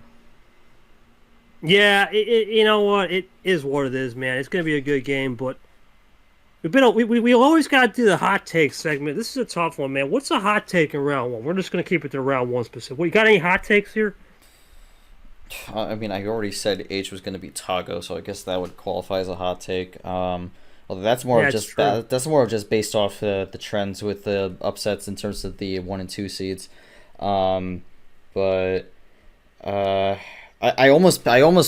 Yeah, you know what? It is what it is, man. It's going to be a good game, but we always got to do the hot take segment. This is a tough one, man. What's a hot take in round one? We're just going to keep it to round one specific. You got any hot takes here? I mean, I already said H was going to be Tago, so I guess that would qualify as a hot take. Well, that's more of just based off the trends with the upsets in terms of the 1 and 2 seeds. But I almost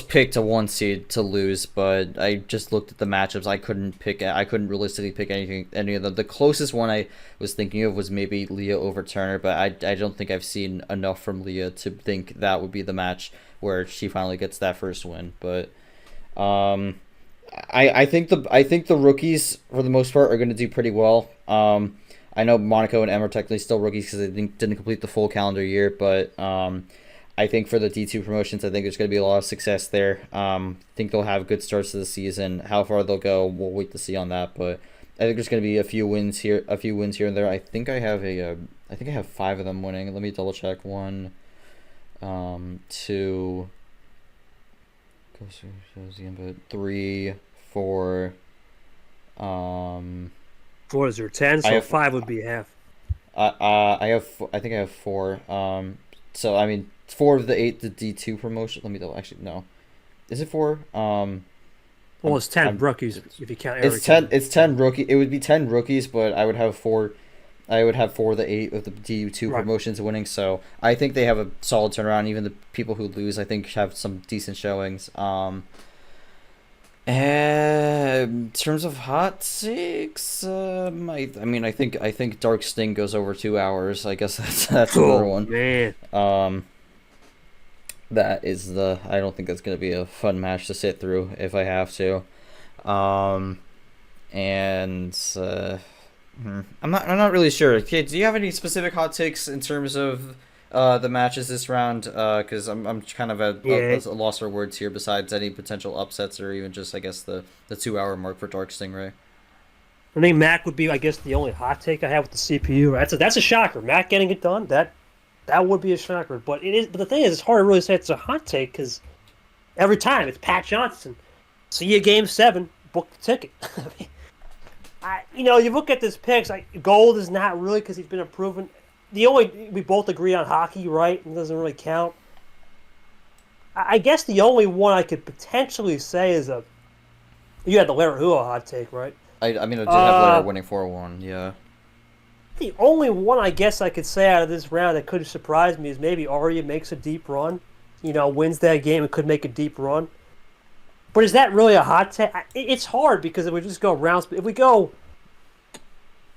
picked a 1 seed to lose, but I just looked at the matchups. I couldn't realistically pick any of them. The closest one I was thinking of was maybe Leah over Turner, but I don't think I've seen enough from Leah to think that would be the match where she finally gets that first win. But I think the rookies for the most part are going to do pretty well. I know Monaco and Em are technically still rookies because they didn't complete the full calendar year, but I think for the D2 promotions, I think there's going to be a lot of success there. I think they'll have good starts to the season. How far they'll go, we'll wait to see on that. But I think there's going to be a few wins here and there. I think I have 5 of them winning. Let me double check. 1, 2, 3, 4. What is there? 10? So 5 would be half. I think I have 4. So I mean, 4 of the 8 the D2 promotion. Let me double. Actually, no. Is it 4? Well, it's 10 rookies if you count. It's 10 rookie. It would be 10 rookies, but I would have 4. I would have 4 of the 8 of the D2 promotions winning. So I think they have a solid turnaround. Even the people who lose, I think, have some decent showings. In terms of hot takes, I mean, I think Dark Sting goes over 2 hours. I guess that's another one. Man. That is I don't think that's gonna be a fun match to sit through if I have to. I'm not really sure. Okay, do you have any specific hot takes in terms of the matches this round, because I'm kind of at Yeah. a loss for words here. Besides any potential upsets or even just I guess the 2 hour mark for Dark Stingray. I think Mac would be, I guess, the only hot take I have with the CPU. That's a shocker. Mac getting it done, that would be a shocker. But it is. But the thing is, it's hard to really say it's a hot take because every time it's Pat Johnson. See you Game 7. Book the ticket. You look at this picks. Like Gold is not really because he's been improving. We both agree on hockey, right? It doesn't really count. I guess the only one I could potentially say is you had the Larry Hua hot take, right? I mean, I did have Larry winning 4-1, yeah. The only one I guess I could say out of this round that could surprise me is maybe Arya makes a deep run. Wins that game and could make a deep run. But is that really a hot take? It's hard because if we just go rounds, if we go,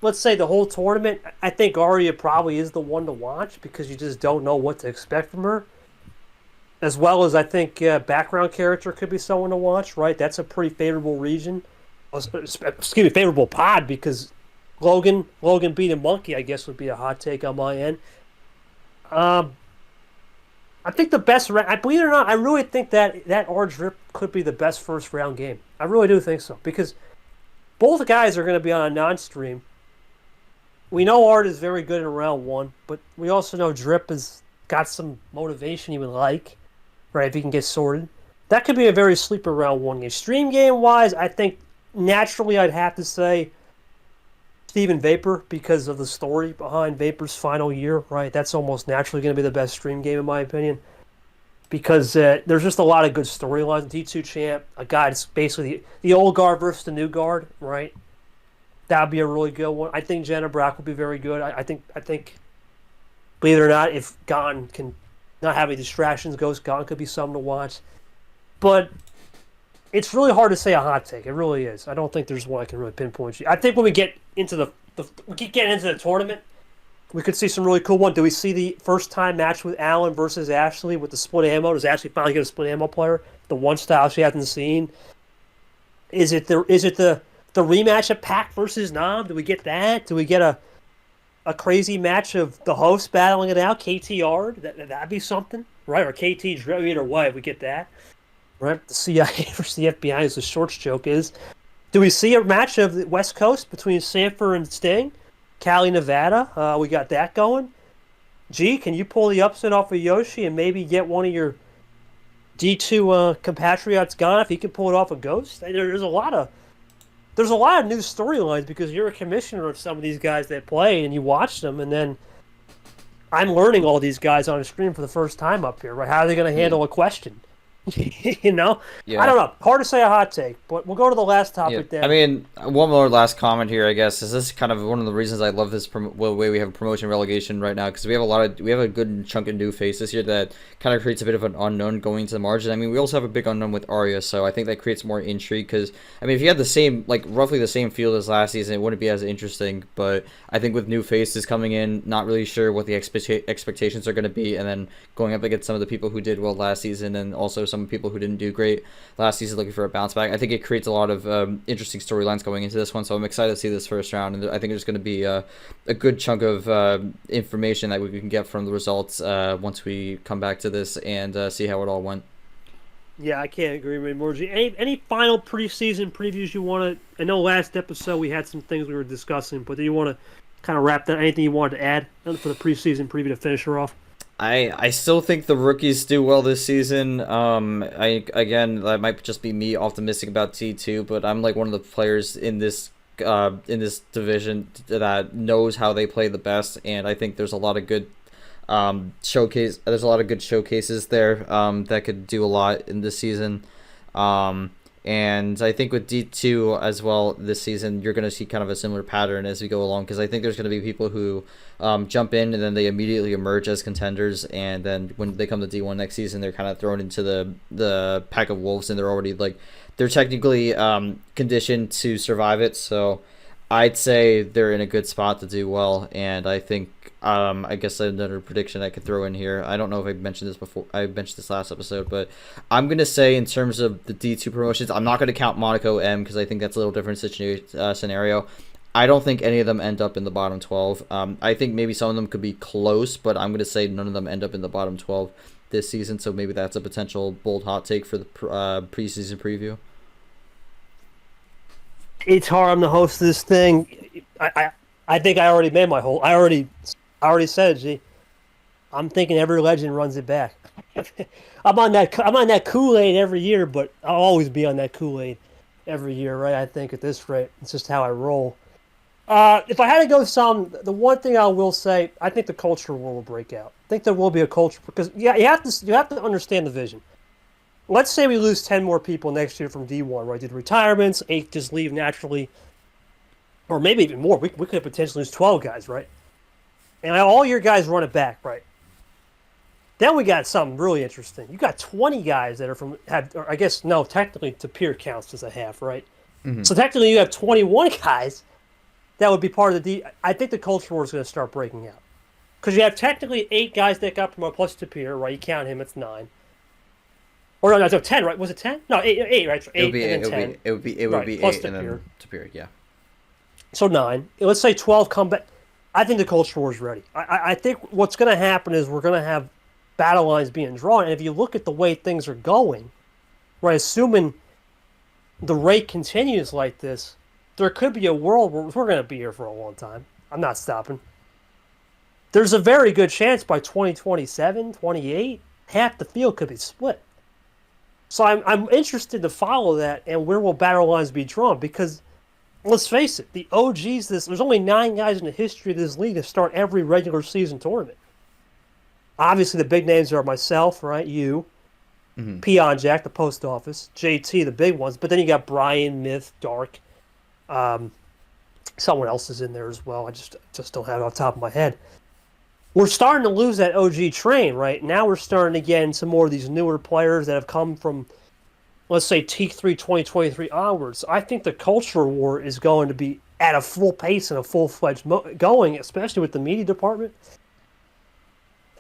let's say the whole tournament, I think Arya probably is the one to watch because you just don't know what to expect from her. As well as I think background character could be someone to watch, right? That's a pretty favorable region. Excuse me, favorable pod because Logan beating Monkey, I guess, would be a hot take on my end. I think the best round, believe it or not, I really think that Orange Rip could be the best first round game. I really do think so because both guys are going to be on a non-stream. We know Art is very good in round 1, but we also know Drip has got some motivation he would like, right, if he can get sorted. That could be a very sleeper round 1 game. Stream game-wise, I think naturally I'd have to say Steven Vapor because of the story behind Vapor's final year, right? That's almost naturally going to be the best stream game in my opinion because there's just a lot of good storylines. D2 champ, a guy that's basically the old guard versus the new guard, right? That would be a really good one. I think Jenna Brock would be very good. I think, believe it or not, if Gon can not have any distractions, Ghost Gon could be something to watch. But it's really hard to say a hot take. It really is. I don't think there's one I can really pinpoint. I think when we get into we keep getting into the tournament, we could see some really cool one. Do we see the first time match with Allen versus Ashley with the split ammo? Does Ashley finally get a split ammo player? The one style she hasn't seen. Is it the rematch of Pac versus Nam? Do we get that? Do we get a crazy match of the hosts battling it out? KTR? That'd be something, right? Or KT, either way, we get that. Right, the CIA versus the FBI, as the shorts joke is. Do we see a match of the West Coast between Sanford and Sting? Cali, Nevada, we got that going. G, can you pull the upset off of Yoshi and maybe get one of your D2 compatriots gone if he can pull it off of Ghost? There's a lot of new storylines because you're a commissioner of some of these guys that play and you watch them, and then I'm learning all these guys on a stream for the first time up here. Right? How are they going to handle a question? Yeah. I don't know. Hard to say a hot take, but we'll go to the last topic then. I mean, one more last comment here, I guess. Is this kind of one of the reasons I love this way we have promotion relegation right now? Because we have a good chunk of new faces here that kind of creates a bit of an unknown going to the margin. I mean, we also have a big unknown with Arya, so I think that creates more intrigue. Because I mean, if you had the same, roughly the same field as last season, it wouldn't be as interesting. But I think with new faces coming in, not really sure what the expectations are going to be, and then going up against some of the people who did well last season, and also some people who didn't do great last season looking for a bounce back. I think it creates a lot of interesting storylines going into this one, so I'm excited to see this first round, and I think there's going to be a good chunk of information that we can get from the results once we come back to this and see how it all went. Yeah, I can't agree with more. Any final preseason previews you want to... I know last episode we had some things we were discussing, but do you want to kind of wrap that? Anything you wanted to add for the preseason preview to finish her off? I still think the rookies do well this season. That might just be me optimistic about T2, but I'm like one of the players in this division that knows how they play the best, and I think there's a lot of good There's a lot of good showcases there that could do a lot in this season. And I think with D2 as well this season, you're going to see kind of a similar pattern as we go along, because I think there's going to be people who jump in and then they immediately emerge as contenders, and then when they come to D1 next season, they're kind of thrown into the pack of wolves, and they're already they're technically conditioned to survive it. So I'd say they're in a good spot to do well, and I think I guess another prediction I could throw in here. I don't know if I mentioned this before. I mentioned this last episode, but I'm gonna say in terms of the D2 promotions, I'm not gonna count Monaco M because I think that's a little different scenario. I don't think any of them end up in the bottom 12. I think maybe some of them could be close, but I'm going to say none of them end up in the bottom 12 this season. So maybe that's a potential bold hot take for the preseason preview. It's hard. I'm the host of this thing. I think I already made my whole. I already said it. G. I'm thinking every legend runs it back. I'm on that Kool-Aid every year, but I'll always be on that Kool-Aid every year, right? I think at this rate, it's just how I roll. If I had to go the one thing I will say, I think the culture war will break out. I think there will be a culture because you have to understand the vision. Let's say we lose 10 more people next year from D1, right? Due to retirements, 8 just leave naturally, or maybe even more. We could potentially lose 12 guys, right? And all your guys run it back, right? Then we got something really interesting. You got 20 guys that are or I guess, no, technically to peer counts as a half, right? Mm-hmm. So technically you have 21 guys that would be part of the D. I think the culture war is going to start breaking out. Because you have technically 8 guys that got promoted plus to peer, right? You count him, it's 9. Or no, 10, right? Was it 10? No, 8, right? So 8 and then 10. It would be 8 and then to peer, yeah. So 9. Let's say 12 come back. I think the culture war is ready. I think what's going to happen is we're going to have battle lines being drawn. And if you look at the way things are going, right, assuming the rate continues like this, there could be a world where we're going to be here for a long time. I'm not stopping. There's a very good chance by 2027, 28, half the field could be split. So I'm interested to follow that and where will battle lines be drawn because let's face it, the OGs, there's only 9 guys in the history of this league that start every regular season tournament. Obviously, the big names are myself, right? You, Peon Jack, the post office, JT, the big ones. But then you got Brian, Myth, Dark. Someone else is in there as well. I just don't have it off the top of my head. We're starting to lose that OG train, right? Now we're starting to get in some more of these newer players that have come from, let's say, T3 2023 onwards. I think the culture war is going to be at a full pace and a full-fledged going, especially with the media department.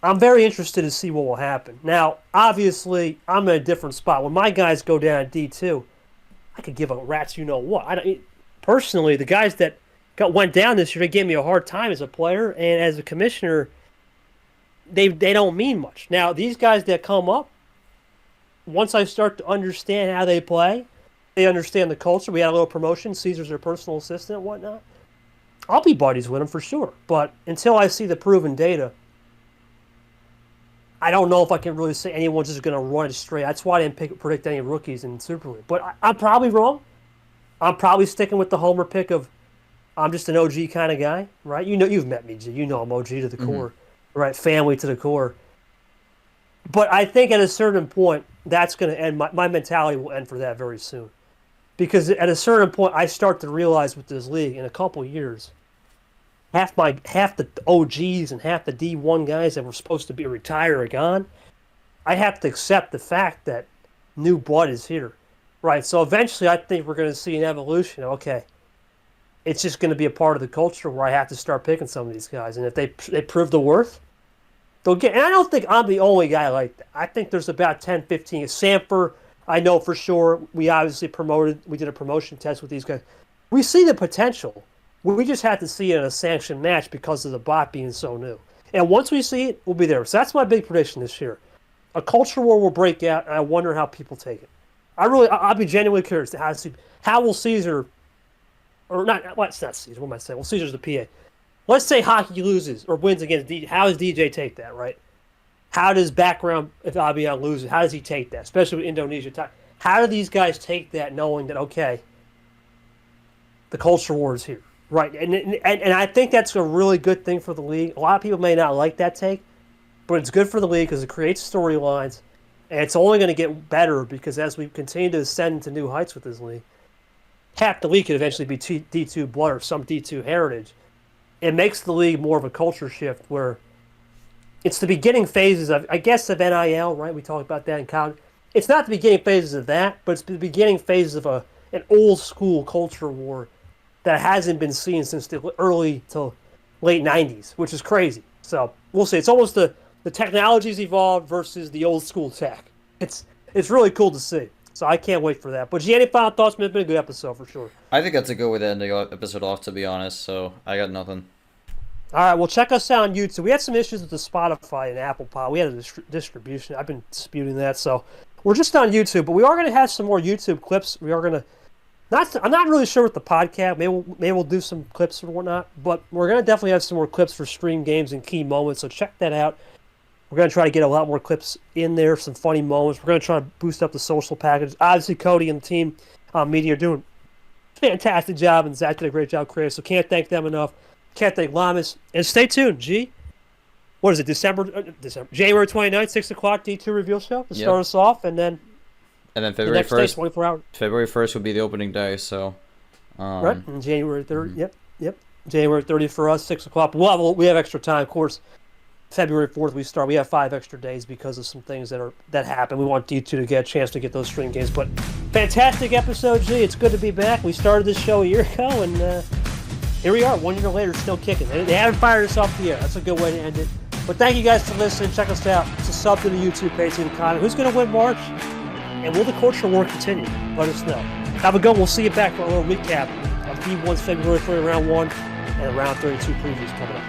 I'm very interested to see what will happen. Now, obviously, I'm in a different spot. When my guys go down at D2, I could give a rat's you-know-what. Personally, the guys that went down this year, they gave me a hard time as a player, and as a commissioner, they don't mean much. Now, these guys that come up, once I start to understand how they play, they understand the culture. We had a little promotion. Caesar's their personal assistant and whatnot. I'll be buddies with them for sure. But until I see the proven data, I don't know if I can really say anyone's just going to run it straight. That's why I didn't predict any rookies in Super League. But I'm probably wrong. I'm probably sticking with the homer pick of I'm just an OG kind of guy, right? You know, you've met me, G. You know I'm OG to the core, right? Family to the core. But I think at a certain point, that's going to end. My mentality will end for that very soon. Because at a certain point, I start to realize with this league, in a couple years, half the OGs and half the D1 guys that were supposed to be retired are gone. I have to accept the fact that new blood is here, right? So eventually, I think we're going to see an evolution. Okay, it's just going to be a part of the culture where I have to start picking some of these guys, and if they prove the worth, they'll get. And I don't think I'm the only guy like that. I think there's about 10, 15. Sanford, I know for sure. We obviously we did a promotion test with these guys. We see the potential. We just have to see it in a sanctioned match because of the bot being so new. And once we see it, we'll be there. So that's my big prediction this year. A culture war will break out, and I wonder how people take it. I'll be genuinely curious to how will Caesar, or not, well, it's not Caesar, what am I saying? Well, Caesar's the PA. Let's say hockey loses or wins against DJ. How does DJ take that, right? How does background, if Abiyan loses, how does he take that? Especially with Indonesia. How do these guys take that knowing that, okay, the culture war is here? Right, and I think that's a really good thing for the league. A lot of people may not like that take, but it's good for the league because it creates storylines, and it's only going to get better because as we continue to ascend to new heights with this league, half the league could eventually be D2 blood or some D2 heritage. It makes the league more of a culture shift where it's the beginning phases of, I guess, of NIL, right? We talked about that in college. It's not the beginning phases of that, but it's the beginning phases of an old school culture war that hasn't been seen since the early to late 90s, which is crazy. So we'll see. It's almost the technology's evolved versus the old school tech. It's really cool to see. So I can't wait for that. But G, any final thoughts? It's been a good episode for sure. I think that's a good way to end the episode off, to be honest. So I got nothing. All right, well, check us out on YouTube. We had some issues with the Spotify and Apple Pod. We had a distribution. I've been disputing that, so we're just on YouTube. But we are going to have some more YouTube clips. We are going to I'm not really sure with the podcast. Maybe we'll do some clips or whatnot. But we're going to definitely have some more clips for stream games and key moments. So check that out. We're going to try to get a lot more clips in there, some funny moments. We're going to try to boost up the social package. Obviously, Cody and the team media are doing a fantastic job, and Zach did a great job creating. So can't thank them enough. Can't thank Lamas. And stay tuned, G. What is it, January 29th, 6 o'clock, D2 reveal show to start us off, and then February the next 1st. day, 24 hours. February 1st would be the opening day, so. Right, and January 3rd. Yep. January 30th for us, 6 o'clock. We have extra time, of course. February 4th we start. We have 5 extra days because of some things that happen. We want D2 to get a chance to get those stream games. But fantastic episode, G. It's good to be back. We started this show a year ago, and here we are, 1 year later, still kicking. They haven't fired us off the air. That's a good way to end it. But thank you guys for listening. Check us out. It's a sub to the YouTube page in the comment. Who's going to win March? And will the culture war continue? Let us know. Have a good one. We'll see you back for a little recap of D1's February 3 round 1 and round 32 previews coming up.